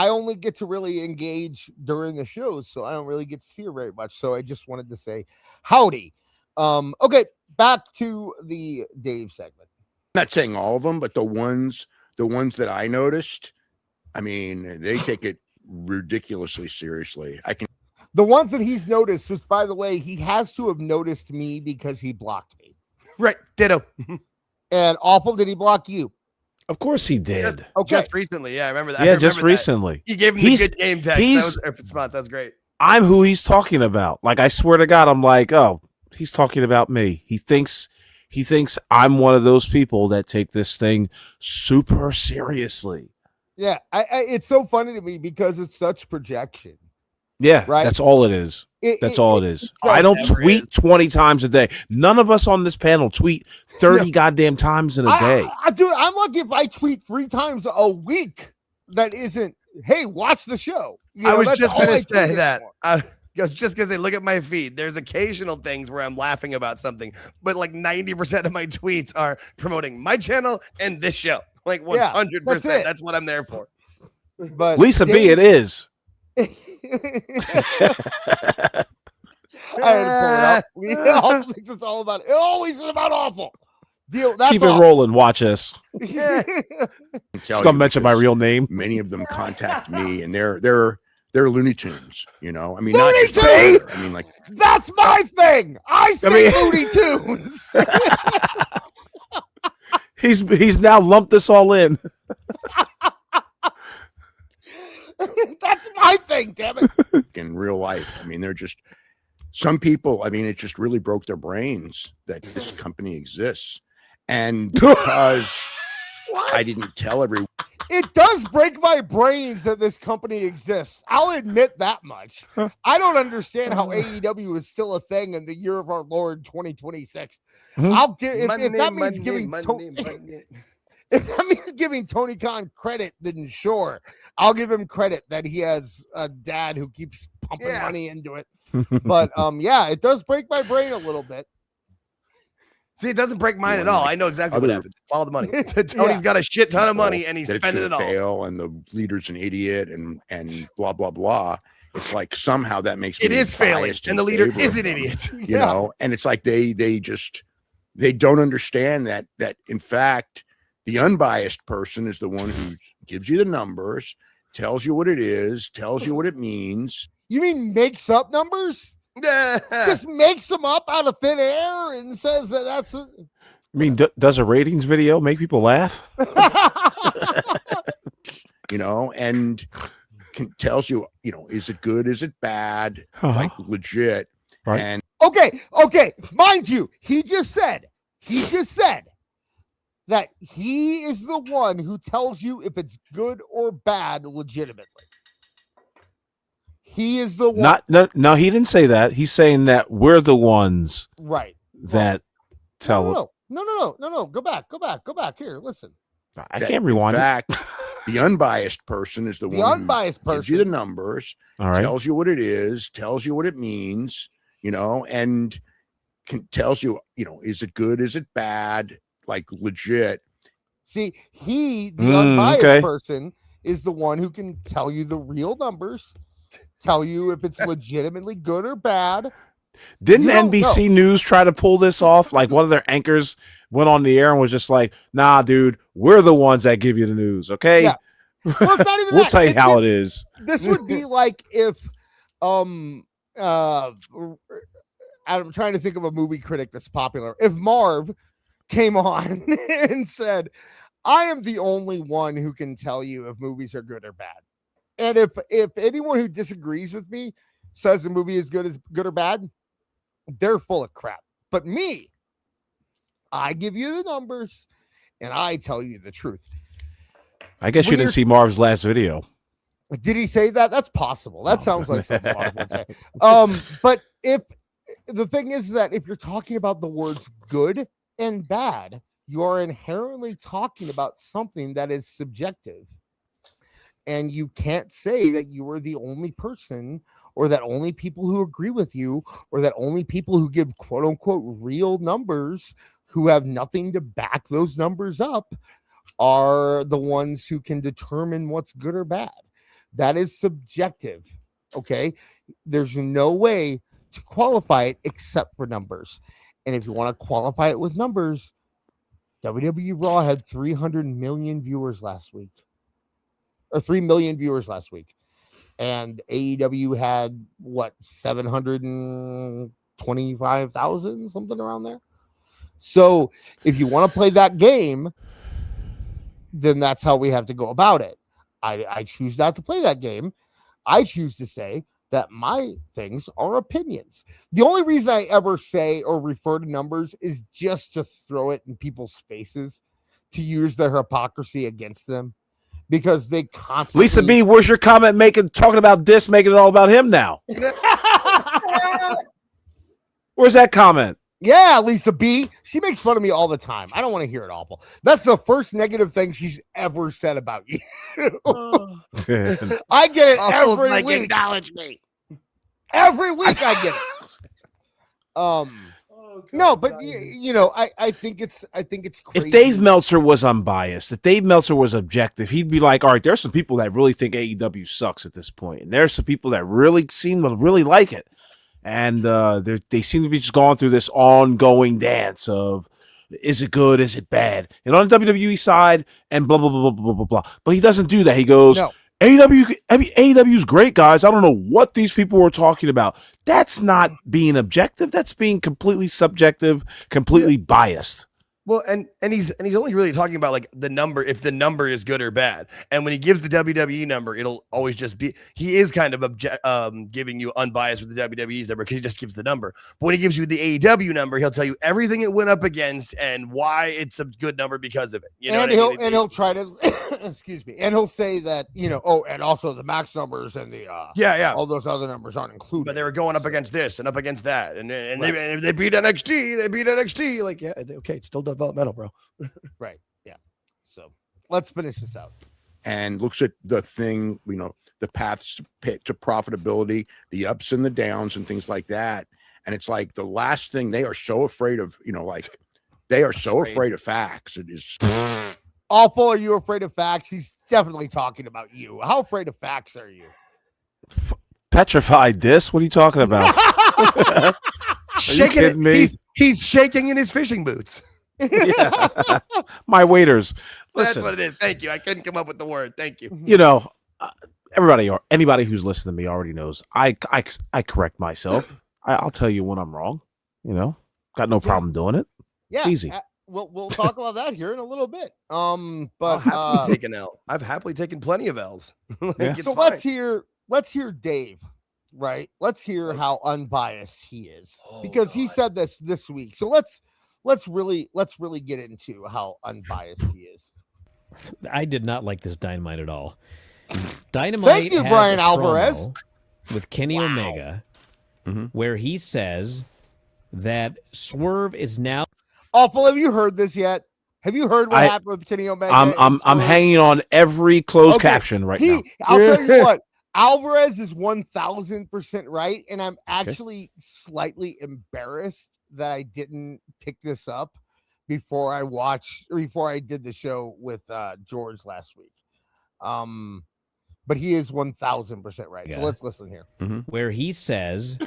only get to really engage during the shows, so I don't really get to see her very much. So I just wanted to say howdy. Okay, back to the Dave segment. not saying all of them, but the ones that I noticed, I mean, they take it ridiculously seriously. I can The ones that he's noticed, which, by the way, he has to have noticed me because he blocked me. Right, ditto. And Awful, did he block you? Of course he did. Okay. Just recently, yeah, I remember that. I Yeah, remember just that. recently. You gave him He's- the good game text. That he's- was a response. That was great. I'm who he's talking about. Like, I swear to God, I'm like, oh, He's talking about me. He thinks I'm one of those people that take this thing super seriously. Yeah, it's so funny to me because it's such projection. Yeah, Right. That's all it is. That's all it is. so I don't never tweet is. 20 times a day. None of us on this panel tweet 30 goddamn times in a day. Dude, I'm lucky if I tweet 3 times a week. That isn't, hey, watch the show. You I know, was that's just all going I to say tweet that. anymore. I was just going to say, look at my feed. There's occasional things where I'm laughing about something, but like 90% of my tweets are promoting my channel and this show. Like 100%. that's it. That's what I'm there for. But Lisa B, it is. I had to pull it up. All thinks it's all about it. It always is about awful. Deal. That's Keep it all. rolling. Watch us. Yeah. Just gonna mention my real name. Many of them contact me, and they're Looney Tunes. You know, I mean, Looney not just Tunes! Gunther. I mean, like, That's my thing. I say mean- Looney Tunes. He's now lumped this all in. That's my thing, damn it. in real life. I mean, they're just some people. I mean, it just really broke their brains that this company exists, and because I didn't tell everyone. It does break my brains that this company exists. I'll admit that much. I don't understand how AEW is still a thing in the year of our Lord 2026. Mhm. I'll give if Money, that means money, giving money, money. if that means giving Tony Khan credit, then sure, I'll give him credit that he has a dad who keeps pumping Yeah. money into it. But yeah, it does break my brain a little bit. See, it doesn't break mine at all. I know exactly what Other- happened. Follow the money. Yeah. Tony's got a shit ton of money and he's that it's spending it gonna all. fail, and the leader's an idiot, and blah blah blah. It's like somehow that makes It me is failing, biased and in the leader favor is of an them, idiot. You know, and it's like they don't understand that in fact the unbiased person is the one who gives you the numbers, tells you what it is, tells you what it means. You mean makes up numbers? Just makes them up out of thin air and says that that's I mean, does a ratings video make people laugh? You know, and tells you, you know, is it good, is it bad, like legit. Right. And Okay. Mind you, he just said that he is the one who tells you if it's good or bad legitimately. He is the one. No, he didn't say that. He's saying that we're the ones Right. that tell. No. Go back. Here, listen. I that, can't rewind in it. fact, the unbiased person is the The one unbiased who gives you person. the numbers, All right. tells you what it is, tells you what it means, you know, and tells you, you know, is it good, is it bad, like legit. See, the unbiased okay. person, is the one who can tell you the real numbers, tell you if it's legitimately good or bad. Didn't You don't NBC News try to pull this off? Like one of their anchors went on the air and was just like, "Nah, dude, we're the ones that give you the news, okay? Yeah. Well, it's not even We'll that. tell you how it is." This would be like if I'm trying to think of a movie critic that's popular. If Marv came on and said, I am the only one who can tell you if movies are good or bad. And if anyone who disagrees with me says the movie is good or bad, they're full of crap. But me, I give you the numbers and I tell you the truth. I guess you When didn't see Marv's last video. Did he say that? That's possible. That No. sounds like something Marv would say. But if the thing is that if you're talking about the words good and bad, you are inherently talking about something that is subjective. And you can't say that you are the only person, or that only people who agree with you, or that only people who give quote unquote real numbers who have nothing to back those numbers up are the ones who can determine what's good or bad. That is subjective. Okay. There's no way to qualify it except for numbers. And if you want to qualify it with numbers, WWE Raw had 300 million viewers last week, or 3 million viewers last week. And AEW had what, 725,000, something around there. So if you want to play that game, then that's how we have to go about it. I choose not to play that game. I choose to say that my things are opinions. The only reason I ever say or refer to numbers is just to throw it in people's faces, to use their hypocrisy against them, because they constantly. Lisa B, where's your comment talking about this, making it all about him now? Where's that comment? Yeah, Lisa B. She makes fun of me all the time. I don't want to hear it, awful. That's the first negative thing she's ever said about you. I get it every week. Acknowledge me. Every week I get it. No, but I think it's crazy. If Dave Meltzer was unbiased, if Dave Meltzer was objective, he'd be like, all right, there's some people that really think AEW sucks at this point, and there's some people that really seem to really like it. And they seem to be just going through this ongoing dance of, is it good, is it bad? And on the WWE side, and blah, blah, blah, blah, blah, blah, blah. But he doesn't do that. He goes, No. AEW's great, guys. I don't know what these people were talking about. That's not being objective. That's being completely subjective, completely biased. Well, and he's only really talking about like the number, if the number is good or bad. And when he gives the WWE number, it'll always just be, he is kind of giving you unbiased with the WWE's number because he just gives the number. But when he gives you the AEW number, he'll tell you everything it went up against and why it's a good number because of it. You know, he'll try to excuse me, and he'll say that, and also the max numbers and the all those other numbers aren't included. But they were going up against this and up against that, and they beat NXT. They beat NXT. Like, yeah, okay, it's still developmental, bro. Right. Yeah. So let's finish this out. And looks at the thing, the paths to profitability, the ups and the downs and things like that. And it's like the last thing they are so afraid of, they are so afraid of facts. It is awful. Are you afraid of facts? He's definitely talking about you. How afraid of facts are you? Petrified this? What are you talking about? Shaking it. He's shaking in his fishing boots. Yeah. My waiters. Listen, that's what it is. Thank you. I couldn't come up with the word. Thank you. Anybody who's listening to me already knows I correct myself. I'll tell you when I'm wrong. Got no problem doing it. Yeah, it's easy. We'll talk about that here in a little bit. But I'll happily take an L. I've happily taken plenty of L's. So let's hear Dave. Right. Let's hear how unbiased he is, because he said this week. So let's really get into how unbiased he is. I did not like this Dynamite at all. Dynamite. Thank you, has Brian a Alvarez. promo with Kenny Omega, where he says that Swerve is now. Awful. Have you heard this yet? Have you heard what happened with Kenny Omega? I'm hanging on every closed caption right now. I'll tell you what. Alvarez is 1,000% right, and I'm actually slightly embarrassed that I didn't pick this up before I did the show with George last week. But he is 1,000% right. Yeah. So let's listen here. Where he says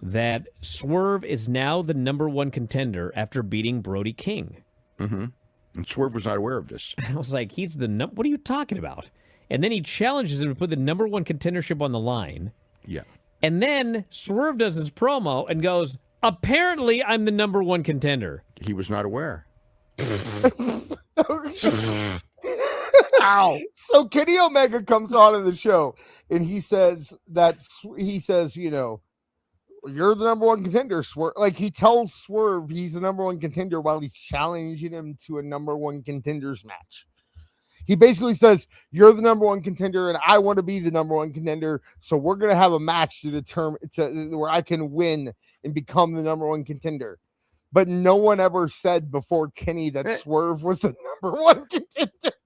that Swerve is now the #1 contender after beating Brody King. And Swerve was not aware of this. I was like, what are you talking about? And then he challenges him to put the #1 contendership on the line. Yeah. And then Swerve does his promo and goes, apparently I'm the #1 contender. He was not aware. Ow. So Kenny Omega comes on in the show and he says, you're the #1 contender, Swerve. Like, he tells Swerve he's the #1 contender while he's challenging him to a #1 contenders match. He basically says, you're the #1 contender and I want to be the #1 contender. So we're going to have a match to determine where I can win and become the #1 contender. But no one ever said before Kenny that Swerve was the #1 contender.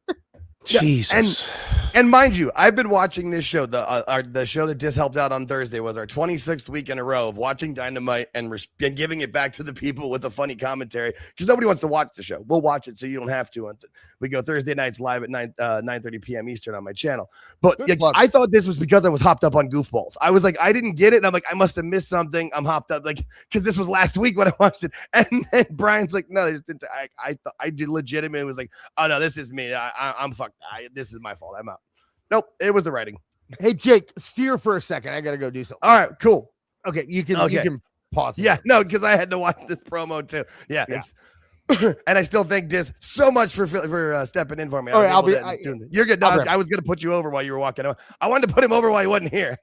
Jesus. And mind you, I've been watching this show. The show that just helped out on Thursday was our 26th week in a row of watching Dynamite and giving it back to the people with a funny commentary, because nobody wants to watch the show. We'll watch it so you don't have to. We go Thursday nights live at 9:30 p.m. Eastern on my channel. But I thought this was because I was hopped up on goofballs. I was like, I didn't get it. And I'm like, I must have missed something. I'm hopped up, like, because this was last week when I watched it. And then Brian's like, no, I did legitimately was like, oh no, this is me. I'm fucked. This is my fault. I'm out. Nope, it was the writing. Hey Jake, steer for a second. I gotta go do something. All right, cool. Okay, you can pause. Yeah, no, because I had to watch this promo too. Yeah. And I still thank Diz so much for stepping in for me. You're good. No, I was gonna put you over while you were walking. I wanted to put him over while he wasn't here.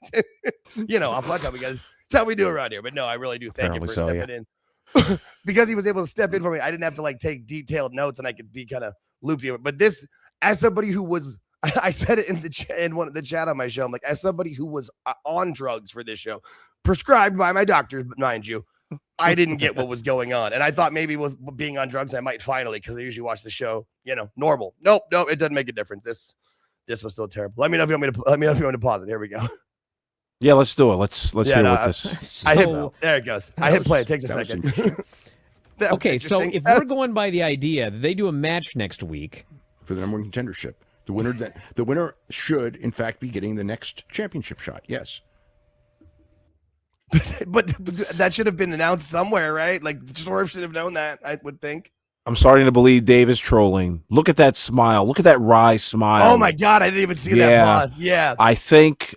I'll fuck up because that's how we do around here. But no, I really do thank him for stepping in. Because he was able to step in for me. I didn't have to like take detailed notes, and I could be kind of looped here. But this, as somebody who was, I said it in one of the chat on my show. I'm like, as somebody who was on drugs for this show, prescribed by my doctors, mind you, I didn't get what was going on. And I thought maybe with being on drugs, I might finally, because I usually watch the show, normal. Nope, it doesn't make a difference. This was still terrible. Let me know if you want me to pause it. Here we go. Yeah, let's do it. Let's hear what this. There it goes. I hit play. It takes a second. Okay, so if we're going by the idea that they do a match next week for the number one contendership, the winner should in fact be getting the next championship shot. Yes. But that should have been announced somewhere, right? Like Swerve should have known that, I would think. I'm starting to believe Dave is trolling. Look at that smile. Look at that wry smile. Oh my God, I didn't even see that pause. Yeah. I think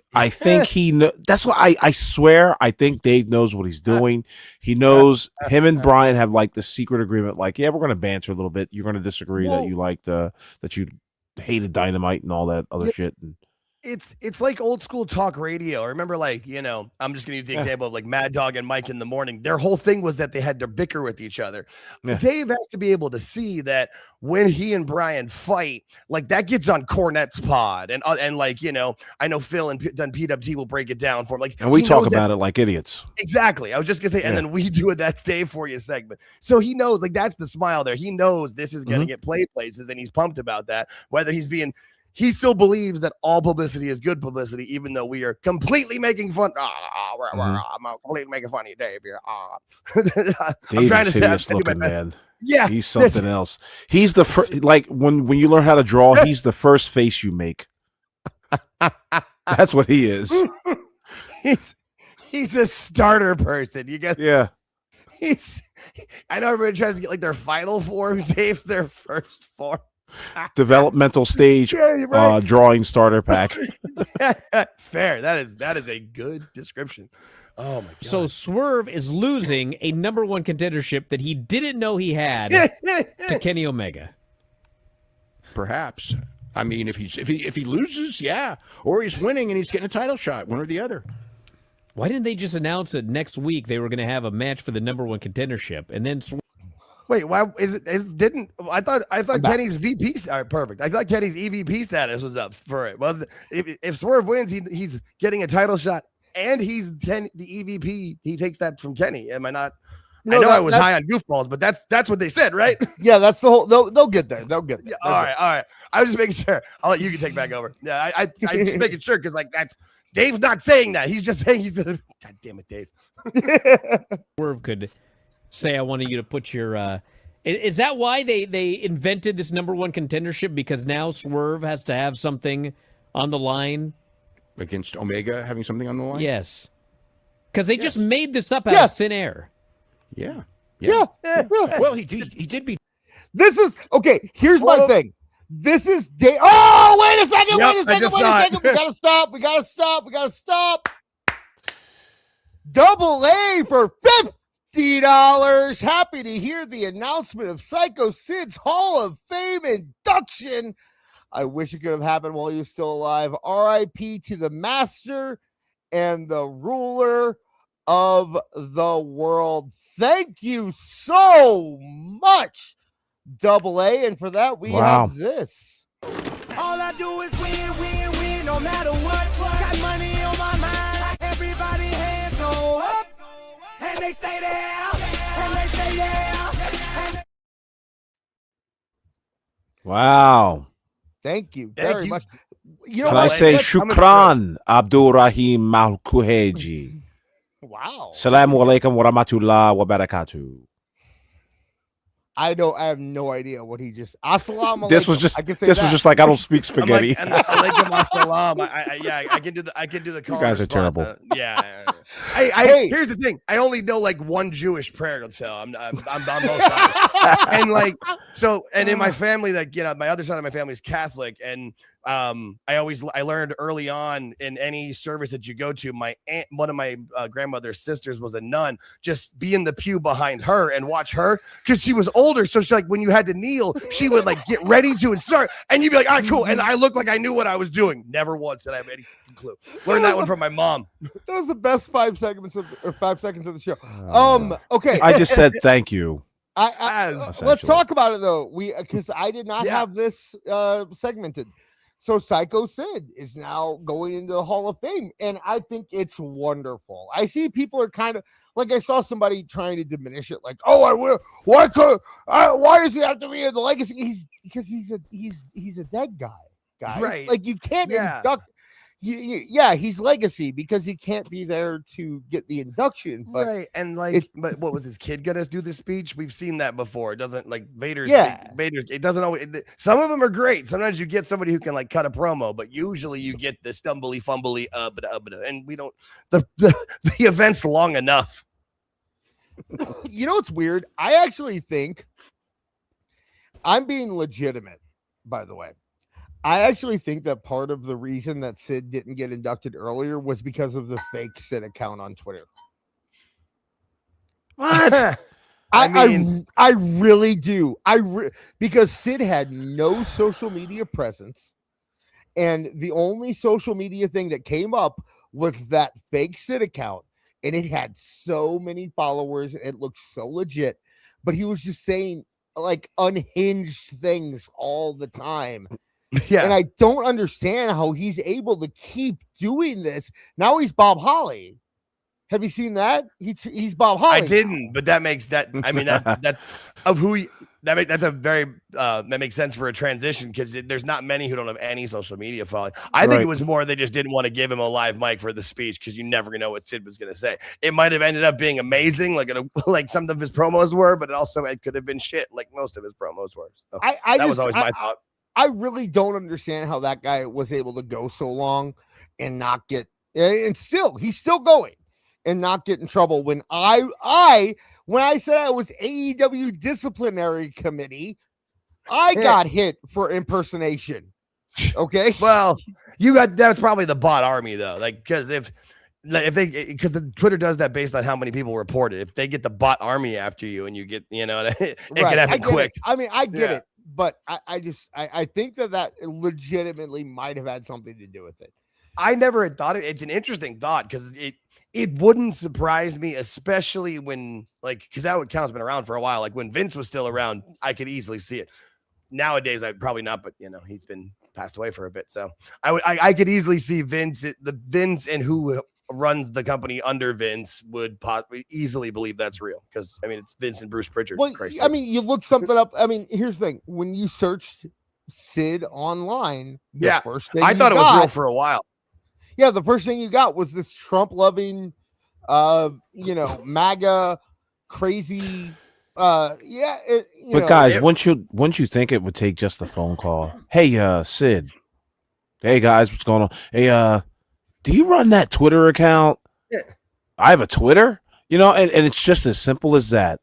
he that's what I swear I think Dave knows what he's doing. He knows him and Brian have like the secret agreement, like, yeah, we're gonna banter a little bit. You're gonna disagree that you liked that you hated Dynamite and all that other shit. And it's like old school talk radio. I remember, like, I'm just gonna use the example of like Mad Dog and Mike in the Morning. Their whole thing was that they had to bicker with each other. Yeah. Dave has to be able to see that when he and Brian fight, like that gets on Cornette's pod, and like I know Phil and PWT will break it down for him. Like, and we talk about it like idiots. Exactly. I was just gonna say, and then we do it that Dave for you segment. So he knows, like, that's the smile there. He knows this is gonna get played places, and he's pumped about that. Whether he still believes that all publicity is good publicity, even though we are completely making fun. I'm completely making fun of you, Dave. Here, Dave is hideous looking, man. Yeah, he's something else. He's the first. Like when you learn how to draw, he's the first face you make. That's what he is. He's a starter person. You get I know everybody tries to get like their final form. Dave's their first form. Developmental stage drawing starter pack. Fair. That is a good description. Oh my God. So Swerve is losing a number one contendership that he didn't know he had to Kenny Omega. Perhaps. I mean, if he loses, yeah, or he's winning and he's getting a title shot, one or the other. Why didn't they just announce that next week they were going to have a match for the number one contendership, and then wait, why I thought Kenny's VP perfect. I thought Kenny's EVP status was up for it. If Swerve wins, he's getting a title shot, and he's the EVP. He takes that from Kenny. Am I not? No, I know I was high on goofballs, but that's what they said, right? Yeah, that's the whole. They'll get there. They'll get there. All right. I was just making sure. I'll let you take back over. Yeah, I'm just making sure because like that's Dave's not saying that. He's just saying he's gonna. God damn it, Dave. Swerve could say, I wanted you to put your is that why they invented this number one contendership, because now Swerve has to have something on the line against Omega, having something on the line? Yes, because they just made this up out of thin air. Yeah. Well, he did be. This is okay. Here's my thing. This is Dave. Oh, wait a second. We gotta stop. Double A for $50. Happy to hear the announcement of Psycho Sid's Hall of Fame induction. I wish it could have happened while he was still alive. R.I.P. to the master and the ruler of the world. Thank you so much, Double A. And for that, we have this. All I do is win, no matter what. Got money on my mind. Everybody hands go up. And they stay there. Wow. Thank you very much. Can I say shukran, Abdurrahim Malkuheji? Wow. Assalamu alaikum wa rahmatullah wa barakatuh. I have no idea what he just. Assalamu alaikum. This was just like, I don't speak spaghetti. Alaikum assalam. I can do the. You guys are terrible. Hey, here's the thing. I only know like one Jewish prayer, so I'm on both sides. And like, so, and in my family, like, my other side of my family is Catholic, and I learned early on in any service that you go to, my aunt, one of my grandmother's sisters was a nun. Just be in the pew behind her and watch her because she was older. So she, like, when you had to kneel, she would like get ready to and start, and you'd be like, all right, cool. And I looked like I knew what I was doing. Never once did I have any clue. Learned that one from my mom. That was the best 5 seconds of the show. Okay. I just said thank you. Let's talk about it though. Because I did not have this segmented. So Psycho Sid is now going into the Hall of Fame, and I think it's wonderful. I see people are kind of like, I saw somebody trying to diminish it, like, oh, I will. Why does he have to be in the legacy? Because he's a dead guy, guys. Right? Like, you can't induct. He's legacy because he can't be there to get the induction. But right, and like, but what was his kid gonna do the speech? We've seen that before. It doesn't like Vader's. It doesn't always. Some of them are great. Sometimes you get somebody who can like cut a promo, but usually you get the stumbly fumbly and we don't the event's long enough. You know what's weird? I actually think I'm being legitimate. By the way. I actually think that part of the reason that Sid didn't get inducted earlier was because of the fake Sid account on Twitter. What? I really do. Because Sid had no social media presence, and the only social media thing that came up was that fake Sid account, and it had so many followers, and it looked so legit, but he was just saying like unhinged things all the time. Yeah, and I don't understand how he's able to keep doing this. Now he's Bob Holly. Have you seen that? He's Bob Holly. I didn't, but that makes that. I mean that of who he, that's a very that makes sense for a transition because there's not many who don't have any social media following. I think it was more they just didn't want to give him a live mic for the speech because you never know what Sid was going to say. It might have ended up being amazing, like some of his promos were, but it could have been shit, like most of his promos were. So that was always my thought. I really don't understand how that guy was able to go so long and not get, and he's still going and not get in trouble. When I said I was AEW disciplinary committee, I got hit for impersonation. Okay. Well, that's probably the bot army though. Like, because because the Twitter does that based on how many people report it. If they get the bot army after you and you get, it can happen quick. I mean, I get it. But I think that legitimately might have had something to do with it. I never had thought it's an interesting thought because it wouldn't surprise me, especially when because that account's been around for a while. Like when Vince was still around, I could easily see it. Nowadays, I'd probably not, but he's been passed away for a bit. So I could easily see Vince and who runs the company under Vince would easily believe that's real because it's Vince and Bruce Pritchard. Well, you look something up. Here's the thing: when you searched Sid online, the first thing I thought it was real for a while. Yeah, the first thing you got was this Trump-loving, MAGA crazy. But guys, wouldn't you think it would take just a phone call? Hey, Sid. Hey guys, what's going on? Hey, do you run that Twitter account? Yeah. I have a Twitter, and it's just as simple as that.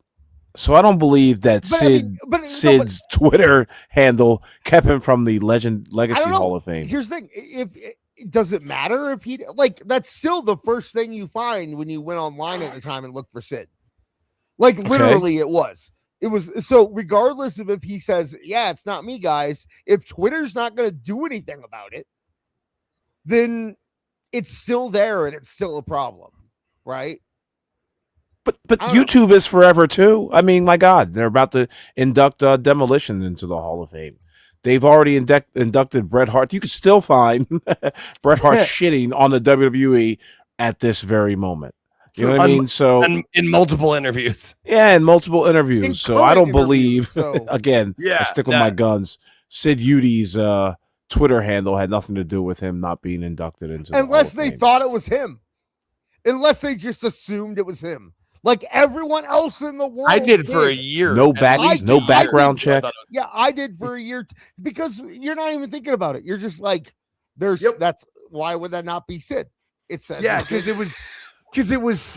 So I don't believe that Sid's Twitter handle kept him from the Legacy Hall of Fame. Here's the thing. Does it matter if he that's still the first thing you find when you went online at the time and looked for Sid. Literally it was. It was so regardless of if he says, yeah, it's not me, guys, if Twitter's not going to do anything about it, then it's still there and it's still a problem, right? But YouTube is forever too. I mean, my God, they're about to induct Demolition into the Hall of Fame. They've already inducted Bret Hart. You can still find Bret Hart shitting on the WWE at this very moment. You know what I mean? So in multiple interviews. Yeah, in multiple interviews. So I don't believe, again, I stick with my guns. Sid Udi's Twitter handle had nothing to do with him not being inducted into the unless Hall of they Fame. thought it was him. Unless they just assumed it was him. Like everyone else in the world. I did for a year. No background check. Yeah, I did for a year because you're not even thinking about it. You're just like, that's why would that not be Sid? It says because it was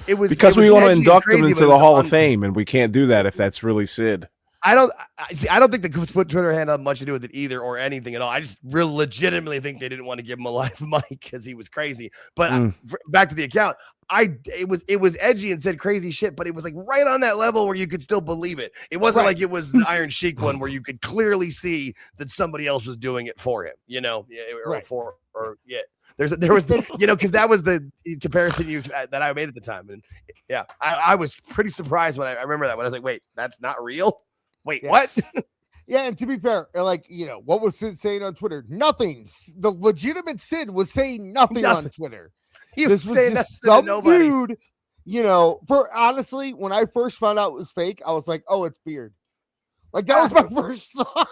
because we want to induct him into the Hall of Fame, and we can't do that if that's really Sid. I don't see. I don't think the Twitter handle had much to do with it either, or anything at all. I just really legitimately think they didn't want to give him a live mic because he was crazy. But back to the account, it was edgy and said crazy shit, but it was like right on that level where you could still believe it. It wasn't like it was the Iron Sheik one where you could clearly see that somebody else was doing it for him. You know, There was the, because that was the comparison that I made at the time, and I was pretty surprised when I remember that when I was like, wait, that's not real. Wait, what? Yeah, and to be fair, like, what was Sid saying on Twitter? Nothing. The legitimate Sid was saying nothing. On Twitter. He was saying just some dude, for honestly, when I first found out it was fake, I was like, oh, it's Beard. Like, that was my first thought.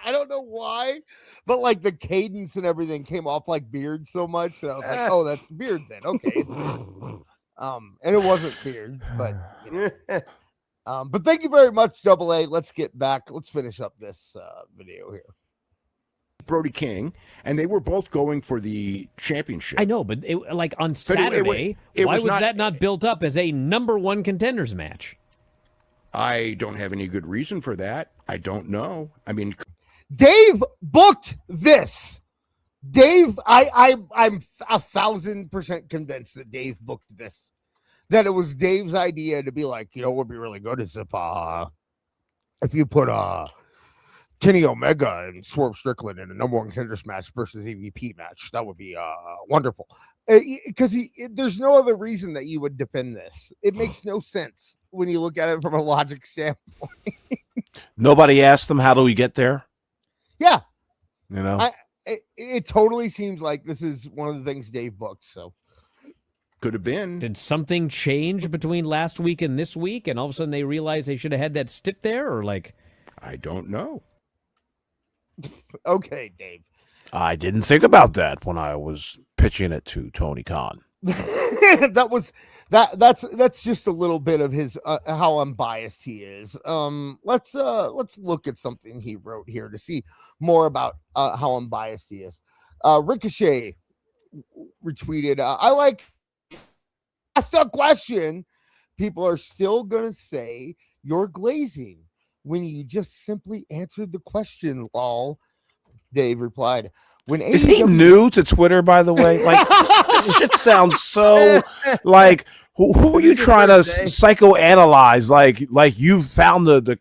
I don't know why, but like the cadence and everything came off like Beard so much that I was like, oh, that's Beard then. Okay. It's Beard. And it wasn't Beard, but but thank you very much, Double A. Let's get back. Let's finish up this video here. Brody King, and they were both going for the championship. I know, but like on Saturday, why was that not built up as a number one contenders match? I don't have any good reason for that. I don't know. I mean, Dave booked this. Dave, I'm 1,000% convinced that Dave booked this. That it was Dave's idea to be like, what would be really good is if you put Kenny Omega and Swerve Strickland in a number one contenders match versus EVP match. That would be wonderful. Because there's no other reason that you would defend this. It makes no sense when you look at it from a logic standpoint. Nobody asked them, how do we get there? Yeah. It totally seems like this is one of the things Dave booked. So could have been. Did something change between last week and this week, and all of a sudden they realized they should have had that stip there, or like? I don't know. Okay, Dave. I didn't think about that when I was pitching it to Tony Khan. That's just a little bit of his how unbiased he is. Let's look at something he wrote here to see more about how unbiased he is. Ricochet retweeted, I asked a question. People are still gonna say you're glazing when you just simply answered the question, lol. Dave replied, is he new to Twitter, by the way? Like, this shit sounds so like, who are you trying to psychoanalyze? Like you found the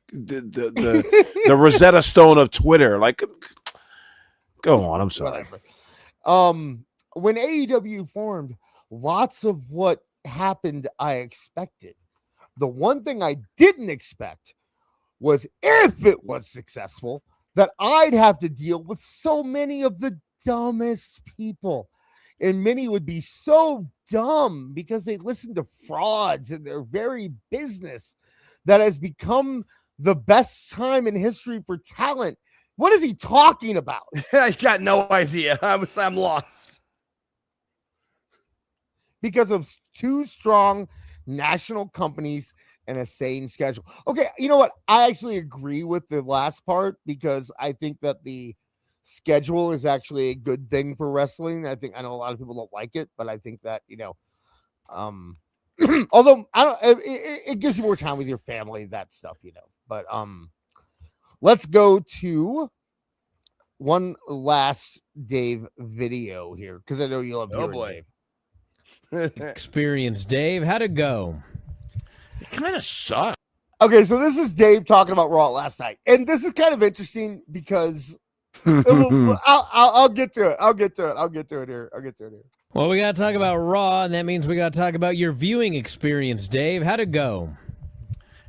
Rosetta Stone of Twitter. Like, go on. I'm sorry. When AEW formed, lots of what happened I expected. The one thing I didn't expect was, if it was successful, that I'd have to deal with so many of the dumbest people. And many would be so dumb because they listen to frauds in their very business that has become the best time in history for talent. What is he talking about? I got no idea. I'm lost. Because of two strong national companies and a sane schedule. Okay, you know what? I actually agree with the last part because I think that the schedule is actually a good thing for wrestling. I know a lot of people don't like it, but I think that, although I don't, it gives you more time with your family, that stuff, but let's go to one last Dave video here because I know you love boy. Dave. Experience, Dave. How'd it go? It kind of sucked. Okay, so this is Dave talking about Raw last night, and this is kind of interesting because I'll get to it. I'll get to it here. Well, we got to talk about Raw, and that means we got to talk about your viewing experience, Dave. How'd it go?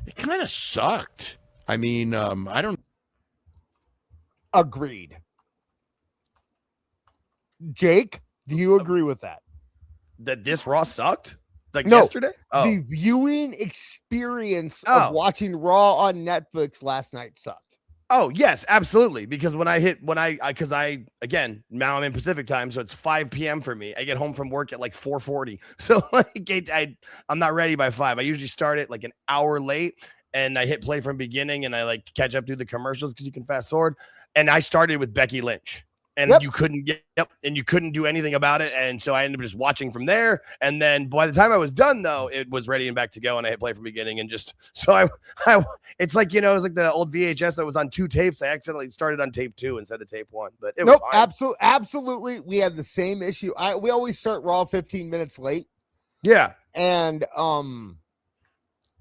It kind of sucked. I mean, I don't. Agreed. Jake, do you agree with that? That this Raw sucked? Like no, yesterday? Oh. The viewing experience of watching Raw on Netflix last night sucked. Oh, yes, absolutely. Because again, now I'm in Pacific time, so it's 5 p.m. for me. I get home from work at like 4:40. So I'm not ready by 5. I usually start it like an hour late and I hit play from beginning and I like catch up through the commercials because you can fast forward. And I started with Becky Lynch. and Yep. you couldn't do anything about it. And so I ended up just watching from there. And then by the time I was done, though, it was ready and back to go, and I hit play from the beginning. And just so I it's like, it was like the old VHS that was on 2 tapes. I accidentally started on tape 2 instead of tape 1, but it was fine. Absolutely. We had the same issue. We always start Raw 15 minutes late. Yeah. And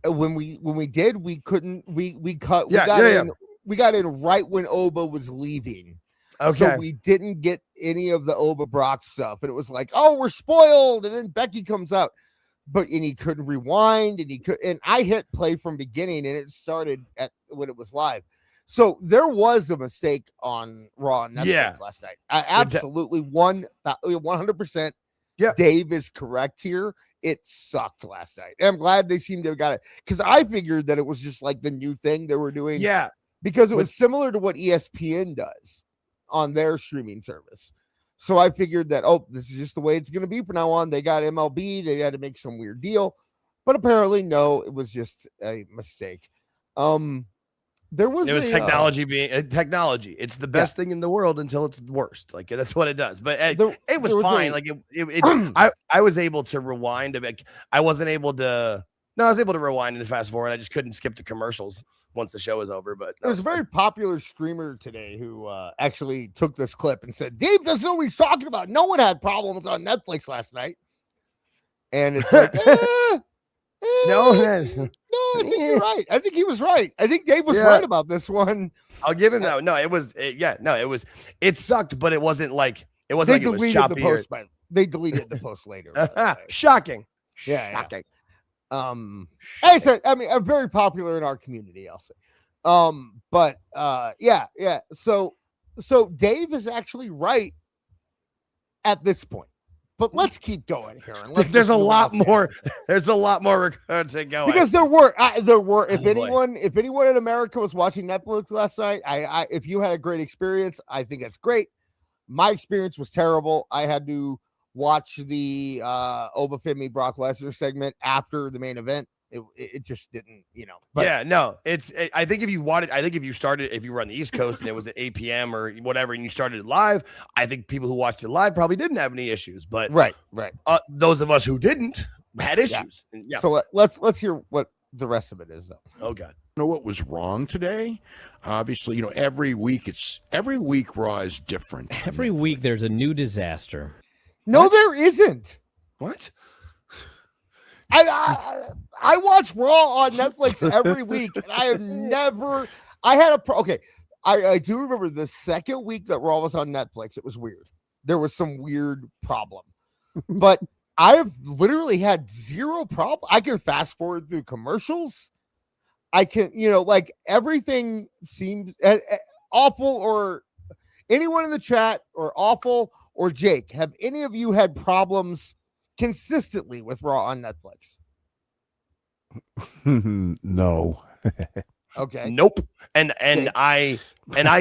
when we did, we couldn't. We got in right when Oba was leaving. Okay. So we didn't get any of the Oba Brock stuff, and it was like, oh, we're spoiled. And then Becky comes out, and he couldn't rewind, and I hit play from beginning, and it started when it was live. So there was a mistake on Raw and Netflix last night. I absolutely 100%. Yeah, Dave is correct here. It sucked last night. And I'm glad they seemed to have got it, because I figured that it was just like the new thing they were doing. Yeah, because it was similar to what ESPN does on their streaming service. So I figured that, this is just the way it's going to be from now on. They got MLB. They had to make some weird deal. But apparently, no, it was just a mistake. It was technology being technology. It's the best thing in the world until it's the worst. Like, that's what it does. But it was fine. I was able to rewind a bit. I was able to rewind and fast forward. I just couldn't skip the commercials once the show was over. But there's a very popular streamer today who actually took this clip and said, Dave doesn't know what he's talking about. No one had problems on Netflix last night. And it's like, no, I think you're right. I think he was right. I think Dave was right about this one. I'll give him that. No, it sucked, but it wasn't like it wasn't. They like deleted it was the post, but they deleted the post later. Shocking. Shocking. I said, I'm very popular in our community, I'll say. So Dave is actually right at this point. But let's keep going here. There's a lot more. There's a lot more to go. Because there were. If anyone in America was watching Netflix last night, if you had a great experience, I think that's great. My experience was terrible. I had to watch the Oba Femi Brock Lesnar segment after the main event. It just didn't, But I think if you were on the East Coast and it was at 8 p.m. or whatever, and you started it live, I think people who watched it live probably didn't have any issues. But right. Those of us who didn't had issues. Yeah. So let's hear what the rest of it is, though. Oh God. Know what was wrong today? Obviously, every week Raw is different. Every week there's a new disaster. No, there isn't. What? I watch Raw on Netflix every week, and I do remember the second week that Raw was on Netflix. It was weird. There was some weird problem, but I've literally had zero problem. I can fast forward through commercials. I can, everything seems awful. Or anyone in the chat, or awful, or Jake, have any of you had problems consistently with Raw on Netflix? No. Okay. Nope. And I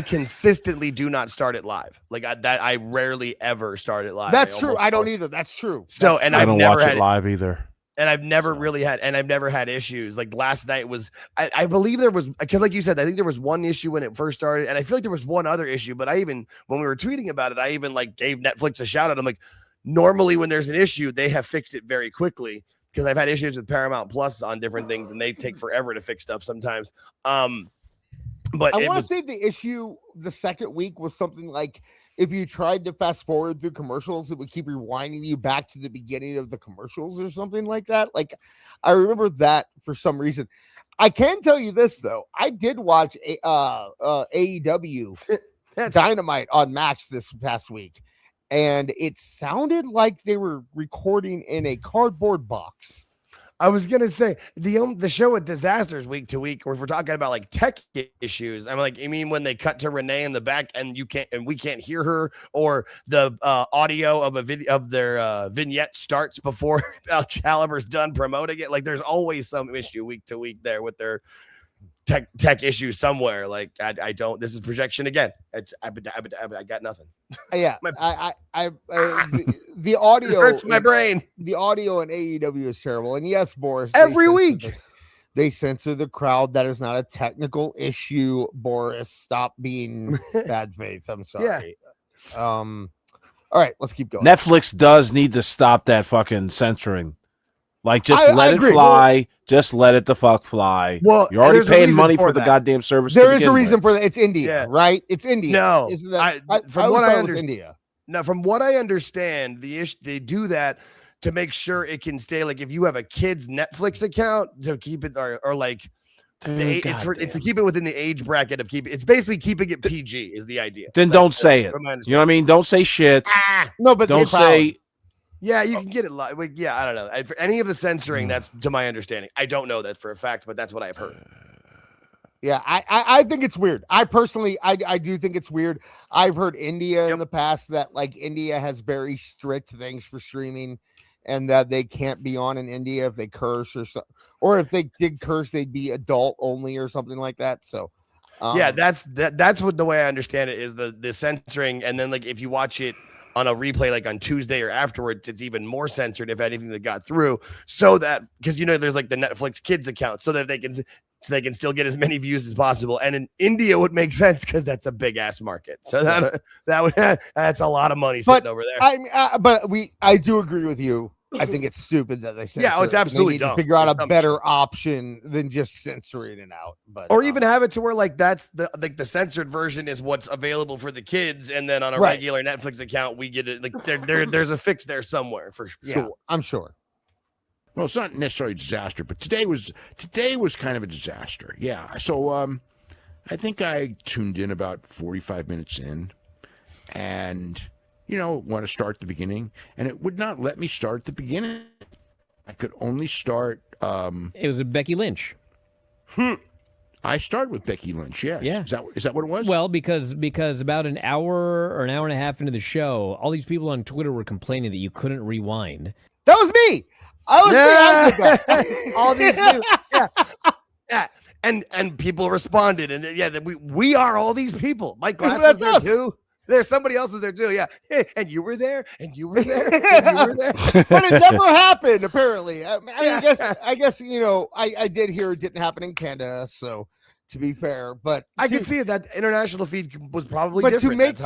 consistently do not start it live. Like I rarely ever start it live. That's true. I don't either. That's true. So, and I don't watch it live either. And I've never had issues. Like last night was, I believe there was, because like you said, I think there was one issue when it first started, and I feel like there was one other issue, but when we were tweeting about it, I even gave Netflix a shout out. I'm like, normally when there's an issue, they have fixed it very quickly, because I've had issues with Paramount Plus on different things, and they take forever to fix stuff sometimes. But I want to say the issue the second week was something like, if you tried to fast forward through commercials, it would keep rewinding you back to the beginning of the commercials or something like that. Like, I remember that for some reason. I can tell you this, though. I did watch AEW Dynamite on Max this past week, and it sounded like they were recording in a cardboard box. I was gonna say the show with disasters week to week, or if we're talking about like tech issues, I'm like, you mean when they cut to Renee in the back and we can't hear her, or the audio of a video of their vignette starts before Excalibur's done promoting it? Like, there's always some issue week to week there with their tech issues somewhere. Like, I don't. This is projection again. I got nothing. Yeah, the audio it hurts my brain. The audio in AEW is terrible. And yes, Boris, every week they censor the crowd. That is not a technical issue. Boris, stop being bad faith. I'm sorry. Yeah. All right, let's keep going. Netflix does need to stop that fucking censoring. Like, just I let it agree. fly. Just let it the fuck fly. Well, you're already there's a paying reason money for for the that. goddamn service. There to is a begin reason with. for that. It's India, Yeah. right? It's India. No, Isn't that, from I what always I thought it was understand, India. now from what I understand, they do that to make sure it can stay. Like if you have a kid's Netflix account, to keep it or like. It's to keep it within the age bracket of it's basically keeping it PG is the idea. Then don't say it. You know what I mean? Don't say shit. No, but don't say. Yeah, you can get it live. Like, yeah, I don't know. For any of the censoring, that's to my understanding. I don't know that for a fact, but that's what I've heard. Yeah, I think it's weird. I personally, I do think it's weird. I've heard India in the past that like India has very strict things for streaming, and that they can't be on in India if they curse or if they did curse, they'd be adult only or something like that. So, yeah, that's what the way I understand it is the censoring, and then like if you watch it on a replay like on Tuesday or afterwards, it's even more censored if anything that got through. So that because there's like the Netflix Kids account, so that they can still get as many views as possible. And in India would make sense because that's a big ass market. So that's a lot of money sitting over there. I do agree with you. I think it's stupid that they censor. Yeah, it's absolutely dumb. To figure out It's a better option than just censoring it out, or even have it to where like that's the censored version is what's available for the kids, and then on a regular Netflix account we get it. Like there's a fix there somewhere for sure. Yeah, I'm sure. Well, it's not necessarily a disaster, but today was kind of a disaster. Yeah. So I think I tuned in about 45 minutes in, and want to start the beginning, and it would not let me start the beginning. I could only start. It was a Becky Lynch. I started with Becky Lynch. Yes. Yeah. Is that what it was? Well, because about an hour or an hour and a half into the show, all these people on Twitter were complaining that you couldn't rewind. That was me. I did that. All these people, yeah. And people responded, and we are all these people. Mike Glass was there too. There's somebody else is there too. Yeah. Hey, and you were there, and you were there, and you were there. But it never happened, apparently. I guess I did hear it didn't happen in Canada, so to be fair, but I can see it that international feed was probably different.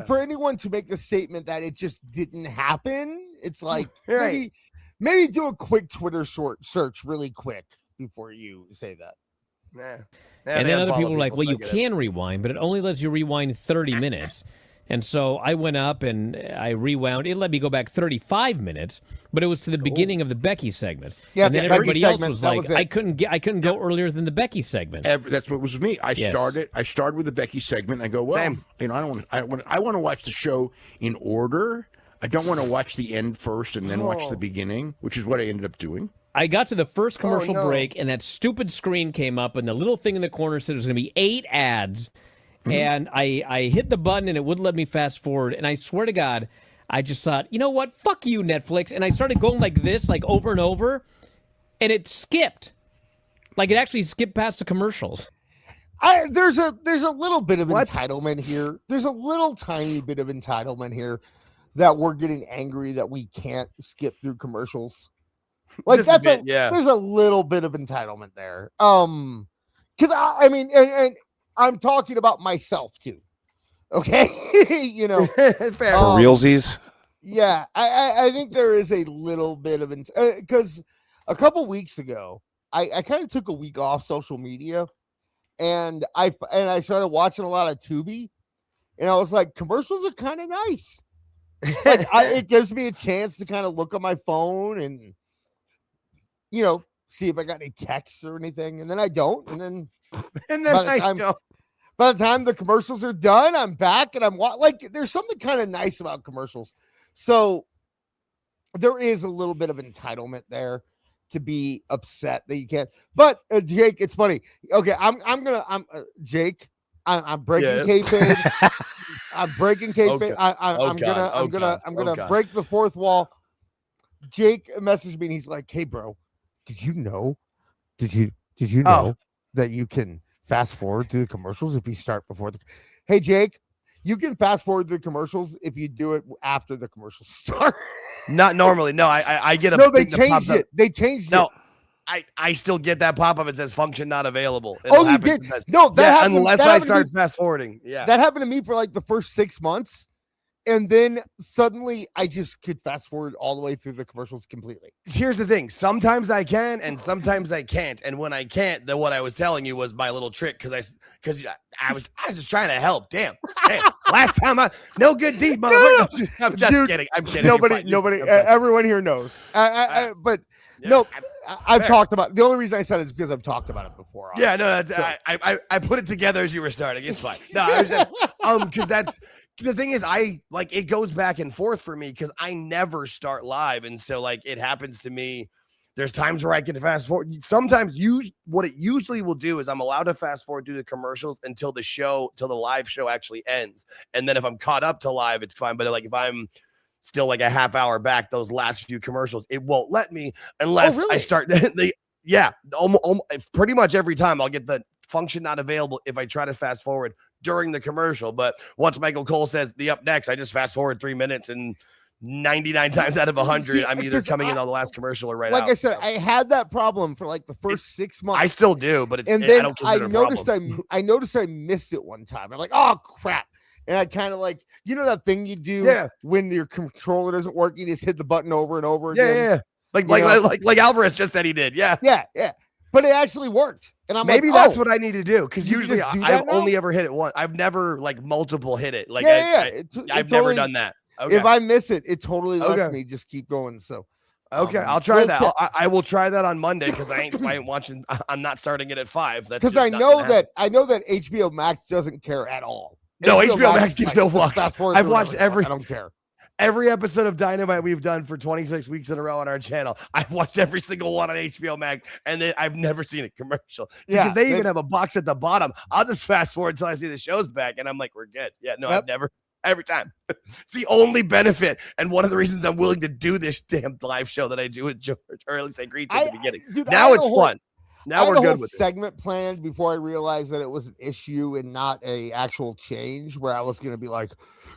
For anyone to make the statement that it just didn't happen, it's like maybe do a quick Twitter search really quick before you say that. And then other people were like, well, you can rewind, but it only lets you rewind 30 minutes. And so I went up and I rewound. It let me go back 35 minutes, but it was to the beginning of the Becky segment. Yeah, and then everybody else was like, I couldn't go earlier than the Becky segment. That's what was me. I started with the Becky segment. And I go, well, I want to watch the show in order. I don't want to watch the end first and then watch the beginning, which is what I ended up doing. I got to the first commercial break, and that stupid screen came up, and the little thing in the corner said it was going to be 8 ads. Mm-hmm. And I hit the button, and it wouldn't let me fast forward. And I swear to God, I just thought, you know what? Fuck you, Netflix. And I started going like this, like over and over, and it skipped. Like it actually skipped past the commercials. There's a little bit of entitlement here. There's a little tiny bit of entitlement here that we're getting angry that we can't skip through commercials. Like there's a little bit of entitlement there. Because I mean, and I'm talking about myself too. Okay, fair. For realsies. Yeah, I think there is a little bit of because a couple weeks ago, I kind of took a week off social media, and I started watching a lot of Tubi, and I was like, commercials are kind of nice. Like it gives me a chance to kind of look on my phone and see if I got any texts or anything, and then I don't, and then by the time the commercials are done, I'm back and I'm like, there's something kind of nice about commercials. So there is a little bit of entitlement there to be upset that you can't. But Jake, it's funny. Okay, I'm Jake. I'm breaking kayfabe. I'm breaking kayfabe. Okay. I'm gonna break the fourth wall. Jake messaged me and he's like, "Hey, bro, did you know that you can fast forward through the commercials if you start before the?" Hey, Jake, you can fast forward the commercials if you do it after the commercials start. Not normally. No, I get a no. They changed it. They changed it. I still get that pop up. It says function not available. You did? No, that happened, unless I start fast forwarding. Yeah, that happened to me for like the first 6 months, and then suddenly I just could fast forward all the way through the commercials completely. Here's the thing. Sometimes I can, and sometimes I can't. And when I can't, then what I was telling you was my little trick because I was just trying to help. Damn. Last time no good deed, motherfucker. I'm just kidding. I'm kidding. Nobody, everyone here knows. But no, I've talked about. The only reason I said it is because I've talked about it before. Yeah, no, I put it together as you were starting. It's fine. No, I was just because that's. The thing is, it goes back and forth for me because I never start live. And so like it happens to me. There's times where I can fast forward. Sometimes what it usually will do is I'm allowed to fast forward through the commercials until the live show actually ends. And then if I'm caught up to live, it's fine. But like if I'm still like a half hour back, those last few commercials, it won't let me unless I start pretty much every time I'll get the function not available if I try to fast forward during the commercial. But once Michael Cole says the up next, I just fast forward 3 minutes, and 99 times out of 100, I'm either coming in on the last commercial or right like out. I said, I had that problem for like the first 6 months. I still do, but then I noticed I missed it one time. I'm like, oh crap. And I kind of like, that thing you do when your controller doesn't work, you just hit the button over and over again. Like Alvarez just said he did. Yeah. But it actually worked. And I'm maybe like, that's what I need to do, because usually I've only ever hit it once. I've never like multiple hit it. Like I've never done that. Okay. If I miss it, it totally lets me just keep going. So okay, I'll try that. I will try that on Monday because I ain't watching. I'm not starting it at 5. That's because I know that HBO Max doesn't care at all. No, HBO Max gives no fucks. I've watched every. I don't care. Every episode of Dynamite we've done for 26 weeks in a row on our channel, I've watched every single one on HBO Max, and then I've never seen a commercial because they even have a box at the bottom. I'll just fast forward until I see the show's back, and I'm like, we're good. Yeah, no, I've never. Every time. It's the only benefit, and one of the reasons I'm willing to do this damn live show that I do with George, or at least I agreed to at the beginning. Now it's fun. Now we're good with it. Segment planned before I realized that it was an issue and not a actual change, where I was going to be like,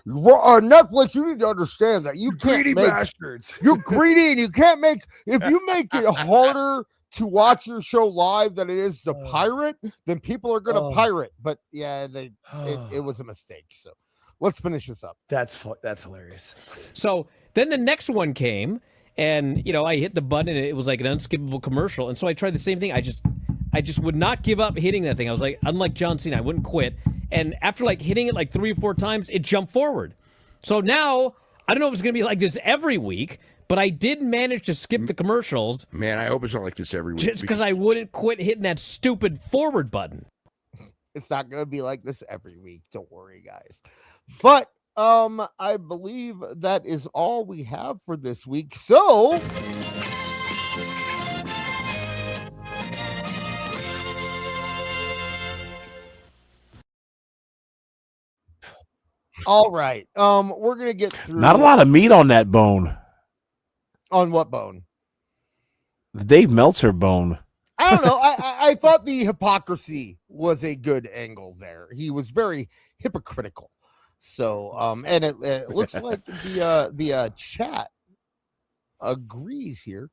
Netflix, you need to understand that you can't greedy bastards. You're greedy, and you can't make, if you make it harder to watch your show live than it is to pirate, then people are going to pirate. But yeah, it was a mistake. So let's finish this up. That's hilarious. So then the next one came, and I hit the button, and it was like an unskippable commercial. And so I tried the same thing. I just would not give up hitting that thing. I was like, unlike John Cena, I wouldn't quit. And after like hitting it like 3 or 4 times, it jumped forward. So now I don't know if it's gonna be like this every week, but I did manage to skip the commercials. Man, I hope it's not like this every week. Just because I wouldn't quit hitting that stupid forward button. It's not gonna be like this every week. Don't worry, guys. But I believe that is all we have for this week. So all right. We're gonna get through. Not a lot of meat on that bone. On what bone? The Dave Meltzer bone. I don't know. I thought the hypocrisy was a good angle there. He was very hypocritical. So, and it looks like the chat agrees here.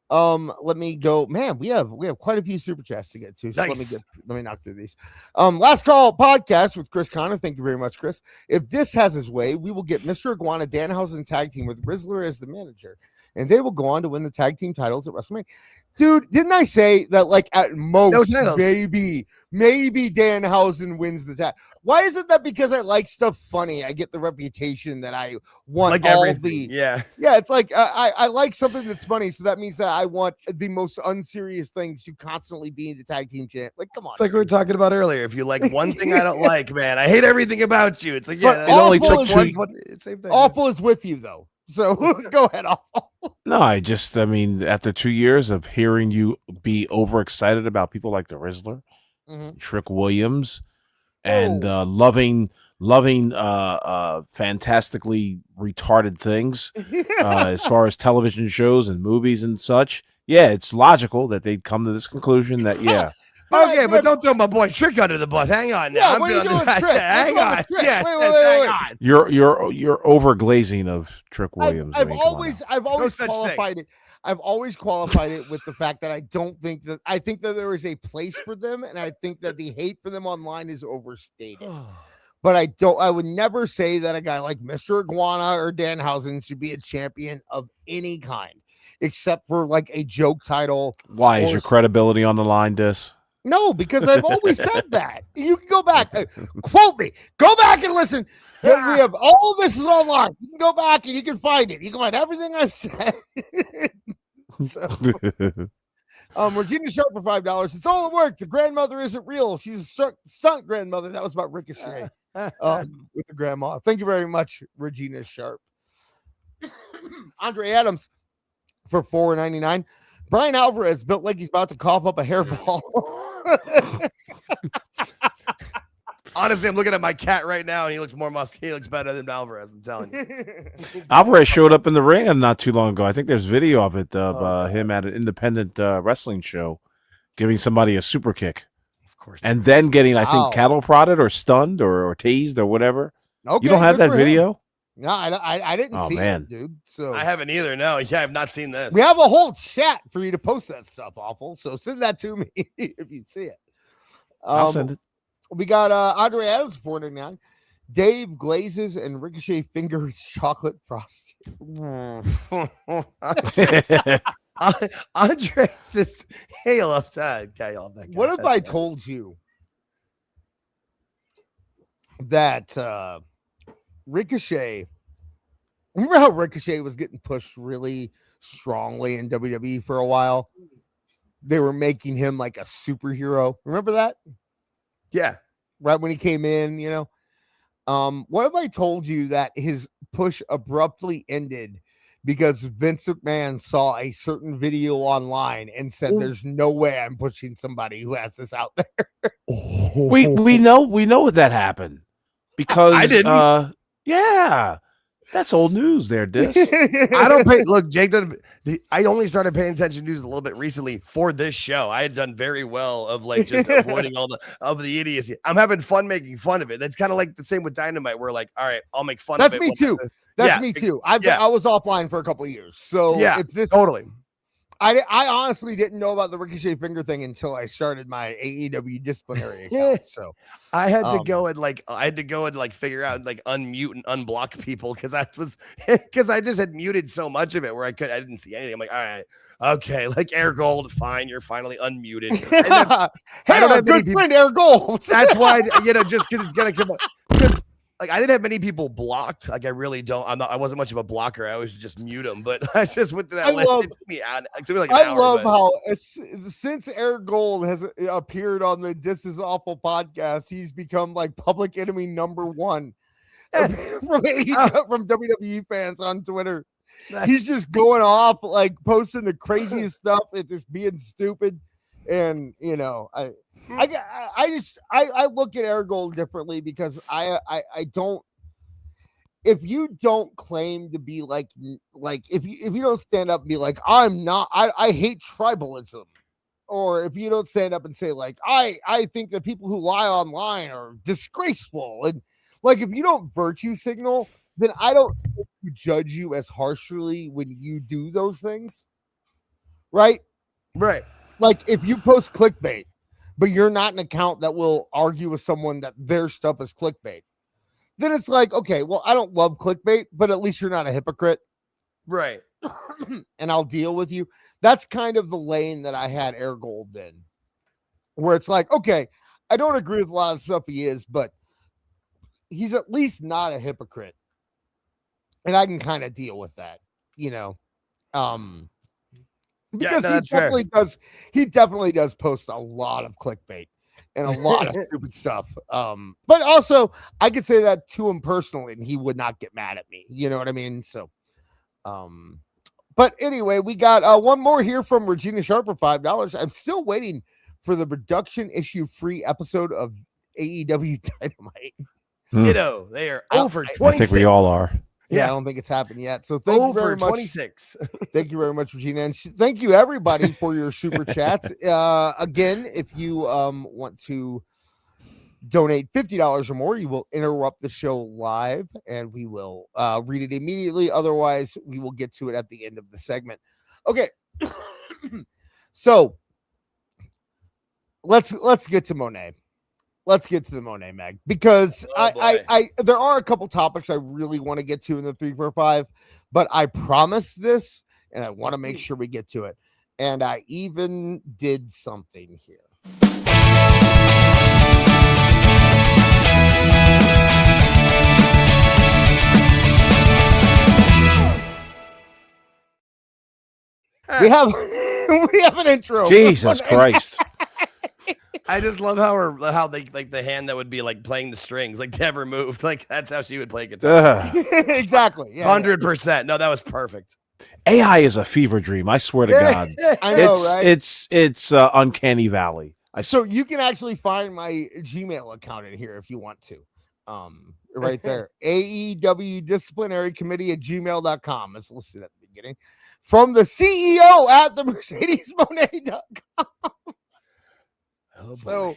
Let me go. Man, we have quite a few super chats to get to. So nice. let me knock through these. Last Call podcast with Chris Connor. Thank you very much, Chris. If this has his way, we will get Mr. Iguana Danhausen tag team with Rizzler as the manager, and they will go on to win the tag team titles at WrestleMania. Dude, didn't I say that like at most maybe Danhausen wins the tag? Why is it that because I like stuff funny, I get the reputation that I want like all everything. Yeah, it's like I like something that's funny, so that means that I want the most unserious things to constantly be in the tag team champ. Like, come on. It's like we were talking about earlier. If you like one thing I don't like, man, I hate everything about you. It's like, yeah, it only took same thing. Awful is with you though. So go ahead, Awful. No, I mean, after 2 years of hearing you be overexcited about people like the Rizzler, Trick Williams, and loving fantastically retarded things as far as television shows and movies and such, yeah, it's logical that they'd come to this conclusion that but don't throw my boy Trick under the bus. Hang on now. Yeah, what are you doing, Trick? Hang on. Yeah, wait. hang on. You're overglazing of Trick Williams. I've always qualified it. I've always qualified it with the fact that I think that there is a place for them, and I think that the hate for them online is overstated. But I would never say that a guy like Mr. Iguana or Danhausen should be a champion of any kind, except for like a joke title. Why is your credibility on the line, Dis? No, because I've always said that. You can go back, quote me, go back and listen. We have all of this is online. You can go back and you can find it. You can find everything I've said. Regina Sharp for $5. It's all the work. The grandmother isn't real. She's a stunt grandmother. That was about Ricochet with the grandma. Thank you very much, Regina Sharp. Andre Adams for $4.99. Brian Alvarez built like he's about to cough up a hairball. Honestly, I'm looking at my cat right now, and he looks more muscular. He looks better than Alvarez. I'm telling you. Alvarez showed up in the ring not too long ago. I think there's video of it of him at an independent wrestling show giving somebody a super kick. Of course. And then getting, I think, cattle prodded or stunned or tased or whatever. Okay, you don't have that video? No, I didn't see man. it, dude. So I haven't either. No, yeah, I've not seen this. we have a whole chat for you to post that stuff, Awful. So send that to me if you see it. I'll send it. We got Andre Adams for $4.99. Dave Glazes and Ricochet Fingers chocolate frosting. Andre's just he loves that guy. What if I told you that Ricochet? Remember how Ricochet was getting pushed really strongly in WWE for a while? They were making him like a superhero. Remember that? Yeah. Right when he came in, you know. What if I told you that his push abruptly ended because Vince McMahon saw a certain video online and said, "There's no way I'm pushing somebody who has this out there." We know that happened because I didn't. Yeah, that's old news there, Dis. I don't pay. Look, Jake doesn't. I only started paying attention to news a little bit recently for this show. I had done very well of like just avoiding all the idiocy. I'm having fun making fun of it. That's kind of like the same with Dynamite. We're like, all right, I'll make fun That's of it. me too. That's me too. I was offline for a couple of years. So yeah, if this totally. I honestly didn't know about the Ricochet finger thing until I started my AEW disciplinary account. So I had to go and figure out like unmute and unblock people because I just had muted so much of it where I didn't see anything. I'm like, all right, okay, like Air Gold, fine, you're finally unmuted. And then, hey, our good friend Air Gold. That's why just because it's gonna come up because. Like I didn't have many people blocked. Like I really don't. I wasn't much of a blocker. I always just mute them. But I just went to that list. It took me like an hour, love how since Air Gold has appeared on the This Is Awful podcast, he's become like public enemy number one from WWE fans on Twitter. He's just going off like posting the craziest stuff and just being stupid. And you know, I look at Air Gold differently because I don't. If you don't claim to be like if you don't stand up and be like I hate tribalism, or if you don't stand up and say like I think that people who lie online are disgraceful, and like if you don't virtue signal, then I don't judge you as harshly when you do those things, right? Like if you post clickbait, but you're not an account that will argue with someone that their stuff is clickbait, then it's like, okay, well, I don't love clickbait, but at least you're not a hypocrite. Right. And I'll deal with you. That's kind of the lane that I had Air Gold in, where it's like, okay, I don't agree with a lot of stuff he is, but he's at least not a hypocrite. And I can kind of deal with that, you know. Because he definitely does post a lot of clickbait and a lot of stupid stuff. But also I could say that to him personally and he would not get mad at me. You know what I mean? So but anyway, we got one more here from Regina Sharp for $5. I'm still waiting for the production issue free episode of AEW Dynamite. Ditto. They are over 26. I think we all are. Yeah, I don't think it's happened yet. So thank you very much. 26. Thank you very much, Regina. And thank you, everybody, for your super chats. Again, if you want to donate $50 or more, you will interrupt the show live, and we will read it immediately. Otherwise, we will get to it at the end of the segment. Okay. So let's get to Moné. let's get to the Moné Mag, because Oh, boy. I there are a couple topics I really want to get to in the 345, but I promised this and I want to make sure we get to it. And I even did something here. We have an intro. Jesus Christ. I just love how they like the hand that would be like playing the strings, like never moved. Like that's how she would play guitar. Ugh. Exactly. Yeah, 100%. No, that was perfect. AI is a fever dream. I swear to God. I know, right? It's uncanny valley. So you can actually find my Gmail account in here if you want to. Right there. AEW Disciplinary Committee at gmail.com. It's listed at the beginning. From the CEO at the MercedesMone.com. Oh, So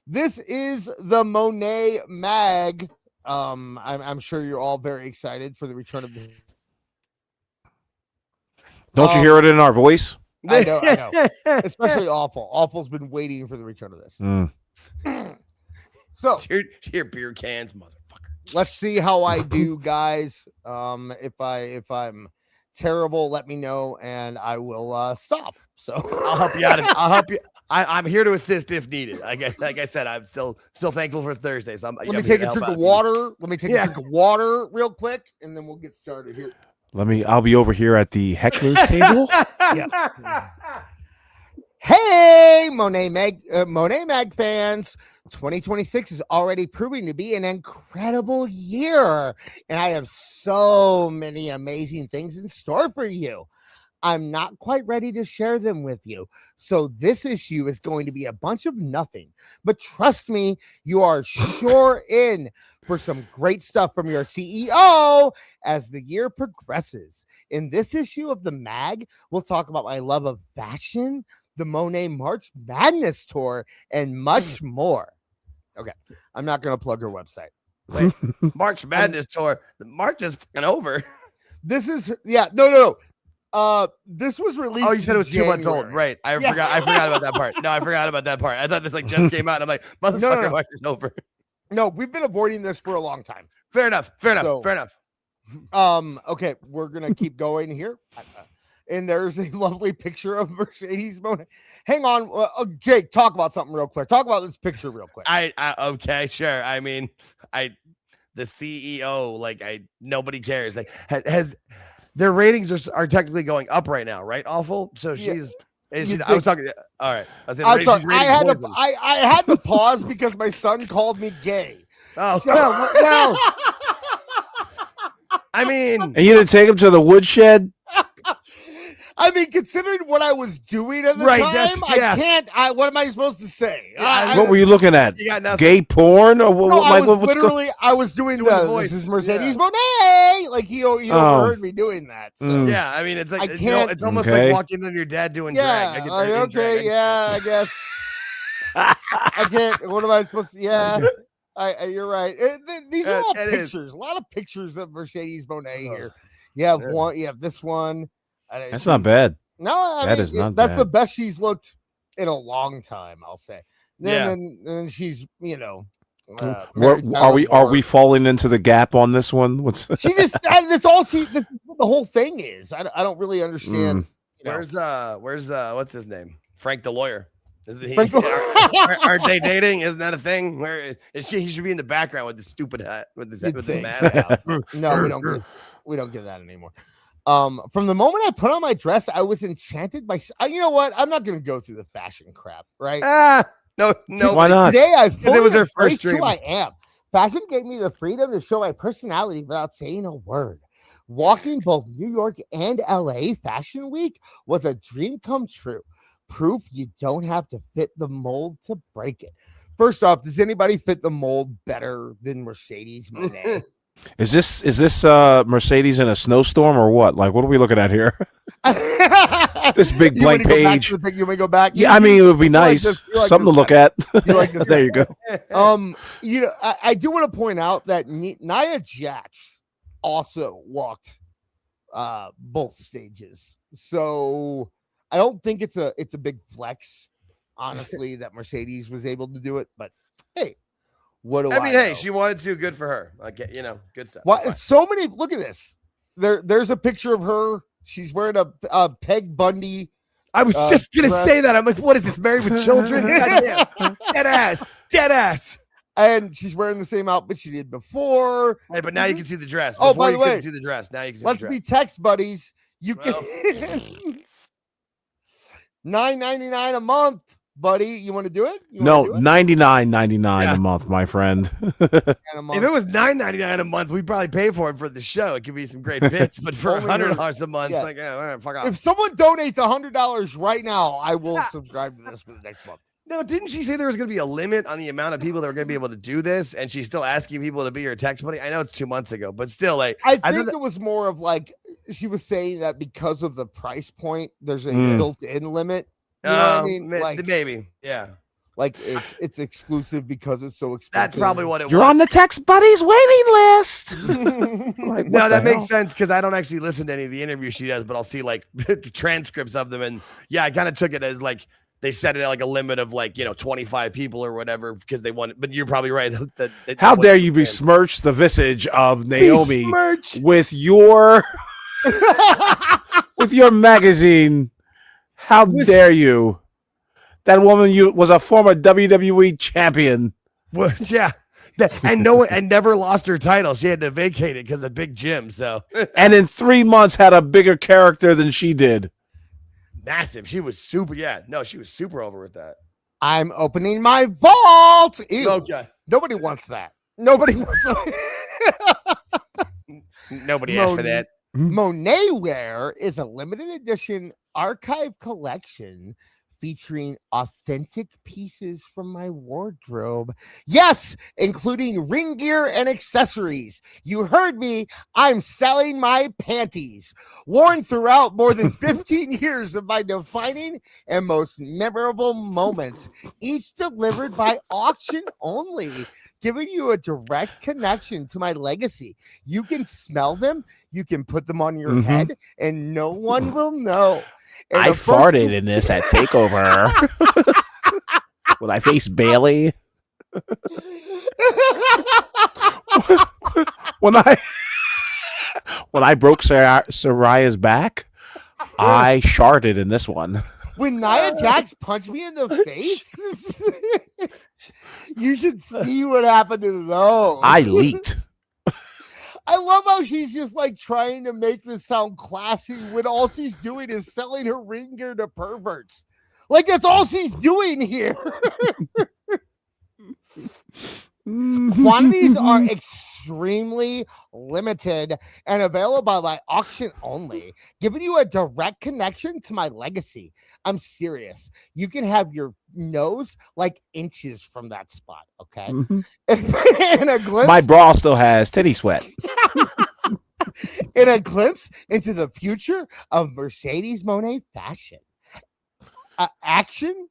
this is the Moné Mag. I'm sure you're all very excited for the return of the. Don't you hear it in our voice? I know. Especially Awful. Awful's been waiting for the return of this. So Here, beer cans, motherfucker. let's see how I do, guys. If I'm terrible, let me know and I will stop. So I'll help you out. I'll help you. I'm here to assist if needed. Like I said, I'm still thankful for Thursday. So let me take a drink of water. Let me take a drink of water real quick, and then we'll get started here. I'll be over here at the heckler's table. Yeah. Hey, Moné Mag fans. 2026 is already proving to be an incredible year, and I have so many amazing things in store for you. I'm not quite ready to share them with you. So this issue is going to be a bunch of nothing. But trust me, you are sure in for some great stuff from your CEO as the year progresses. In this issue of the mag, we'll talk about my love of fashion, the Moné March Madness Tour, and much more. Okay, I'm not going to plug her website. Wait, March Madness Tour. The March is fucking over. This is, no. This was released. Oh, you said it was 2 months old, January. right? I forgot about that part. No, I forgot about that part. I thought this like just came out. And I'm like, motherfucker, No. March is over. No, we've been avoiding this for a long time. Fair enough. So- Fair enough. Okay, we're gonna keep going here. And there's a lovely picture of Mercedes Moné. Hang on, Jake, talk about something real quick. Talk about this picture real quick. Okay, sure. I mean, the CEO, like nobody cares. Like has their ratings are technically going up right now, right? Awful. So Yeah. I was talking. All right. I was saying, I'm sorry, she's rating poison. I had to pause because my son called me gay. Oh, So- well. I mean, And you didn't take him to the woodshed? I mean, considering what I was doing at the Right, time, that's- I yeah. can't. What am I supposed to say? What were you looking at? you got nothing. Gay porn or what? No, I like was what's going? literally, I was doing Doing the the voice. this is Mercedes Yeah. Moné. Like he overheard me doing that. So. Mm. Yeah, I mean, it's like I can't- it's almost Okay. like walking on your dad doing Yeah. drag. Okay. Yeah. I guess. I can't. What am I supposed to? Yeah. You're right. These are all It is. pictures. A lot of pictures of Mercedes Moné here. You have one. You have this one. That's not bad. No, I That mean, is not that's bad. the best she's looked in a long time. I'll say. Then she's married Are we Tyler falling into the gap on this one? What's Moore. She just this is what the whole thing is. I don't really understand. Where's what's his name? Frank the lawyer. Frank the- Aren't they dating? Isn't that a thing? Where is she? He should be in the background with the stupid hat, with the You'd with think. the mask. No, we don't get that anymore. From the moment I put on my dress, I was enchanted by. You know what? I'm not going to go through the fashion crap, right? No. Why not? Today I fully was her embraced first who dream. I am. Fashion gave me the freedom to show my personality without saying a word. Walking both New York and LA Fashion Week was a dream come true. Proof you don't have to fit the mold to break it. First off, does anybody fit the mold better than Mercedes Moné? Is this Mercedes in a snowstorm or what? Like, what are we looking at here? This big You wanna blank go back page. to the thing? You want to go back? Yeah, I mean, it would be you like nice. this- you like Something to this look better. at. You like this There you go. I do want to point out that Nia Jax also walked both stages. So I don't think it's a big flex, honestly, that Mercedes was able to do it, but Hey, what do I mean, hey, know? she wanted to. Good for her. Like, good stuff. Why? That's fine. So many. Look at this. There's a picture of her. She's wearing a Peg Bundy. I was just gonna dress. say that. I'm like, what is this? Married with children? Goddamn. Dead ass. And she's wearing the same outfit she did before. Hey, but now you can see the dress. Oh, Before by the you couldn't way, see the dress. Now you can see let's the be dress. text buddies. You can $9.99 a month, buddy. You want to do it? No, $99.99 a month, my friend. If it was $9.99 a month, we'd probably pay for it for the show. It could be some great bits, but for Only $100 a month, yeah. like, all right, fuck off. If someone donates $100 right now, I will subscribe to this for the next month. No, didn't she say there was going to be a limit on the amount of people that were going to be able to do this? And she's still asking people to be her text buddy. I know it's 2 months ago, but still, like, I thought think that- it was more of like she was saying that because of the price point, there's a built-in limit. You know what I mean? Like, maybe, yeah. Like it's exclusive because it's so expensive. That's probably what it You're was. on the text buddies waiting list. Like, No, what that the makes hell? sense because I don't actually listen to any of the interviews she does, but I'll see like transcripts of them. And yeah, I kind of took it as like they set it at like a limit of like, 25 people or whatever because they wanted, but you're probably right. How dare you besmirch the visage of Naomi Besmirch. with your with your magazine? How dare you? That woman was a former WWE champion. Well, yeah. And no one and never lost her title. She had to vacate it because of Big Jim. So And in 3 months had a bigger character than she did. massive. She was super. Yeah, no, she was super over with that. I'm opening my vault. Ew. Okay. Nobody wants that. Nobody wants that. Nobody asked for that. Monet Wear is a limited edition archive collection featuring authentic pieces from my wardrobe. Yes, including ring gear and accessories. You heard me. I'm selling my panties, worn throughout more than 15 years of my defining and most memorable moments, each delivered by auction only, giving you a direct connection to my legacy. You can smell them, you can put them on your head, and no one will know. And I the first- farted in this at TakeOver. When I faced Bailey. when I broke Soraya's back, I sharted in this one. When Nia Jax punched me in the face, you should see what happened to those. I leaked. I love how she's just like trying to make this sound classy when all she's doing is selling her ring gear to perverts. Like that's all she's doing here. Quantities are extremely limited and available by auction only, giving you a direct connection to my legacy. I'm serious. You can have your nose like inches from that spot, okay? In a glimpse, My bra still has titty sweat. in a glimpse into the future of Mercedes Moné fashion. Action?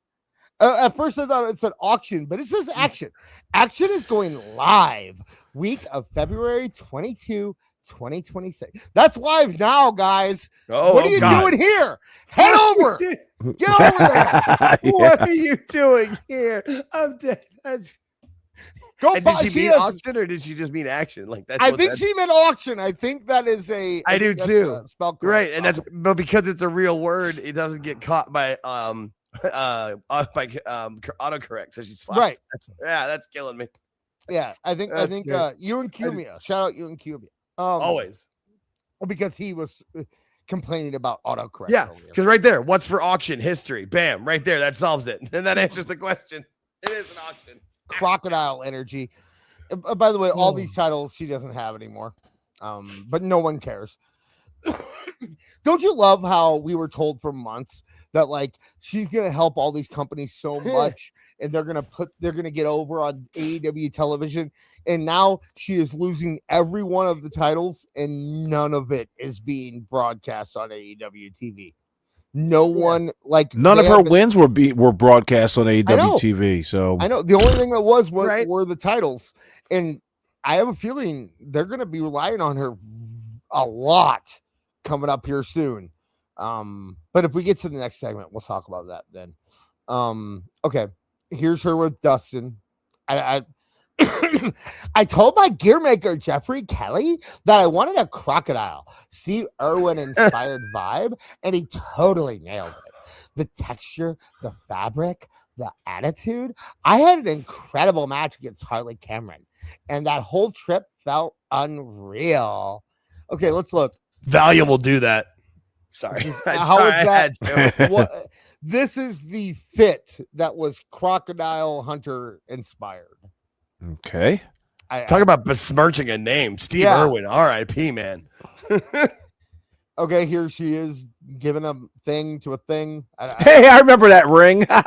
At first I thought it said auction, but it says action. Action is going live week of February 22, 2026. That's live now, guys. What are you doing here? Head over. Get over there. What are you doing here? I'm dead. Go And buy. did she mean auction or did she just mean action? Like that's. I what think that- she meant auction. I think that is a. I do think that's, too. spelled correct. Right, and that's but because it's a real word, it doesn't get caught by autocorrect. So she's fucked. Right. That's killing me. Yeah, I think That's good. you and Cumia. Shout out you and Cumia. Always. Because he was complaining about autocorrect. Yeah, earlier. because right there, what's for auction history? Bam, right there, that solves it, and that answers the question. It is an auction. Crocodile energy. By the way, all these titles she doesn't have anymore, but no one cares. Don't you love how we were told for months that like she's gonna help all these companies so much, and they're gonna get over on AEW television, and now she is losing every one of the titles, and none of it is being broadcast on AEW TV. No one like None of they her haven't- wins were broadcast on AEW know. TV. So I know the only thing that was Right. were the titles, and I have a feeling they're going to be relying on her a lot coming up here soon. But if we get to the next segment, we'll talk about that then. Okay, here's her with Dustin. I I told my gear maker Jeffrey Kelly that I wanted a crocodile, Steve Irwin inspired vibe, and he totally nailed it. The texture, the fabric, the attitude. I had an incredible match against Harley Cameron, and that whole trip felt unreal. Okay, let's look. Valiant will do that. Sorry. How is that? What, this is the fit that was Crocodile Hunter inspired. Okay. Talk about besmirching a name. Steve Irwin, R.I.P., man. Okay, here she is giving a thing to a thing. Hey, I remember that ring. Yeah,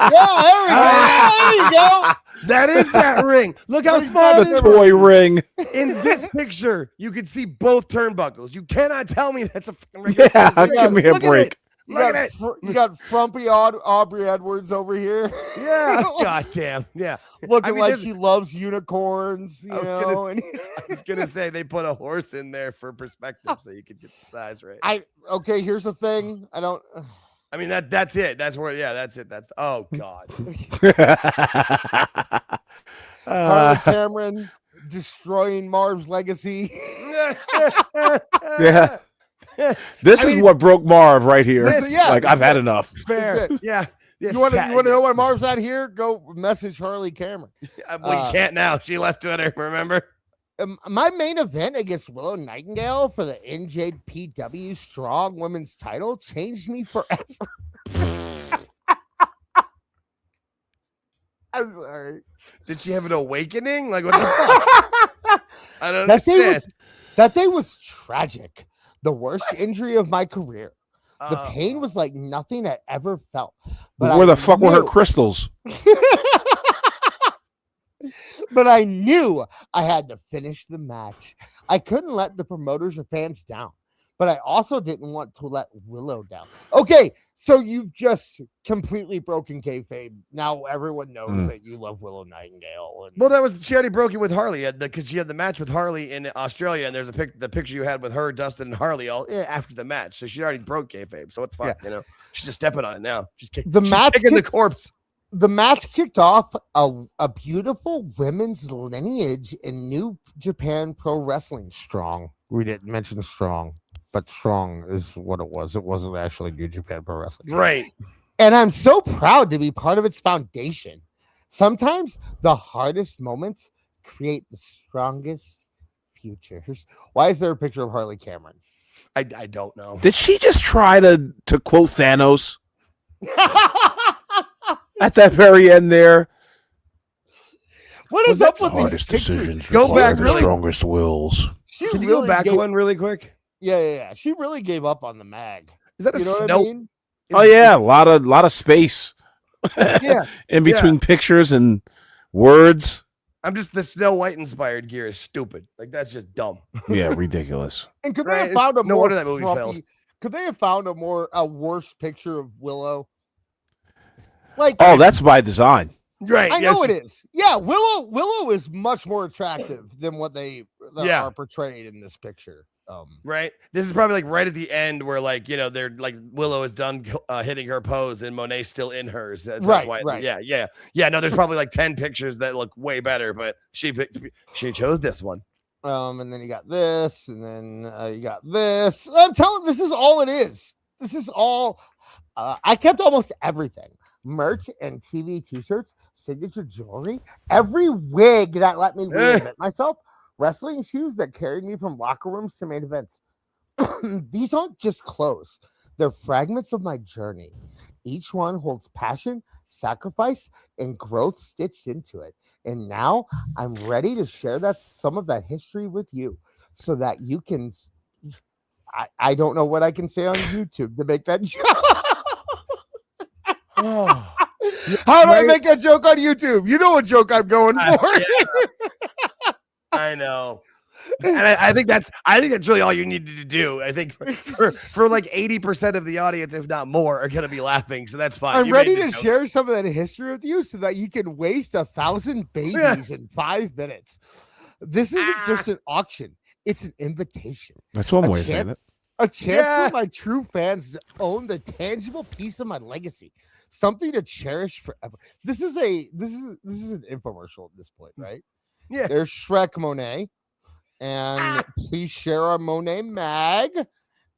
there you go. That is that ring. Look how small The toy ring. In this picture, you can see both turnbuckles. You cannot tell me that's a ring. Yeah, give me a Look at break. it. Look at it. You got frumpy Aubrey Edwards over here. Yeah. God damn. Yeah. Looking like she loves unicorns. I was gonna say they put a horse in there for perspective so you could get the size right. Okay, here's the thing. I mean that's it. That's where that's it. That's oh god. Harley Cameron destroying Marv's legacy. Yeah. This is what broke Marv right here. Like I've had enough. Fair. Yeah. You want to know why Marv's out here? Go message Harley Cameron. Well, you can't now. She left Twitter. Remember? My main event against Willow Nightingale for the NJPW Strong Women's title changed me forever. I'm sorry. Did she have an awakening? Like what the fuck? I don't understand. That day was tragic. The worst injury of my career. The pain was like nothing I ever felt. But where the fuck were her crystals? But I knew I had to finish the match. I couldn't let the promoters or fans down, but I also didn't want to let Willow down. Okay, so you've just completely broken kayfabe. Now everyone knows that you love Willow Nightingale. Well, she already broke it with Harley because she had the match with Harley in Australia, and there's the picture you had with her, Dustin, and Harley all after the match. So she already broke kayfabe. So what the fuck, She's just stepping on it now. She's kicking the corpse. The match kicked off a beautiful women's lineage in New Japan Pro Wrestling. Strong. We didn't mention Strong, but Strong is what it was. It wasn't actually New Japan Pro Wrestling. Right. And I'm so proud to be part of its foundation. Sometimes the hardest moments create the strongest futures. Why is there a picture of Harley Cameron? I don't know. Did she just try to quote Thanos? At that very end there. What is up with these hardest decisions? Go back, the strongest wills. Can you go back one really quick? Yeah. She really gave up on the mag. Is that you know what I mean? Oh yeah, a lot of space. Yeah. In between pictures and words. I'm just the Snow White inspired gear is stupid. Like that's just dumb. Yeah, ridiculous. And could they have found a no more wonder that movie failed. Could they have found a worse picture of Willow? Like, that's by design. Right. I know it is. Yeah, Willow is much more attractive than what they are portrayed in this picture. Right. This is probably like right at the end where they're like Willow is done hitting her pose and Moné's still in hers. That's right. Yeah. No, there's probably like 10 pictures that look way better, but she chose this one. And then you got this, and then you got this. I'm telling, this is all it is. This is all. I kept almost everything. Merch and TV t-shirts, signature jewelry, every wig that let me reinvent myself, wrestling shoes that carried me from locker rooms to main events. These aren't just clothes. They're fragments of my journey. Each one holds passion, sacrifice, and growth stitched into it. And now I'm ready to share some of that history with you so that you can... I don't know what I can say on YouTube to make that joke. How do I make that joke on YouTube? You know what joke I'm going for. I know. And I think that's really all you needed to do. I think for like 80% of the audience, if not more, are gonna be laughing. So that's fine. I'm ready to share some of that history with you so that you can waste 1,000 babies in 5 minutes. This isn't just an auction, it's an invitation. That's one way of saying it. A chance for my true fans to own the tangible piece of my legacy. something to cherish forever. This is an infomercial at this point, right? Yeah. There's Shrek Moné, and please share our Moné Mag.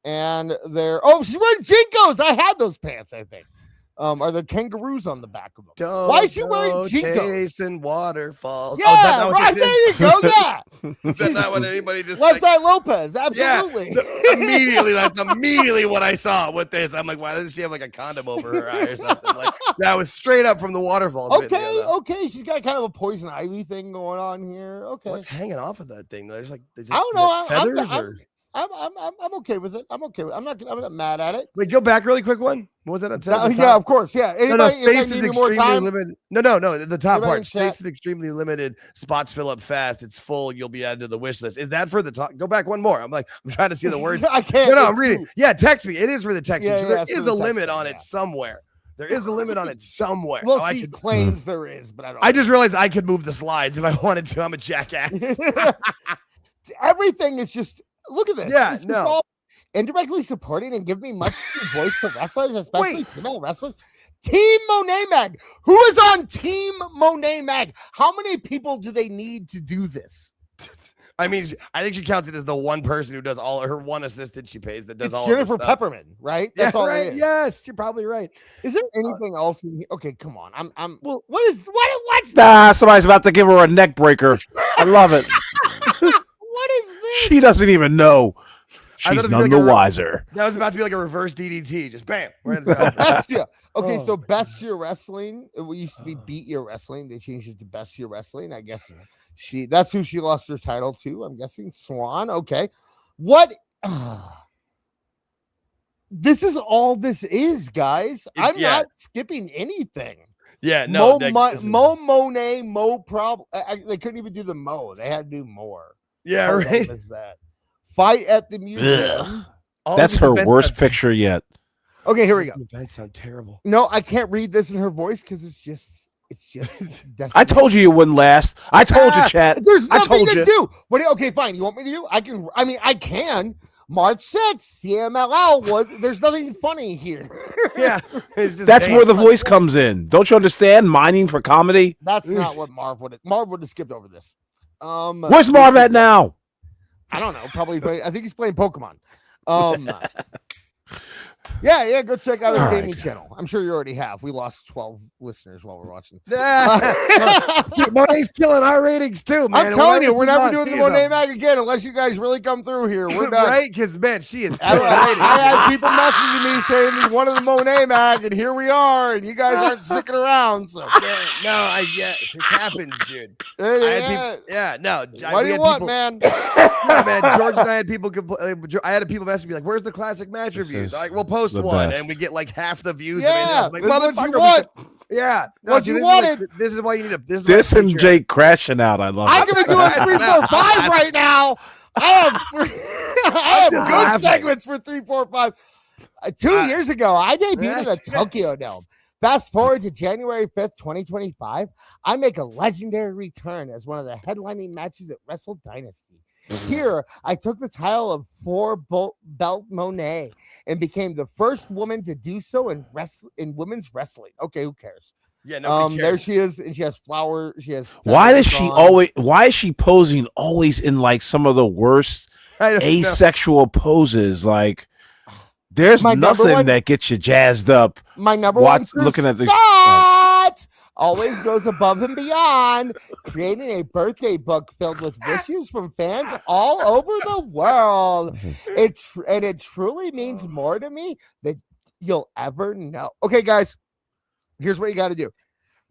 And she's wearing Jinkos. I had those pants, I think. Are the kangaroos on the back of them? Why is she wearing Jinkos? Chasing waterfalls. Yeah, right there you go. Yeah. Is that not what anybody just Left Eye Lopez? Absolutely. Yeah, immediately, that's immediately what I saw with this. I'm like, why doesn't she have like a condom over her eye or something? Like that was straight up from the waterfalls. Okay. She's got kind of a poison ivy thing going on here. Okay. What's hanging off of that thing? There's like, I don't know. feathers I'm okay with it. I'm not mad at it. Wait, go back really quick. What was that? Yeah, of course. Yeah. Anybody space is need more extremely time? limited. No. The top Anybody part. in Space chat? is extremely limited. Spots fill up fast. It's full. You'll be added to the wish list. Is that for the top? Go back one more. I'm trying to see the words. I can't. No, I'm reading. Yeah, text me. It is for the texting. Yeah, so yeah, there it's is for a the limit texting, on it somewhere. There is a limit on it somewhere. Well, I she could, claims there is, but I don't. I just realized I could move the slides if I wanted to. I'm a jackass. Everything is just. Look at this. Yeah, It's just no. all indirectly supporting and give me much voice to wrestlers, especially female wrestlers. Team Moné Mag. Who is on Team Moné Mag? How many people do they need to do this? I mean, I think she counts it as the one person who does all her one assistant she pays that does It's all Jennifer of her stuff. Pepperman, right? Yeah, That's all right. it is. Yes, you're probably right. Is there anything else in here? Okay, come on. Well, what's Somebody's about to give her a neck breaker. I love it. what is this? She doesn't even know. I thought She's it was none like the a wiser. That was about to be like a reverse DDT. Just bam. Right down. Best Year. Okay, so Best Year Wrestling. It used to be Beat Year Wrestling. They changed it to Best Year Wrestling. I guess that's who she lost her title to. I'm guessing Swan. Okay. What? This is all this is, guys. I'm not skipping anything. Yeah, no. Mo Moné, Mo problem. They couldn't even do the Mo. They had to do more. Yeah, How right. dumb is that? Fight at the museum. That's her worst picture yet. Okay, here we go. The events sound terrible. No, I can't read this in her voice because it's just. I told you wouldn't last. I told you, chat. There's I nothing told to you. do. Okay, fine. You want me to do? I can. March 6th, CMLL. There's nothing funny here. Yeah, it's just That's where the voice comes in. Don't you understand? Mining for comedy. That's not what Marv would have. Marv would have skipped over this. Where's Marv at now? I don't know. Probably. I think he's playing Pokemon. Yeah, go check out his All right, gaming channel. I'm sure you already have. We lost 12 listeners while we're watching. Moné's killing our ratings too, man. I'm telling you, we're never doing the Moné Mag again unless you guys really come through here. We're done. Right? Because man, she is. I had people messaging me saying we wanted the Moné Mag, and here we are, and you guys aren't sticking around. So It happens, dude. No. What do you want, man? Yeah, man. George and I had people I had people message me like, "Where's the classic match reviews?" Like, we'll post one, and we get like half the views. Yeah, like, this is what you motherfucker, want. Yeah, What you wanted. This is why you need a. This and Jake crashing out. I love I'm it. gonna do a 3, 4, 5 right now. I have good segments for 3, 4, 5. 2 years ago, I debuted at the Tokyo Dome. Fast forward to January 5th, 2025. I make a legendary return as one of the headlining matches at Wrestle Dynasty. Here, I took the title of 4-belt Moné and became the first woman to do so in women's wrestling. Okay, who cares? Yeah, nobody There cares. she is, and she has flower. She has. Why does feathers she on. always? Why is she posing always in like some of the worst I don't know. asexual poses? Like, there's My number nothing one- that gets you jazzed up. My number Watch- one looking at these- Scott always goes above and beyond, creating a birthday book filled with wishes from fans all over the world. It truly means more to me than you'll ever know. Okay, guys, here's what you got to do.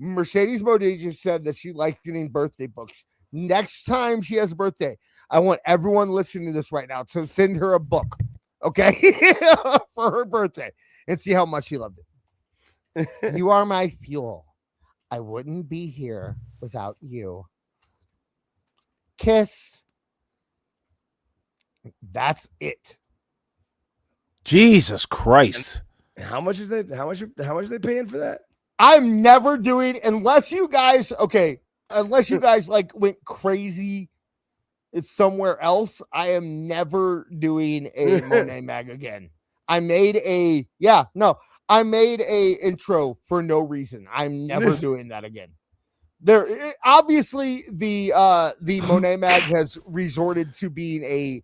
Mercedes Moné just said that she likes getting birthday books. Next time she has a birthday, I want everyone listening to this right now to send her a book, okay, for her birthday, and see how much she loved it. You are my fuel. I wouldn't be here without you. Kiss. That's it. Jesus Christ! How much is they? How much are they paying for that? I'm never doing unless you guys like went crazy. It's somewhere else. I am never doing a Moné Mag again. I made I made a intro for no reason. I'm never doing that again. There, obviously, the Moné Mag has resorted to being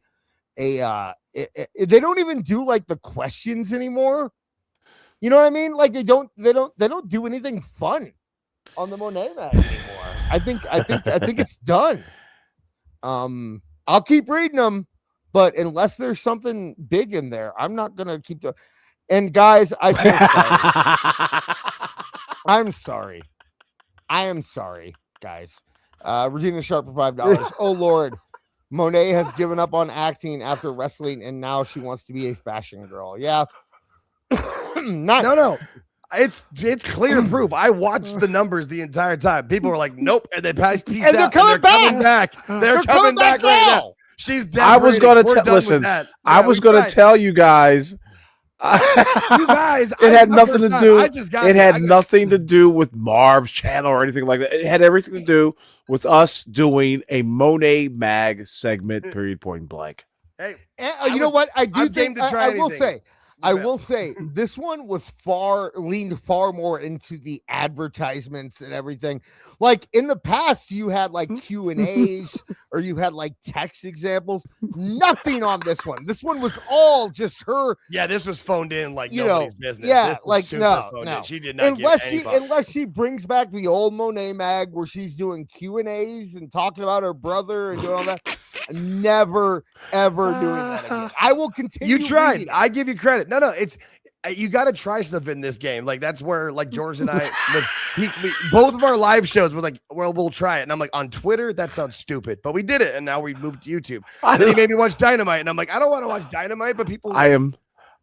they don't even do like the questions anymore. You know what I mean? Like they don't do anything fun on the Moné Mag anymore. I think it's done. I'll keep reading them, but unless there's something big in there, I'm not gonna keep the. And guys, I feel sorry. I'm sorry. I am sorry, guys. Regina Sharp for $5. Oh Lord, Moné has given up on acting after wrestling, and now she wants to be a fashion girl. Yeah. No. It's clear proof. I watched the numbers the entire time. People were like, "Nope," and they passed. And they're coming back. They're coming back right now. She's dead. I was going to listen. I was going to tell you guys. You guys, it had nothing to do. It had nothing to do with Marv's channel or anything like that. It had everything to do with us doing a Moné Mag segment. Period. Point blank. Hey, you know what? I do think I will say this one was leaned far more into the advertisements and everything. Like in the past, you had like Q&As or you had like text examples. Nothing on this one. This one was all just her. Yeah, this was phoned in like nobody's business. Yeah, like no. She did not unless she brings back the old Moné Mag where she's doing Q&As and talking about her brother and doing all that. Never ever doing that again. I will continue. You tried. Reading. I give you credit. No, it's you got to try stuff in this game. Like that's where like George and I, both of our live shows were like, well, we'll try it. And I'm like, on Twitter, that sounds stupid, but we did it, and now we moved to YouTube. And then he made me watch Dynamite, and I'm like, I don't want to watch Dynamite, but people.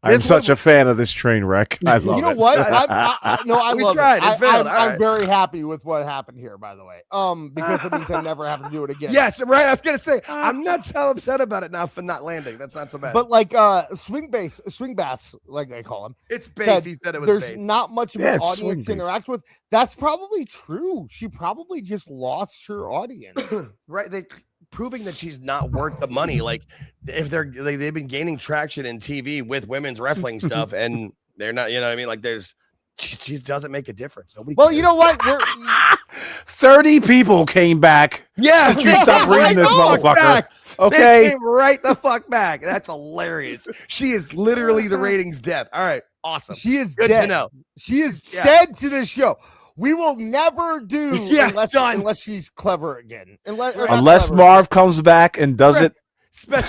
I'm such a fan of this train wreck. I love it. You know what? I love tried. it. Failed. I'm very happy with what happened here, by the way. Because it means I never have to do it again. Yes, right. I was gonna say I'm not so upset about it now for not landing. That's not so bad. But like swing bass, like I call him. It's bass. He said it was there's bass. Not much of an audience to interact with. That's probably true. She probably just lost her audience. Right. They proving that she's not worth the money. Like if they've been gaining traction in TV with women's wrestling stuff, and they're not, you know what I mean? Like she doesn't make a difference. Nobody cares. You know what? 30 people came back. Yeah, since you stopped reading this motherfucker. Back. Okay, they came right the fuck back. That's hilarious. She is literally the ratings death. All right, awesome. She is good dead. to know. She is dead to this show. We will never do unless she's clever again. Unless Marv comes back and does it.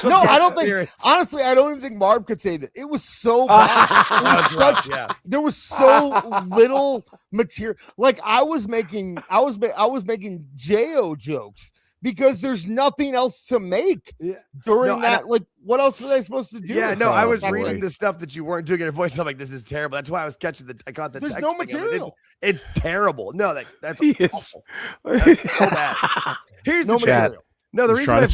No, I don't think. Honestly, I don't even think Marv could say that. It was so bad. There was so little material. Like I was making Jo jokes because there's nothing else to make during that. Like, what else were they supposed to do? Yeah, no, I was reading the stuff that you weren't doing in your voice. I'm like, this is terrible. That's why I was catching I caught the There's text. no material. It's terrible. No, that's awful. That's so bad. Here's the material. No, the reason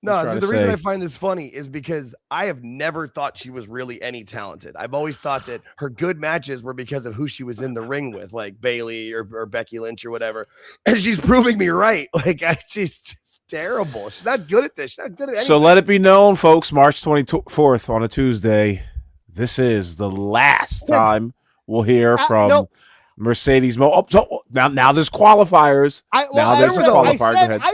the reason I find this funny is because I have never thought she was really any talented. I've always thought that her good matches were because of who she was in the ring with, like Bailey or Becky Lynch or whatever. And she's proving me right. Like she's just terrible. She's not good at this. She's not good at anything. So let it be known, folks, March 24th on a Tuesday, this is the last time we'll hear from Mercedes Mone. Oh, so now there's qualifiers. I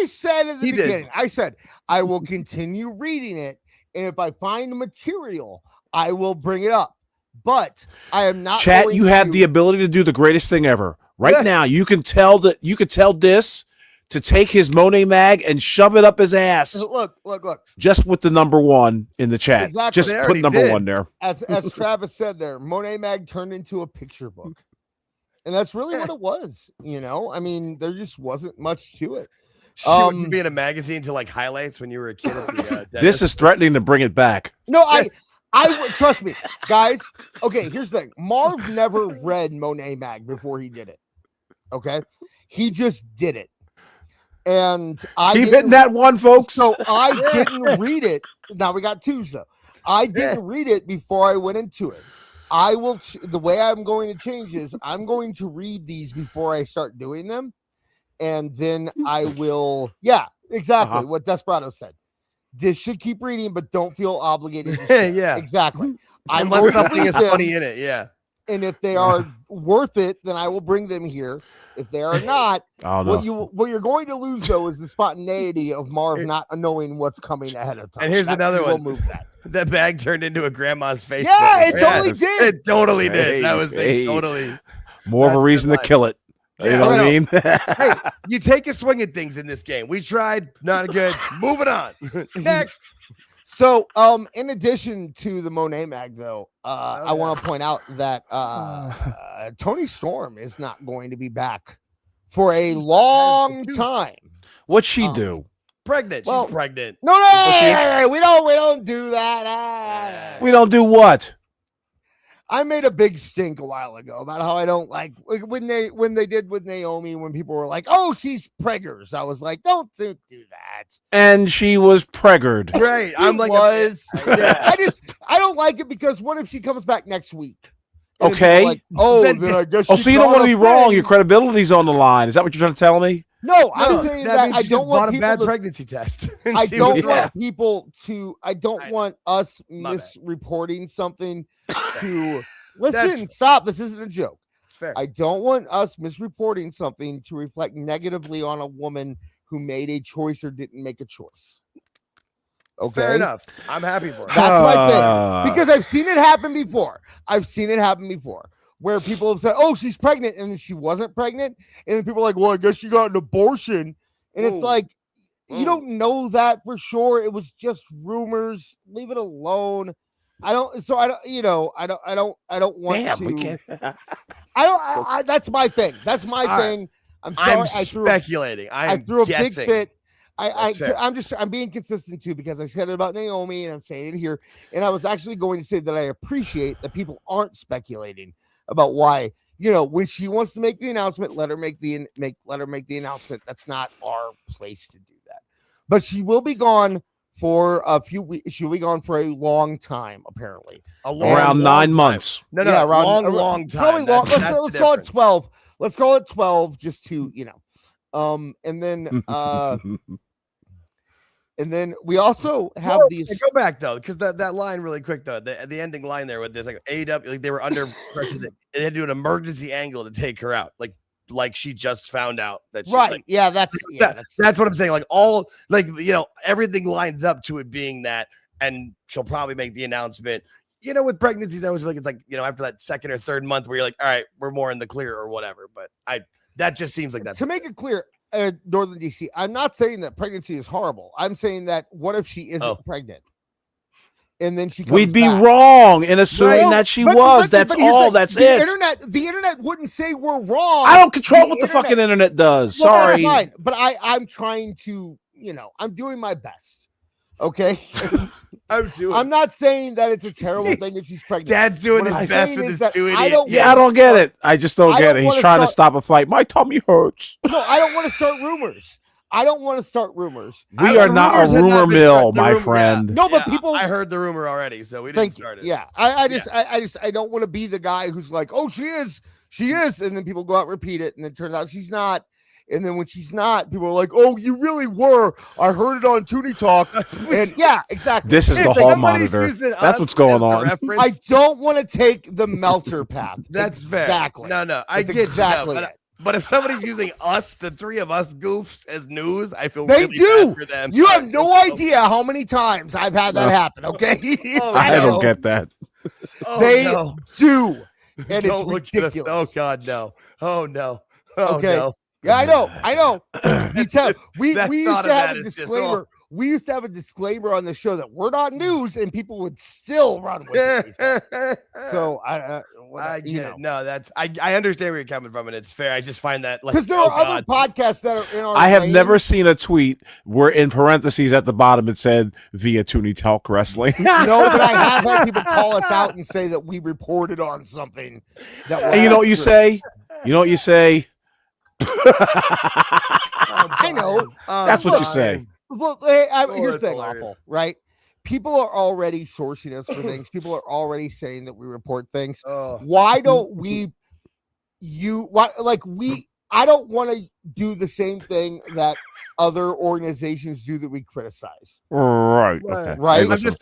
said at the beginning, I said I will continue reading it, and if I find material, I will bring it up. But I am not. Chat, you have the ability to do the greatest thing ever. Right now, you can tell Dis to take his Moné Mag and shove it up his ass. Look. Just with the number one in the chat. Exactly. Just put number one there. As Travis said there, Moné Mag turned into a picture book. And that's really what it was, you know. I mean, there just wasn't much to it. Would you be in a magazine to like highlights when you were a kid? At the, this is threatening to bring it back. No, I trust me, guys. Okay, here's the thing: Marv never read Moné Mag before he did it. Okay, he just did it, and I keep hitting that one, folks. So I didn't read it. Now we got two, so I didn't read it before I went into it. I will. The way I'm going to change is I'm going to read these before I start doing them, and then I will. Yeah, exactly what Desperado said. This should keep reading, but don't feel obligated. To share. Yeah. Exactly. I'm Unless going to something read is them, funny in it. Yeah. and if they are worth it, then I will bring them here. If they are not, Oh no. what you're going to lose though is the spontaneity of Marv not knowing what's coming ahead of time. And here's another we'll one. move that. That bag turned into a grandma's face. Yeah, it totally did. It totally did. Hey, That was hey. totally. More of a That's reason good to line. kill it. You Yeah, know what I I mean? Hey, you take a swing at things in this game. We tried, not good. Moving on. Next. So, in addition to the Moné Mag, though, I want to point out that Tony Storm is not going to be back for a long time. What'd she do? Pregnant. Well, She's pregnant. No, we don't do that. We don't do what? I made a big stink a while ago about how I don't like when they did with Naomi, when people were like, "Oh, she's preggers." I was like, "Don't do that." And she was pregged. Right. I'm like, I don't like it because what if she comes back next week? And Okay. people are like, oh, then I guess. Oh, she so you don't caught want to a be wrong. thing. Your credibility's on the line. Is that what you're trying to tell me? No, I'm saying that means I she don't just bought want a people bad to. pregnancy test. I She don't was want wrong. people to. I don't want us misreporting something to. Listen, stop. This isn't a joke. It's fair. I don't want us misreporting something to reflect negatively on a woman who made a choice or didn't make a choice. Okay. Fair enough. I'm happy for it. That's my thing. Because I've seen it happen before. Where people have said, "Oh, she's pregnant," and then she wasn't pregnant, and then people are like, "Well, I guess she got an abortion," and it's like, you don't know that for sure. It was just rumors. Leave it alone. I don't want Damn, to. we can't. That's my thing. That's my All thing. I'm sorry. I'm speculating. I threw a big guessing. fit. That's fair. I'm being consistent too, because I said it about Naomi and I'm saying it here. And I was actually going to say that I appreciate that people aren't speculating about why, when she wants to make the announcement, let her make the announcement. That's not our place to do that. But she will be gone for a few weeks. She'll be gone for a long time, apparently. Around 9 months. No, Yeah, long time. Probably long. That's Let's the call it difference. 12. Let's call it 12 just to, and then and then we also have these. Go back though, because that line really quick though, the ending line there with this like AEW, like they were under pressure. They had to do an emergency angle to take her out, like she just found out that she, Right. like, Yeah, that's that's what I'm saying. Like everything lines up to it being that, and she'll probably make the announcement. With pregnancies, I always feel like it's like, after that second or third month where you're like, all right, we're more in the clear or whatever. But that just seems like that's to make it clear. Northern DC, I'm not saying that pregnancy is horrible. I'm saying that what if she isn't pregnant, and then she comes We'd be back? wrong in assuming that she was. That's all. That's it. The internet wouldn't say we're wrong. I don't control what the fucking internet does. Well, that's Sorry. fine. But I'm trying to, I'm doing my best. Okay. I'm not saying that it's a terrible thing that she's pregnant. Dad's doing What his I'm best saying with is his that two I idiots. don't get it. I just don't get it. He's trying to stop a fight. My tummy hurts. No, I don't want to start rumors. We are not a rumor mill, my friend. No, but people. I heard the rumor already, so we didn't Thank start it. you. Yeah, I don't want to be the guy who's like, oh, she is, and then people go out and repeat it, and it turns out she's not. And then when she's not, people are like, oh, you really were. I heard it on Tooney Talk. And yeah, exactly. This is the hall monitor. That's what's going on. I don't want to take the Meltzer path. That's exactly. fair. No, I That's get exactly you. But if somebody's using us, the three of us goofs as news, I feel they really do. bad for them. You have no idea how many times I've had that happen. Okay, I don't get that. They do, and Don't look it's at us. ridiculous. Oh God, no. Oh no. Oh Okay. no. Yeah, I know. We that used thought to of have that a is just, disclaimer. We used to have a disclaimer on the show that we're not news, and people would still run with it. So I get it. No, that's I understand where you're coming from, and it's fair. I just find that like because there are other podcasts that are in our. I have lane. never seen a tweet where in parentheses at the bottom it said via Tooney Talk Wrestling. No, but I have had people call us out and say that we reported on something. That And you know what you say? You know what you say? I know. That's what you say. Well, here's the that's thing, hilarious. awful, right? People are already sourcing us for things. People are already saying that we report things. Why don't we? I don't want to do the same thing that other organizations do that we criticize. Right. Okay. Right. Hey, listen,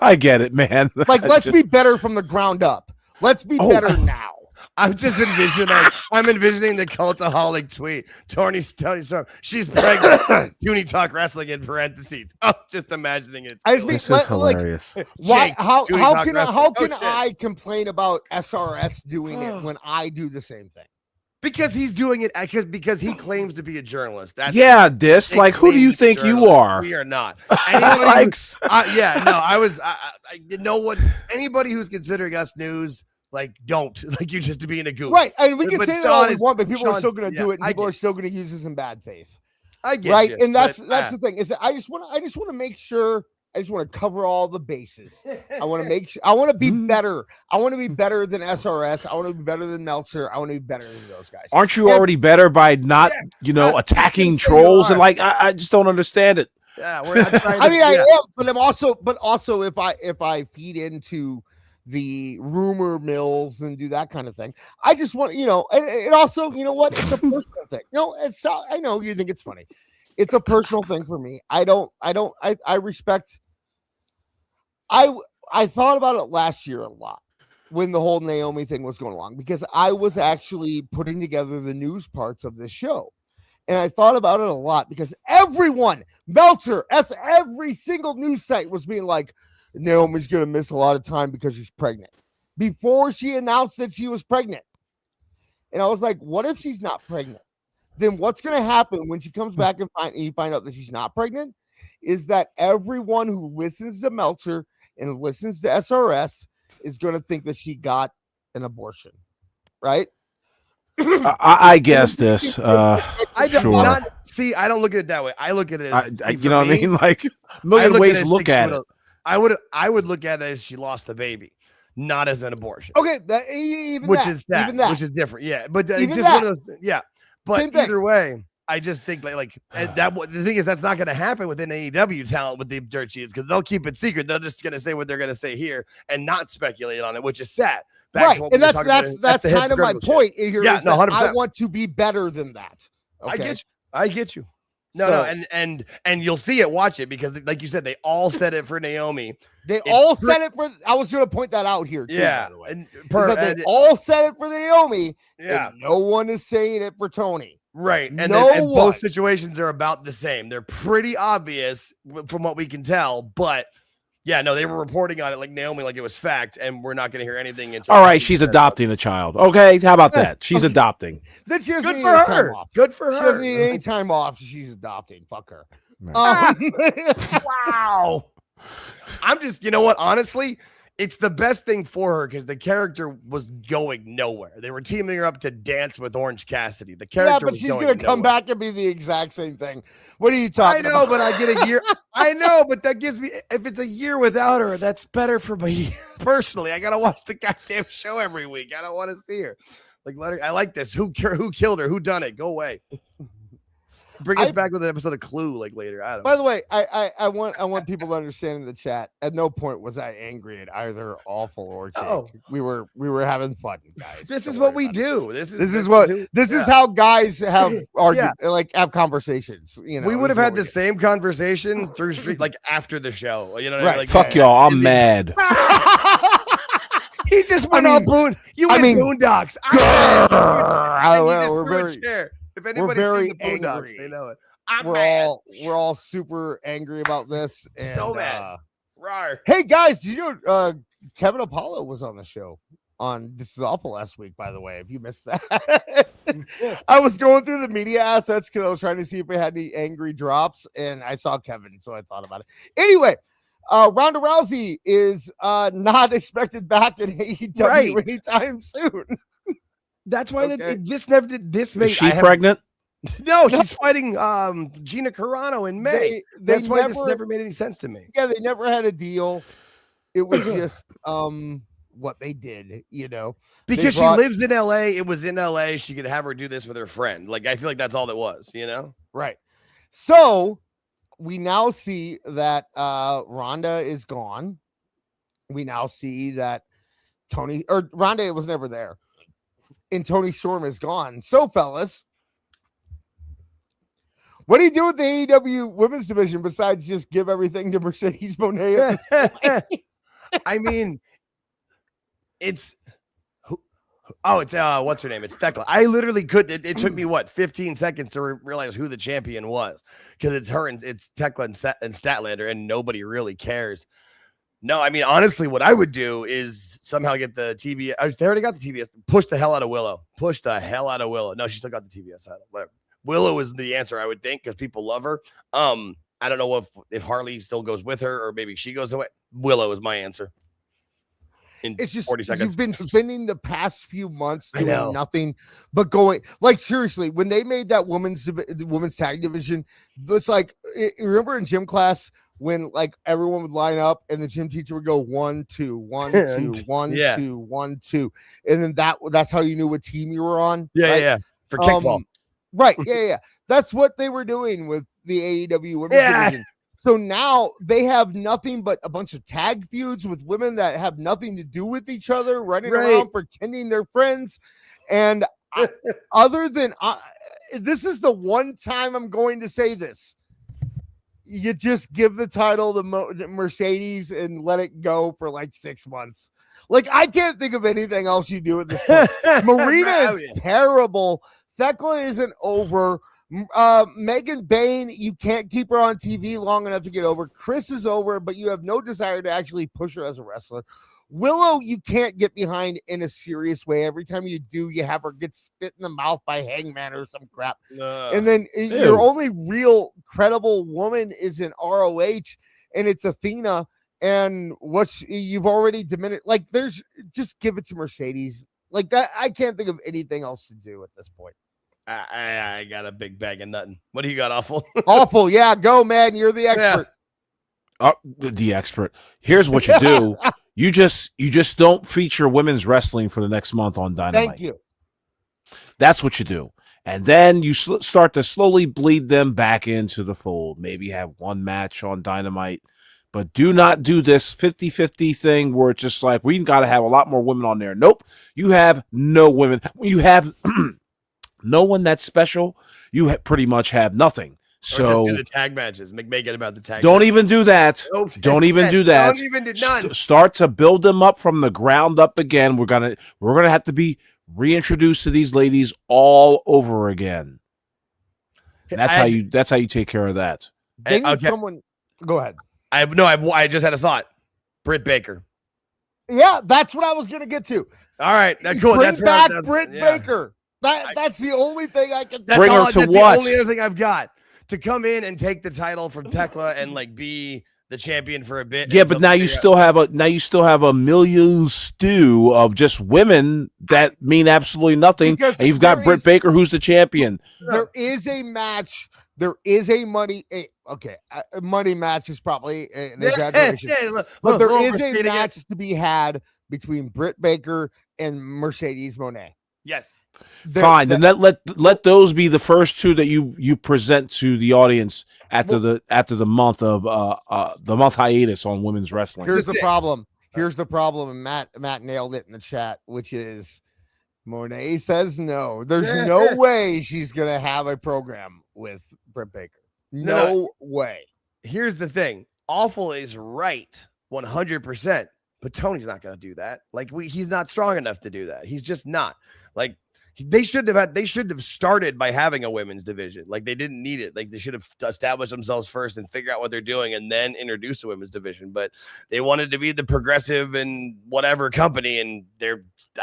I get it, man. Like, let's be better from the ground up. Let's be better now. I'm just envisioning the cultaholic tweet. Tony Storm, she's pregnant. Tooney Talk Wrestling in parentheses. Oh, just imagining it. I just mean, This is hilarious. Why? Jake, How Tooney how Talk can Wrestling. how Oh, can shit. I complain about SRS doing it when I do the same thing? Because he's doing it because he claims to be a journalist. That's Yeah, Dis. Like, who do you think you are? We are not. Like, Anybody who's considering us news, like, don't. Like, you're just being a goof. Right, and we can But say that Sean all we is- want, but people are Sean's- still going to do it, and I people are get- still going to use this in bad faith. I get Right, you, and that's but, the thing is that I just want to make sure. I just want to cover all the bases. I want to make sure. I want to be better. I want to be better than SRS. I want to be better than Meltzer. I want to be better than those guys. aren't you already better by not, attacking trolls? And like, I just don't understand it. Yeah, we're not trying to, I mean, I am, but I'm also, if I feed into the rumor mills and do that kind of thing, I just want, and also, you know what? It's a personal thing. I know you think it's funny. It's a personal thing for me. I respect. I thought about it last year a lot when the whole Naomi thing was going along, because I was actually putting together the news parts of this show. And I thought about it a lot because everyone, Meltzer, every single news site was being like, Naomi's going to miss a lot of time because she's pregnant, before she announced that she was pregnant. And I was like, what if she's not pregnant? Then what's going to happen when she comes back and you find out that she's not pregnant is that everyone who listens to Meltzer and listens to SRS is going to think that she got an abortion, right? I guess this. I don't Sure. I don't look at it that way. I look at it as, You know what I mean? Like, a million ways to look at it. I would look at it as she lost the baby, not as an abortion. Okay, Which is different. Yeah, but it's Even just that. one of those. Yeah, but Same thing. either way, I just think the thing is that's not going to happen within AEW talent with the dirt sheets, because they'll keep it secret. They're just going to say what they're going to say here and not speculate on it, which is sad. Back to what we were talking about, that's the kind of my hypocritical point shit. here. Yeah, Is no, that 100%. I want to be better than that. Okay? I get you. No, and you'll see it. Watch it, because like you said, they all said it for Naomi. They all said it for. I was going to point that out here too. Yeah, by the way. and They all said it for Naomi. Yeah. And no one is saying it for Tony. Right. And, No and one. both situations are about the same. They're pretty obvious from what we can tell. But yeah, no, they were reporting on it like Naomi, like it was fact. And we're not going to hear anything until. All right, she's adopting a child. Okay, how about that? She's adopting. Then she doesn't Good need for any time her. off. Good for She her. doesn't need any time off. She's adopting. Fuck her. Wow. I'm just, you know what? Honestly, it's the best thing for her because the character was going nowhere. They were teaming her up to dance with Orange Cassidy. The character Yeah, but was she's going going to come nowhere. back and be the exact same thing. What are you I talking know, about? but I get a year. I know, but that gives me, if it's a year without her, that's better for me personally. I got to watch the goddamn show every week. I don't want to see her. Like, let her, I like this. Who killed her? Who done it? Go away. Bring us back with an episode of Clue, like later. I don't know. By the way, I want people to understand in the chat. At no point was I angry at either Awful or Jake. Oh. We were having fun, guys. This Don't is worry what we about it. do. This is This is how guys have argued, like have conversations. You know, we would this have is had what the we do. same conversation through street, like after the show. You know, what I mean? Right. Like, Fuck y'all, I'm mad. He just went all boon. You went Boondocks. We're very If anybody's very seen the Boondocks, angry. they know it. we're all super angry about this. And, So mad. Rawr. Hey guys, did you know Kevin Apollo was on the show on This Is Awful last week, by the way, if you missed that. I was going through the media assets because I was trying to see if we had any angry drops, and I saw Kevin, so I thought about it. Anyway, Ronda Rousey is not expected back in AEW anytime soon. That's why Okay. this never did. This made Is she pregnant? No, she's fighting Gina Carano in May. They That's why this never made any sense to me. Yeah, they never had a deal. It was just what they did, you know. Because They brought- she lives in LA, it was in LA. She could have her do this with her friend. Like, I feel like that's all it was, you know? Right. So we now see that Ronda is gone. We now see that Ronda was never there. And Tony Storm is gone. So, fellas, What do you do with the AEW women's division besides just give everything to Mercedes Moné at this point? I mean, it's what's her name? It's Thekla. I literally could. It took me 15 seconds to realize who the champion was, because it's her and it's Thekla and Statlander, and nobody really cares. No, I mean, honestly, what I would do is somehow get the TBS. They already got the TBS. Push the hell out of Willow. Push the hell out of Willow. No, she still got the TBS title. Whatever. Willow is the answer, I would think, because people love her. I don't know if Harley still goes with her or maybe she goes away. Willow is my answer. It's just 40 seconds. You've been spending the past few months doing nothing but going, like, seriously, when they made that women's tag division, it's like, remember in gym class when like everyone would line up and the gym teacher would go 1, 2, 1, 2, 1, 2, 1, 2, and then that's how you knew what team you were on. Yeah, for kickball. Right. Yeah. That's what they were doing with the AEW women's division. So now they have nothing but a bunch of tag feuds with women that have nothing to do with each other, running around pretending they're friends. And other than this is the one time I'm going to say this. You just give the title to Mercedes and let it go for like 6 months. Like, I can't think of anything else you do at this point. Marina is terrible. Thekla isn't over. Megan Bain, you can't keep her on TV long enough to get over. Chris is over, but you have no desire to actually push her as a wrestler. Willow, you can't get behind in a serious way. Every time you do, you have her get spit in the mouth by Hangman or some crap. And then your only real credible woman is in ROH, and it's Athena. And you've already diminished. Like, just give it to Mercedes. Like that, I can't think of anything else to do at this point. I got a big bag of nothing. What do you got, Awful? Awful, yeah, go, man. You're the expert. The expert. Here's what you do. You just don't feature women's wrestling for the next month on Dynamite. Thank you. That's what you do. And then you start to slowly bleed them back into the fold. Maybe have one match on Dynamite. But do not do this 50-50 thing where it's just like, we got to have a lot more women on there. Nope. You have no women. You have no one that's special. You pretty much have nothing. So do the tag matches. Make it about the tag. Don't even do that. Nope. Don't even do that. Don't even do none. Start to build them up from the ground up again. We're gonna have to be reintroduced to these ladies all over again. And that's how you take care of that. They need someone. Go ahead. I just had a thought. Britt Baker. Yeah, that's what I was gonna get to. All right, cool. Bring back Britt Baker. That's the only thing I can. Bring her to that's what? The only other thing I've got to come in and take the title from Thekla and like be the champion for a bit. Yeah, but now you still have a million stew of just women that mean absolutely nothing. Because and you've got Britt Baker, who's the champion. There is a match. There is a money. Money match is probably an exaggeration. But there is a match to be had between Britt Baker and Mercedes Moné. Yes. Fine. Then let those be the first two that you present to the audience after the month of the month hiatus on women's wrestling. Here's the problem. And Matt nailed it in the chat, which is Moné says no. There's no way she's gonna have a program with Britt Baker. No way. Here's the thing. Awful is right 100%, but Tony's not going to do that. Like he's not strong enough to do that. He's just not. Like they should have started by having a women's division. Like they didn't need it. Like they should have established themselves first and figure out what they're doing and then introduce a women's division. But they wanted to be the progressive and whatever company, and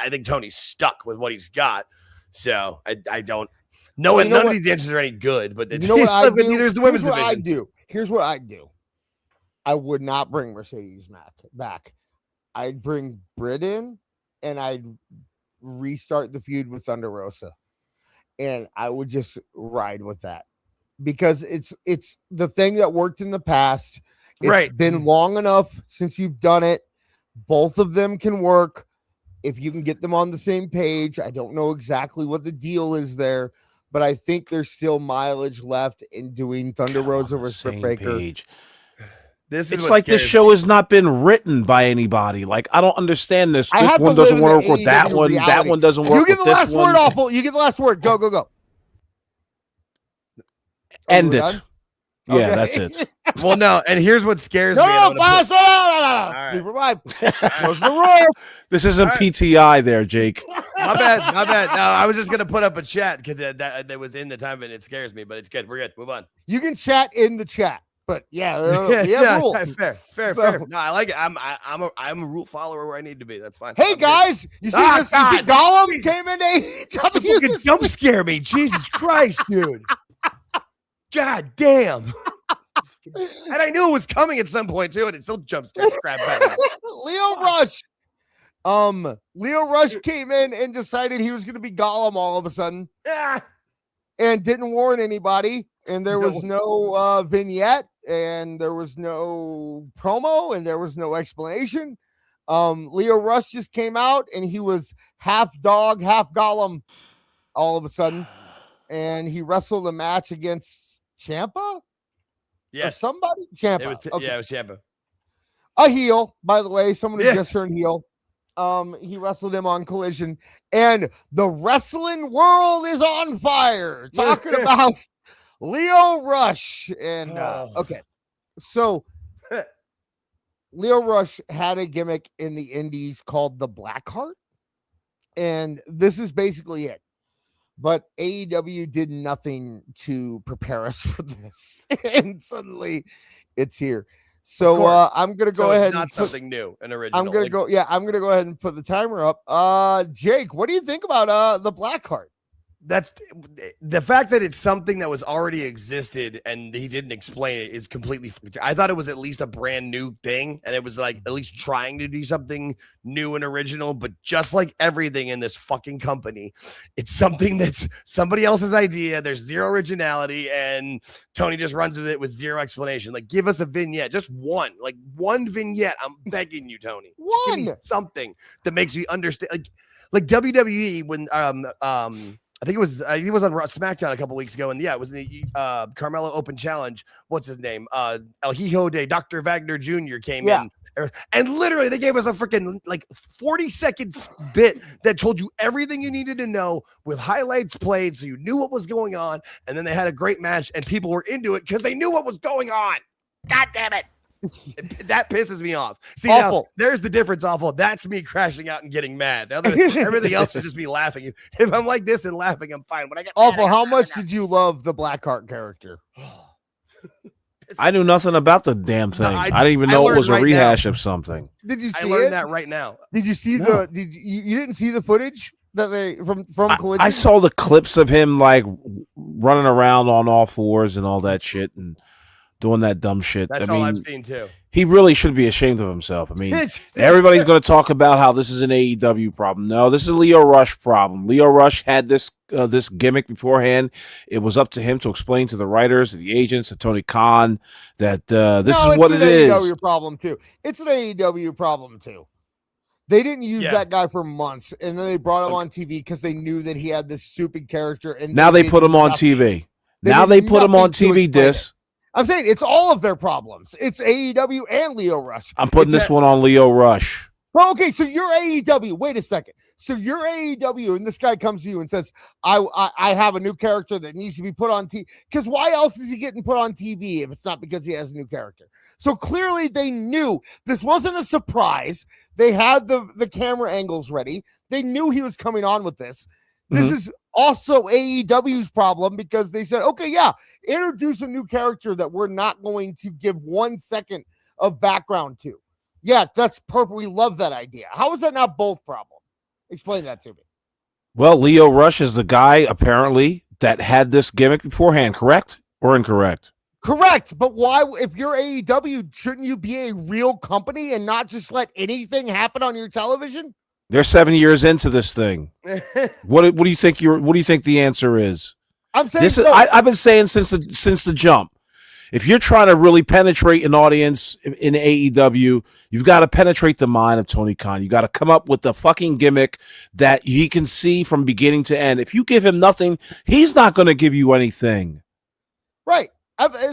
I think Tony's stuck with what he's got. So I don't. No, and none of these answers are any good, but you know what I do? There's the women's division. Here's what I do. I would not bring Mercedes back. I'd bring Britt in, and I'd restart the feud with Thunder Rosa, and I would just ride with that because it's the thing that worked in the past. It's been long enough since you've done it. Both of them can work if you can get them on the same page. I don't know exactly what the deal is there, but I think there's still mileage left in doing Thunder Rosa versus Britt Baker. Page. It's like this show has not been written by anybody. Like, I don't understand this. This one doesn't work with that one. Reality. That one doesn't work with this one. You get the last word, Awful. You get the last word. Go. End we it. done? Yeah, Okay. that's it. Well, no, and here's what scares No, me. no, and I'm gonna boss, no, no. right. Leave it right. Those are the rules. This isn't All right. PTI there, Jake. My bad. No, I was just gonna put up a chat because that was in the time and it scares me, but it's good. We're good. Move on. You can chat in the chat, but yeah, we have rules. Fair. No, I like it. I'm a rule follower where I need to be. That's fine. Hey I'm good. guys, you see Ah, this? You see God. Gollum came into Fucking AEW. jump scare me. Jesus Christ, dude. God damn. And I knew it was coming at some point too, and it still jump scared crap out of me. Leo Rush. Leo Rush came in and decided he was going to be Gollum all of a sudden, Ah, and didn't warn anybody. And there was no vignette, and there was no promo, and there was no explanation. Leo Rush just came out, and he was half dog, half Gollum all of a sudden, and he wrestled a match against Ciampa or yes. somebody. Ciampa. It was Okay. yeah, it was Ciampa. A heel, by the way, someone who Yes. just turned heel. He wrestled him on Collision, and the wrestling world is on fire. Talking about Leo Rush, and okay, so Leo Rush had a gimmick in the Indies called the Blackheart, and this is basically it. But AEW did nothing to prepare us for this, and suddenly it's here. So I'm gonna go ahead It's not and put, something new and original. I'm gonna Like, go. Yeah, I'm gonna go ahead and put the timer up. Jake, what do you think about the Blackheart? That's the fact that it's something that was already existed and he didn't explain it is completely. I thought it was at least a brand new thing, and it was like at least trying to do something new and original. But just like everything in this fucking company, it's something that's somebody else's idea. There's zero originality, and Tony just runs with it with zero explanation. Like, give us a vignette, just one vignette. I'm begging you, Tony. Just give me something that makes me understand. Like WWE when I think it was on SmackDown a couple weeks ago, and yeah, it was the Carmelo Open Challenge. What's his name? El Hijo de Dr. Wagner Jr. came in, and literally they gave us a freaking 40-second bit that told you everything you needed to know with highlights played, so you knew what was going on. And then they had a great match, and people were into it because they knew what was going on. God damn it! That pisses me off. See, Awful. now, there's the difference. Awful. That's me crashing out and getting mad. Everything else is just me laughing. If I'm like this and laughing, I'm fine. When I get Awful. mad, How much did you love the Blackheart character? I knew nothing about the damn thing. I didn't even I know it learned was a right rehash of something. Did you see I learned it? that right now. Did you see No. Did you didn't see the footage that they from Collision? I saw the clips of him like running around on all fours and all that shit and doing that dumb shit. That's I all mean, I've seen too. he really should be ashamed of himself. I mean, everybody's going to talk about how this is an AEW problem. No, this is a Leo Rush problem. Leo Rush had this gimmick beforehand. It was up to him to explain to the writers, to the agents, to Tony Khan that this is what it is. It's an AEW problem too. It's an AEW problem too. They didn't use that guy for months, and then they brought him on TV because they knew that he had this stupid character. And Now they put him on nothing. TV. They Now did they put him on nothing to TV. explain This. I'm saying it's all of their problems. It's AEW and Leo Rush. I'm putting It's this one on Leo Rush. Well, okay, so you're AEW. Wait a second. So you're AEW, and this guy comes to you and says, I have a new character that needs to be put on TV. Because why else is he getting put on TV if it's not because he has a new character? So clearly they knew this wasn't a surprise. They had the camera angles ready. They knew he was coming on with this. This is also AEW's problem because they said, okay, yeah, introduce a new character that we're not going to give 1 second of background to. Yeah, that's perfect. We love that idea. How is that not both problems? Explain that to me. Well, Leo Rush is the guy, apparently, that had this gimmick beforehand, correct or incorrect? Correct. But why, if you're AEW, shouldn't you be a real company and not just let anything happen on your television? They're 7 years into this thing. What do you think? What do you think the answer is? I'm saying This is, I've been saying since the jump. If you're trying to really penetrate an audience in AEW, you've got to penetrate the mind of Tony Khan. You got to come up with the fucking gimmick that he can see from beginning to end. If you give him nothing, he's not going to give you anything. Right.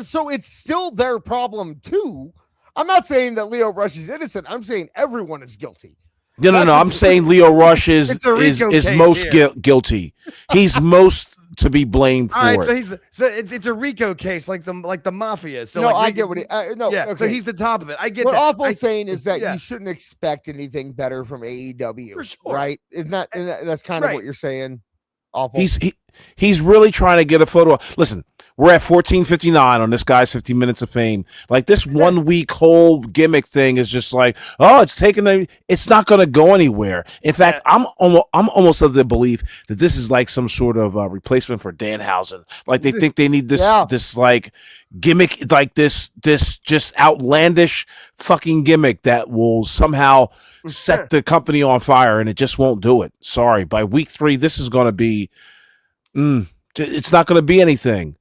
So it's still their problem too. I'm not saying that Leo Rush is innocent. I'm saying everyone is guilty. No. I'm saying Leo Rush is most guilty. He's most to be blamed for All right, it. so it's a RICO case like the mafia. So no, like, I get what he. No, yeah. okay. So he's the top of it. I get what that. Awful's saying is that yeah. you shouldn't expect anything better from AEW, For sure. right? Isn't that's kind of what you're saying? Awful. He's really trying to get a photo. Listen, we're at 14:59 on this guy's 50 minutes of fame. Like this 1 week whole gimmick thing is just like, oh, it's not going to go anywhere. In fact, I'm almost of the belief that this is like some sort of replacement for Danhausen. Like they think they need this like gimmick, like this just outlandish fucking gimmick that will somehow set the company on fire, and it just won't do it. Sorry, by week 3, this is going to be. It's not going to be anything.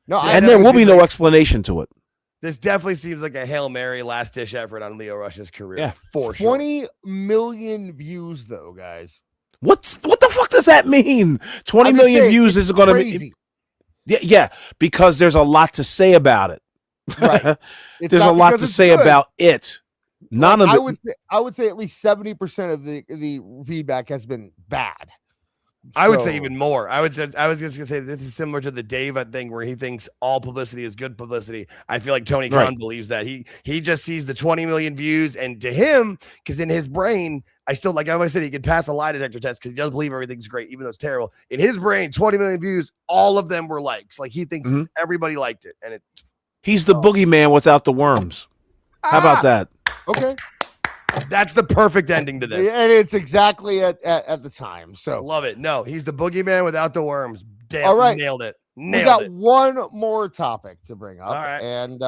No, and there will be no explanation to it. This definitely seems like a Hail Mary last ditch effort on Lio Rush's career. Yeah, for sure. 20 million views, though, guys. What the fuck does that mean? 20 million views is going to be. Yeah, because there's a lot to say about it. Right. There's a lot to say about it. None of it. I would say at least 70% of the feedback has been bad. I would say even more. I was just gonna say this is similar to the Dave thing where he thinks all publicity is good publicity. I feel like Tony Khan believes that. He just sees the 20 million views, and to him, because in his brain, I still like I always said he could pass a lie detector test because he doesn't believe everything's great, even though it's terrible. In his brain, 20 million views, all of them were likes. Like he thinks everybody liked it, and he's the boogeyman without the worms. How about that? Okay. That's the perfect ending to this. And it's exactly at the time. So love it. No, he's the boogeyman without the worms. Damn, all right. Nailed it. We got one more topic to bring up. All right. And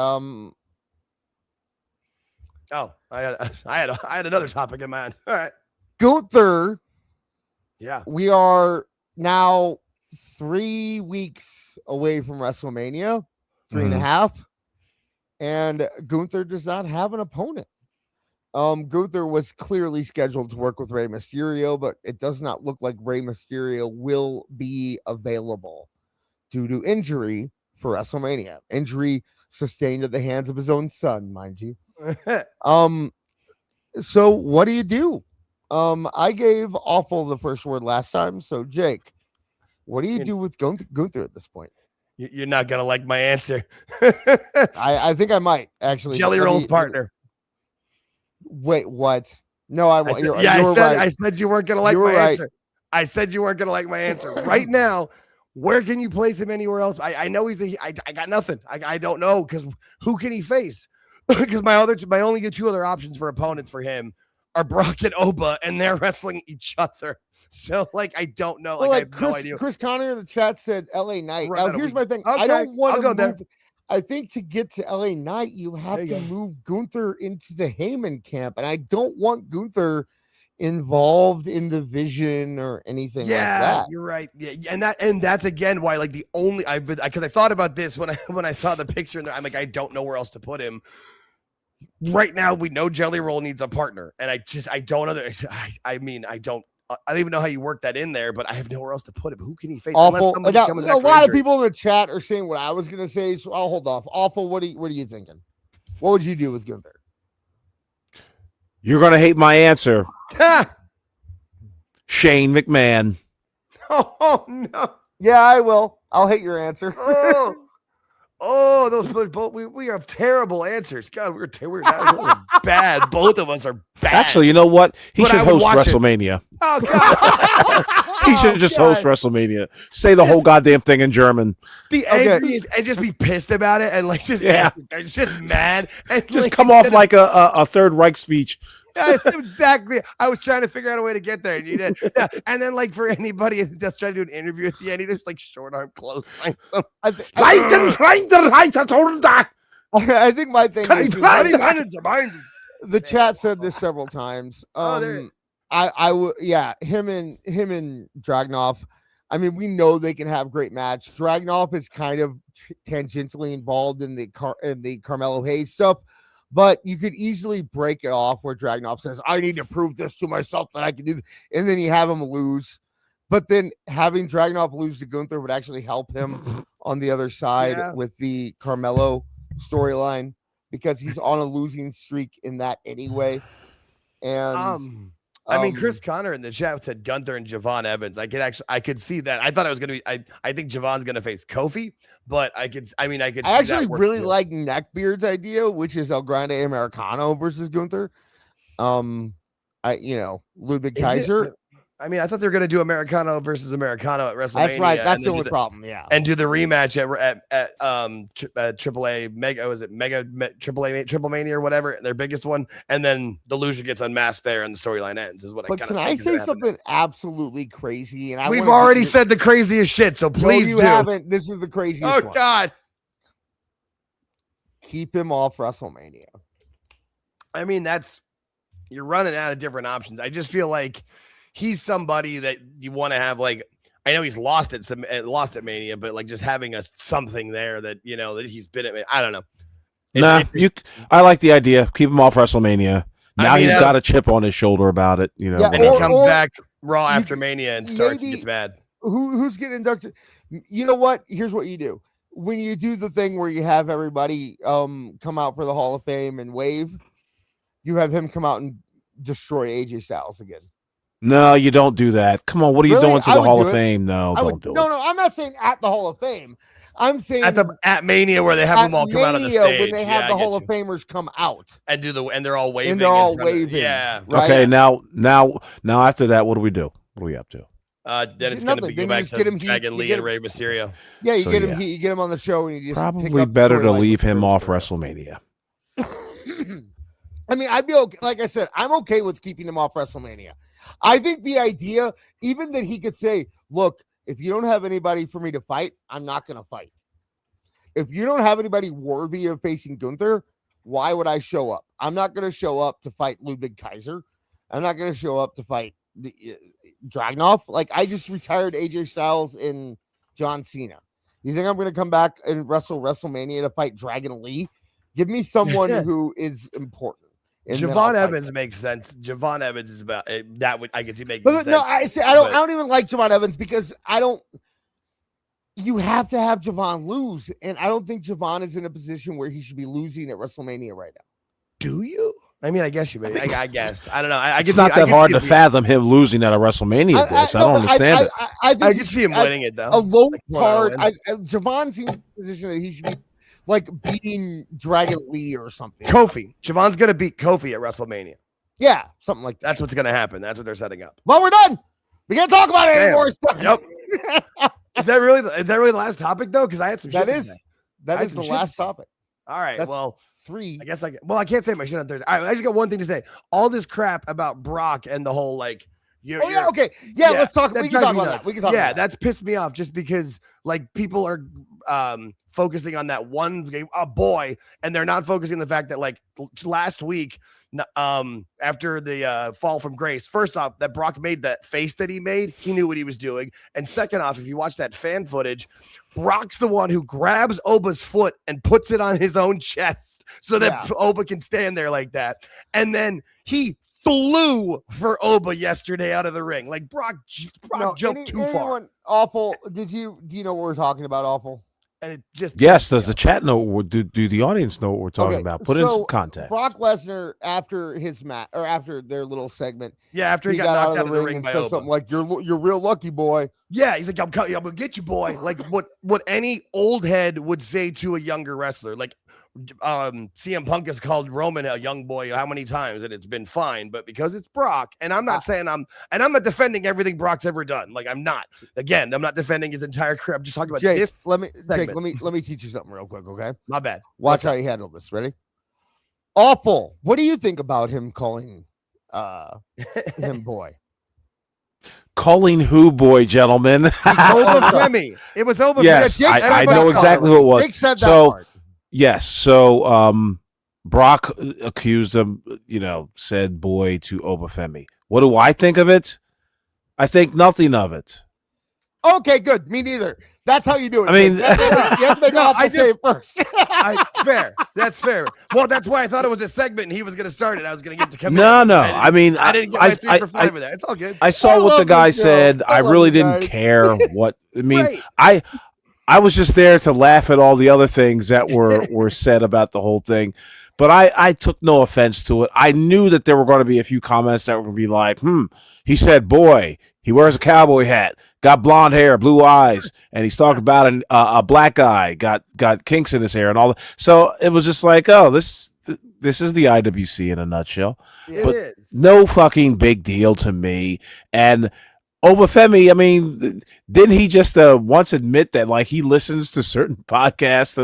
I had another topic in mind. All right. Gunther. Yeah. We are now 3 weeks away from WrestleMania, 3.5. And Gunther does not have an opponent. Gunther was clearly scheduled to work with Rey Mysterio, but it does not look like Rey Mysterio will be available due to injury for WrestleMania. Injury sustained at the hands of his own son, mind you. So what do you do? I gave Awful the first word last time. So Jake, what do you do with Gunther at this point? You're not gonna like my answer. I think I might actually. Jelly Roll's partner. Wait, what? No, I won't. I said you weren't gonna like my answer. I said you weren't gonna like my answer. Right now, where can you place him anywhere else? I know I got nothing. I don't know because who can he face? Because my only 2 other options for opponents for him are Brock and Oba, and they're wrestling each other. So I don't know. I have no idea. Chris Connor in the chat said LA Knight. Right, now here's my thing. Okay, I don't want to go move. there. I think to get to LA Knight, you have to move Gunther into the Heyman camp, and I don't want Gunther involved in the Vision or anything like that. You're right. Yeah, and that's again why the only because I thought about this when I saw the picture and I'm like I don't know where else to put him. Right now, we know Jelly Roll needs a partner, and I don't even know how you work that in there, but I have nowhere else to put him. Who can he face? Awful. A lot of people in the chat are saying what I was going to say, so I'll hold off. Awful. What are you thinking? What would you do with Gunther? You're going to hate my answer. Shane McMahon. Oh no. Yeah, I will. I'll hate your answer. Those both we have terrible answers. God, we're bad. Both of us are bad. Actually, you know what? He should host WrestleMania. Oh God. He should just host WrestleMania. Say the whole goddamn thing in German. Be angry and just be pissed about it and just mad and just come off like a Third Reich speech. Yeah, exactly. I was trying to figure out a way to get there, and you did. Yeah. And then, for anybody that's trying to do an interview at the end, he just short arm close. I think my thing is the chat said this several times. I would, him and Dragunov. I mean, we know they can have great match. Dragunov is kind of tangentially involved in the Carmelo Hayes stuff. But you could easily break it off where Dragunov says, I need to prove this to myself that I can do this. And then you have him lose. But then having Dragunov lose to Gunther would actually help him on the other side with the Carmelo storyline because he's on a losing streak in that anyway. And I mean, Chris Connor in the chat said Gunther and Javon Evans. I could see that. I thought it was going to be. I think Javon's going to face Kofi, but I could. I actually really like Neckbeard's idea, which is El Grande Americano versus Gunther. Ludwig Kaiser. I mean, I thought they were going to do Americano versus Americano at WrestleMania. That's right. That's the only problem. Yeah. And do the rematch at AAA Mega. Was it Mega AAA Triple Mania or whatever? Their biggest one. And then the loser gets unmasked there and the storyline ends is what I kind of Can I say something absolutely crazy? And we've already said the craziest shit. So please you haven't. This is the craziest one. Oh, God. Keep him off WrestleMania. I mean, you're running out of different options. I just feel like he's somebody that you want to have, like, I know he's lost at Mania, but like just having something there that, that he's been at, I don't know. I like the idea. Keep him off WrestleMania. Now he's got a chip on his shoulder about it, and he comes back Raw after Mania and gets mad. Who's getting inducted? You know what? Here's what you do. When you do the thing where you have everybody come out for the Hall of Fame and wave, you have him come out and destroy AJ Styles again. No, you don't do that. Come on, what are you doing to the Hall of Fame? No, don't do it. No, I'm not saying at the Hall of Fame. I'm saying at Mania where they have them all come out of the stage when they have the Hall of Famers come out and they're all waving. And they're all waving. Yeah. Right? Okay, now after that, what do we do? What are we up to? Then it's going to go back to Dragon Lee and Rey Mysterio. Yeah, you get him on the show, and you just probably better to leave him off WrestleMania. I mean, I'd be okay. Like I said, I'm okay with keeping him off WrestleMania. I think the idea, even that he could say, look, if you don't have anybody for me to fight, I'm not going to fight. If you don't have anybody worthy of facing Gunther, why would I show up? I'm not going to show up to fight Ludwig Kaiser. I'm not going to show up to fight Dragunov. Like, I just retired AJ Styles and John Cena. You think I'm going to come back and wrestle WrestleMania to fight Dragon Lee? Give me someone who is important. Javon Evans makes sense. Javon Evans is about that. I can see making sense. No, I don't even like Javon Evans because you have to have Javon lose, and I don't think Javon is in a position where he should be losing at WrestleMania right now. Do you? I mean, I guess you may. I guess. I don't know. It's not that hard to fathum him losing at a WrestleMania. I don't understand it. I can see him winning it though. A low card. Javon seems in a position that he should be like beating Dragon Lee or something. Kofi. Javon's going to beat Kofi at WrestleMania. Yeah, something like that. That's what's going to happen. That's what they're setting up. Well, we're done. We can't talk about it anymore. Yep. Is that really the last topic though? Because I had some shit to say. That is the last topic. All right. That's 3. I guess I can't say my shit on Thursday. All right, I just got one thing to say. All this crap about Brock and the whole like okay. Yeah, let's talk. We can talk about that. We can talk about that. That's pissed me off just because like people are focusing on that one game, boy, and they're not focusing on the fact that like last week, after the fall from grace, first off, that Brock made that face that he made, he knew what he was doing, and second off, if you watch that fan footage, Brock's the one who grabs Oba's foot and puts it on his own chest so that Oba can stand there like that, and then he flew for Oba yesterday out of the ring. Like Brock jumped too far. Awful. Do you know what we're talking about? Awful. And it just does the chat know? Do the audience know what we're talking about? Put in some context. Brock Lesnar after his match or after their little segment. Yeah, after he got knocked out of the ring and by said Oba. something like, "You're real lucky, boy." Yeah, he's like, "I'm gonna get you, boy." Like what any old head would say to a younger wrestler. Like CM Punk has called Roman a young boy how many times, and it's been fine. But because it's Brock, and I'm not saying I'm not defending everything Brock's ever done. Like I'm not. Again, I'm not defending his entire career. I'm just talking about Jake, this. Let me teach you something real quick, okay? My bad. Watch how you handle this. Ready? Awful. What do you think about him calling him boy? Calling who boy, gentlemen? Oba Femi. It was Oba. Yes, I know exactly who it was. Jake said that part. Yes. So Brock accused him, said boy to Obafemi. What do I think of it? I think nothing of it. Okay, good. Me neither. That's how you do it. I mean, you have to make Awful say it first. Fair. That's fair. Well, that's why I thought it was a segment and he was going to start it. I was going to get to come No. in. I mean, I didn't get my 3 for 5 with that. It's all good. I saw what the guy said. I really didn't care what. I mean, Right. I was just there to laugh at all the other things that were said about the whole thing. But I took no offense to it. I knew that there were going to be a few comments that were going to be like, he said, boy, he wears a cowboy hat, got blonde hair, blue eyes, and he's talking about a black guy, got kinks in his hair and all that. So it was just like, oh, this is the IWC in a nutshell. It is. No fucking big deal to me. And Femi, I mean, didn't he just once admit that like he listens to certain podcasts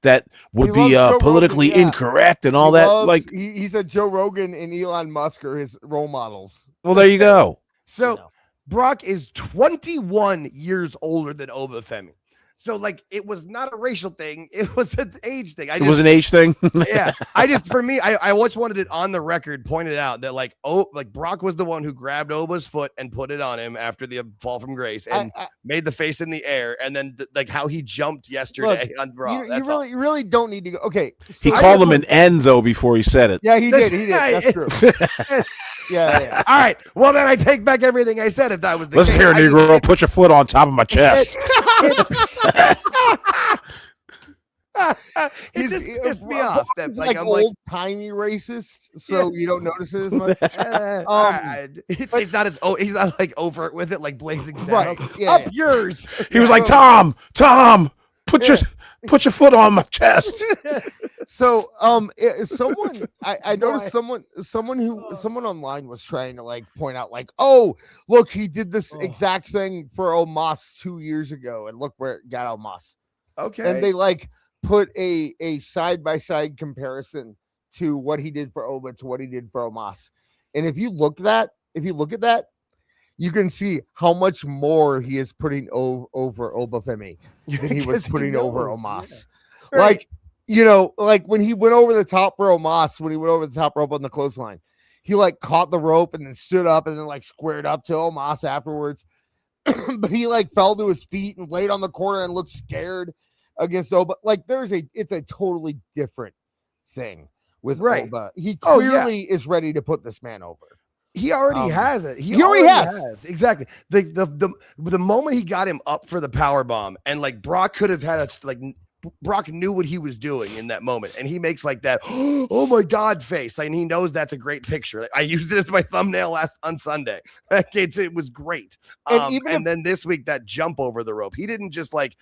that would be politically incorrect and all that? Like he said Joe Rogan and Elon Musk are his role models. Well, there you go. So Brock is 21 years older than Femi. So like it was not a racial thing, it was an age thing. It was an age thing. Yeah. I always wanted it on the record pointed out that like Brock was the one who grabbed Oba's foot and put it on him after the fall from grace and made the face in the air, and then like how he jumped yesterday on Raw. You really don't need to go. Okay. So he called him an N though before he said it. Yeah, he did. That's true. Yeah. All right. Well, then I take back everything I said if that was the case. Listen here, Negro. Put your foot on top of my chest. It just pissed me off. That's like I'm old timey racist, so you don't notice it as much. He's not he's not like overt with it, like Blazing Saddles. Right. Yeah, Up yours. He was like, Tom, put your foot on my chest. So, someone I noticed someone online was trying to like point out like, oh, look, he did this exact thing for Omos 2 years ago, and look where it got Omos. Okay, and they like put a side by side comparison to what he did for Oba to what he did for Omos, and if you look at that, you can see how much more he is putting over Oba Femi than he was putting over Omos. Yeah. Right. Like, you know, like when he went over the top for Omos, when he went over the top rope on the clothesline, he like caught the rope and then stood up and then like squared up to Omos afterwards. But he like fell to his feet and laid on the corner and looked scared against Oba. Like it's a totally different thing with Oba. He clearly is ready to put this man over. He already has it. He already has. Exactly. The moment he got him up for the power bomb, and like Brock could have had Brock knew what he was doing in that moment, and he makes like that oh my god face, and he knows that's a great picture. Like, I used it as my thumbnail on Sunday. It was great. And then this week that jump over the rope, he didn't just like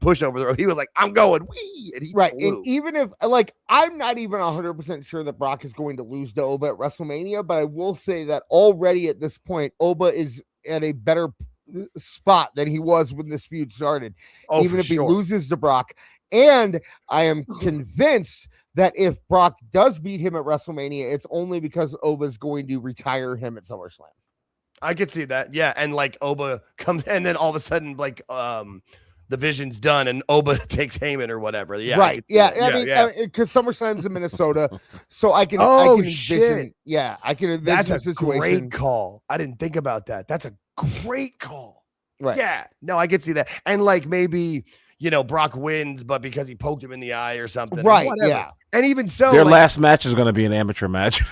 push over the rope. He was like, I'm going wee, and he flew. And even if like I'm not even 100% sure that Brock is going to lose to Oba at WrestleMania, but I will say that already at this point Oba is at a better spot than he was when this feud started. Even if he loses to Brock. And I am convinced that if Brock does beat him at WrestleMania, it's only because Oba's going to retire him at SummerSlam. I could see that. Yeah. And like Oba comes, and then all of a sudden, like, the vision's done and Oba takes Heyman or whatever. Yeah. Right. Yeah. I mean, because SummerSlam's in Minnesota. So I can envision. Yeah. I can envision That's a a situation. Great call. I didn't think about that. That's a great call. Right. Yeah. No, I could see that. And like maybe, you know, Brock wins, but because he poked him in the eye or something. Right. Whatever. Yeah. And even so, their last match is going to be an amateur match.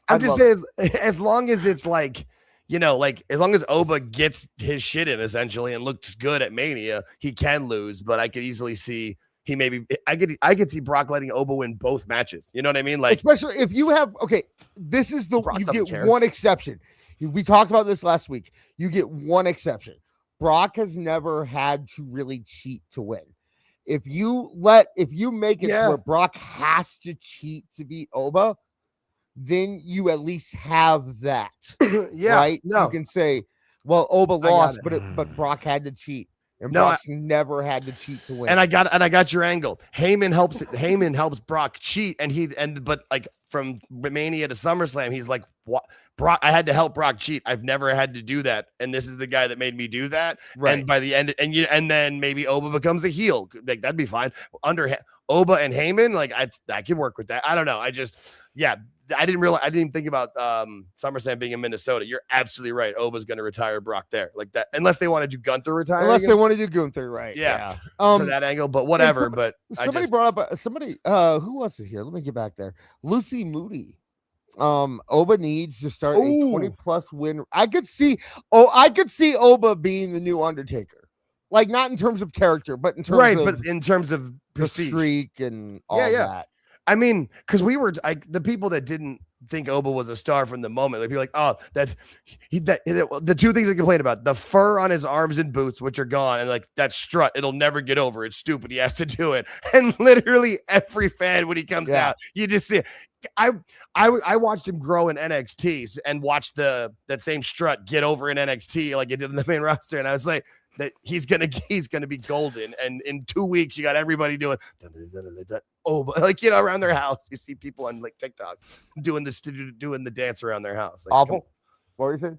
I'm just saying, as long as it's like, you know, like as long as Oba gets his shit in essentially and looks good at Mania, he can lose. But I could easily see I could see Brock letting Oba win both matches. You know what I mean? Like, especially if you have this is Brock you doesn't get care. one exception. We talked about this last week. You get one exception. Brock has never had to really cheat to win. If you make it to where Brock has to cheat to beat Oba, then you at least have that. Yeah, right? no. You can say, well, Oba lost, but Brock had to cheat. And Brock's never had to cheat to win. And I got your angle. Heyman helps Brock cheat, but like from Mania to SummerSlam, he's like, what? Brock, I had to help Brock cheat. I've never had to do that, and this is the guy that made me do that. Right. And by the end, and then maybe Oba becomes a heel. Like that'd be fine. Under Oba and Heyman, like I can work with that. I don't know. I didn't think about SummerSlam being in Minnesota. You're absolutely right. Oba's going to retire Brock there, like that, unless they want to do Gunther retire. Unless they want to do Gunther, right? Yeah. For that angle, but whatever. But somebody brought up who was it here? Let me get back there. Lucy Moody. Oba needs to start a 20+ win. I could see Oba being the new Undertaker. Like not in terms of character, but in terms of but in terms of the prestige. streak and all that. I mean, because we were the people that didn't think Oba was a star from the moment. Like, people like, oh, the two things they complain about: the fur on his arms and boots, which are gone, and like that strut, it'll never get over. It's stupid. He has to do it. And literally every fan when he comes out, you just see it. I watched him grow in NXT and watched that same strut get over in NXT like it did in the main roster, and I was like, that he's gonna be golden. And in 2 weeks, you got everybody doing like, around their house. You see people on like TikTok doing the dance around their house. Like, Awful. What were you saying?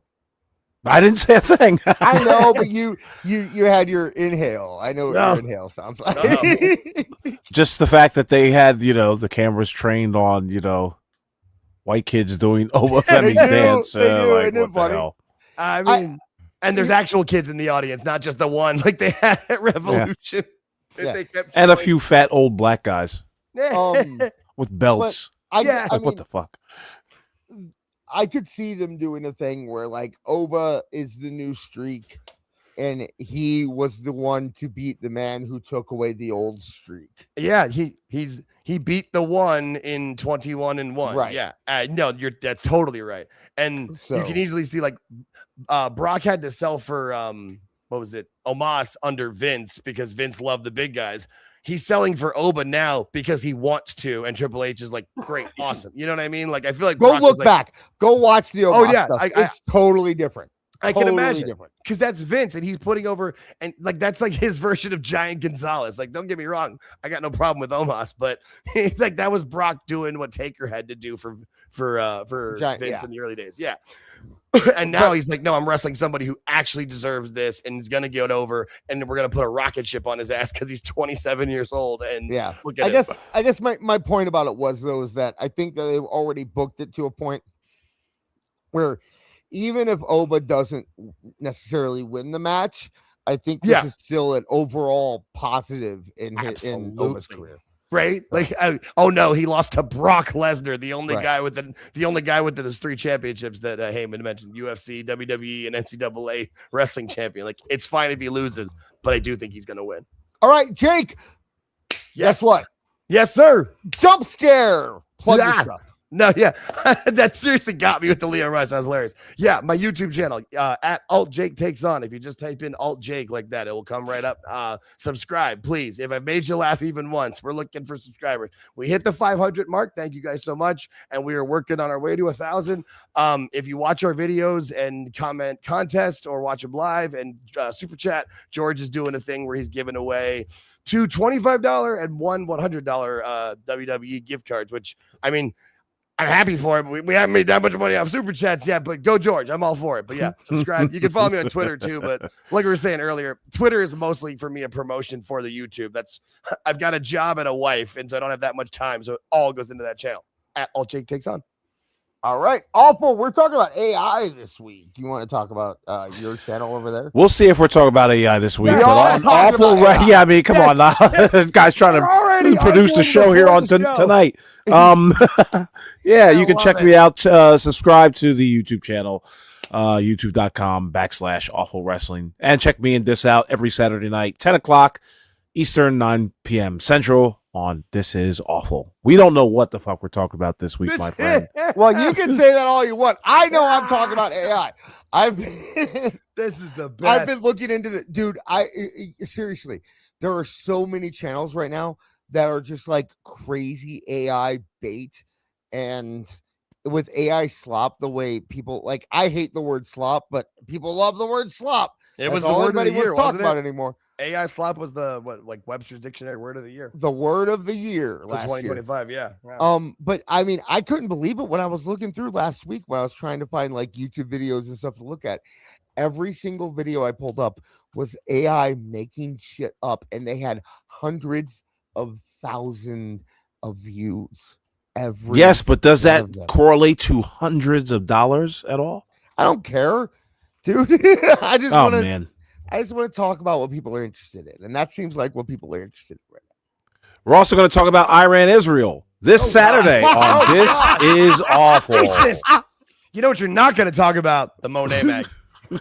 I didn't say a thing. I know, but you had your inhale. I know what your inhale sounds like. Just the fact that they had, the cameras trained on, white kids doing Femi dance. They do. Like, Isn't it what the funny? hell? I mean, and there's actual kids in the audience, not just the one like they had at Revolution. Yeah. And a few fat old black guys with belts. I mean, what the fuck? I could see them doing a thing where like Oba is the new streak, and he was the one to beat the man who took away the old streak. Yeah, he beat the one in 21-1. Right. Yeah. No, that's totally right. And So- you can easily see like Brock had to sell for what was it? Omos under Vince because Vince loved the big guys. He's selling for Oba now because he wants to, and Triple H is like, great, awesome. You know what I mean? Like, I feel like Go Brock look was like, back. Go watch the Oba yeah, stuff. I- It's totally different. I can Totally imagine different. because that's Vince and he's putting over, and like that's like his version of Giant Gonzalez. Like, don't get me wrong, I got no problem with Omos, but like that was Brock doing what Taker had to do for Giant, Vince yeah. in the early days. Yeah. And now he's like, no, I'm wrestling somebody who actually deserves this and is gonna get over, and we're gonna put a rocket ship on his ass because he's 27 years old. And Yeah. look at it. I guess my point about it was though is that I think that they've already booked it to a point where even if Oba doesn't necessarily win the match, I think this is still an overall positive in Oba's career. Right? Like, oh no, he lost to Brock Lesnar, the only Right. guy with those 3 championships that Heyman mentioned: UFC, WWE, and NCAA wrestling champion. Like, it's fine if he loses, but I do think he's gonna win. All right, Jake. Guess what? Yes, sir. Jump scare. Plug your Ah. stuff. No, yeah, that seriously got me with the Leo Rush. That was hilarious. Yeah, my YouTube channel at altJake takes on. If you just type in altJake like that, it will come right up. Subscribe, please. If I've made you laugh even once, we're looking for subscribers. We hit the 500 mark. Thank you guys so much, and we are working on our way to 1,000. If you watch our videos and comment contest or watch them live and super chat, George is doing a thing where he's giving away 2 $25 and 1 $100 WWE gift cards, which I mean, I'm happy for it. We haven't made that much money off super chats yet, but go George. I'm all for it. But yeah, subscribe. You can follow me on Twitter too. But like we were saying earlier, Twitter is mostly for me a promotion for the YouTube. I've got a job and a wife, and so I don't have that much time. So it all goes into that channel at altJake takes on. All right, Awful. We're talking about AI this week. Do you want to talk about your channel over there? We'll see if we're talking about AI this week. We But are on talking awful, about right? AI. Yeah, I mean, come on now. This guy's trying We're already to produce the arguing show here before on the show. tonight. Yeah, you can love check it. me out. Subscribe to the YouTube channel, youtube.com/awful wrestling, and check me and this out every Saturday night, 10 o'clock Eastern, 9 p.m. Central on This Is Awful. We don't know what the fuck we're talking about this week, my friend. Well, you can say that all you want. I know I'm talking about AI. This is the best. I've been looking into the dude. Seriously, there are so many channels right now that are just like crazy AI bait, and with AI slop, the way people like. I hate the word slop, but people love the word slop. It was That's the all word of the anybody year, wants to talk wasn't about it? anymore. AI slop was the Webster's Dictionary word of the year The word of the year for last year. 2025. Yeah. But I mean, I couldn't believe it when I was looking through last week when I was trying to find like YouTube videos and stuff to look at. Every single video I pulled up was AI making shit up, and they had hundreds of thousands of views. Yes, but does one that of them. correlate to hundreds of dollars at all? I don't care, dude. I just Oh, want to. man. I just want to talk about what people are interested in, and that seems like what people are interested in right now. We're also going to talk about Iran Israel this Saturday God. on This Is Awful. You know what you're not going to talk about? The Moné Mag.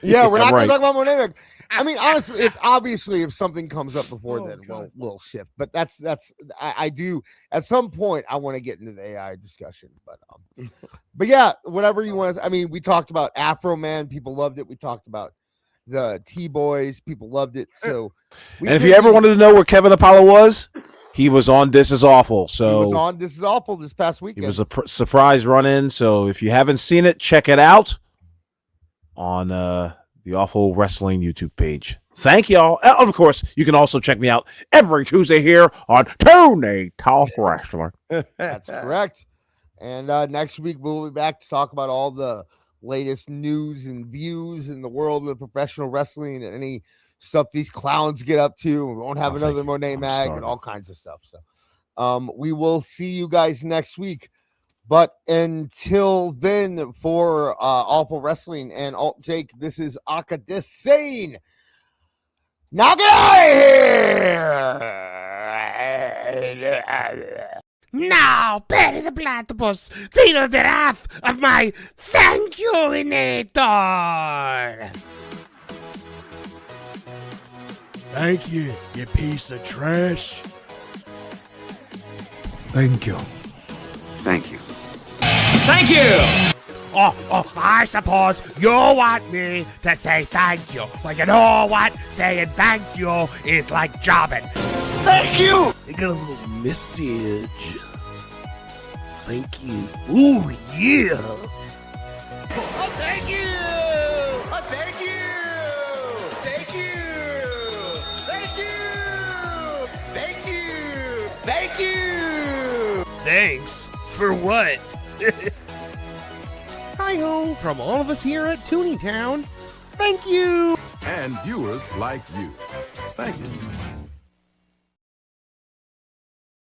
Yeah, we're not right. going to talk about Moné Mag. I mean, honestly, if something comes up before then, we'll shift. But that's I do at some point I want to get into the AI discussion. But yeah, whatever you want. I mean, we talked about Afro Man, people loved it. We talked about the T-Boys, people loved it. So, and if you ever wanted to know where Kevin Apollo was, he was on This Is Awful. So he was on This Is Awful this past weekend. It was a surprise run-in. So if you haven't seen it, check it out on the Awful Wrestling YouTube page. Thank y'all. And of course, you can also check me out every Tuesday here on Tooney Talk Wrestling. That's correct. And next week we'll be back to talk about all the latest news and views in the world of professional wrestling and any stuff these clowns get up to. We won't have another Moné Mag and all kinds of stuff. So we will see you guys next week. But until then, for Awful Wrestling and altJake, this is Akadis saying, knock it out of here! Now, bury the platypus, feel the wrath of my thank you-inator! Thank you, you piece of trash. Thank you. Thank you. Thank you! Oh, I suppose you want me to say thank you. Well, you know what? Saying thank you is like jobbing. Thank you! I got a little message. Thank you. Ooh, yeah! Oh, thank you! Oh, thank you! Thank you! Thank you! Thank you! Thank you! Thanks? For what? Hi-ho from all of us here at Tooney Town. Thank you! And viewers like you. Thank you.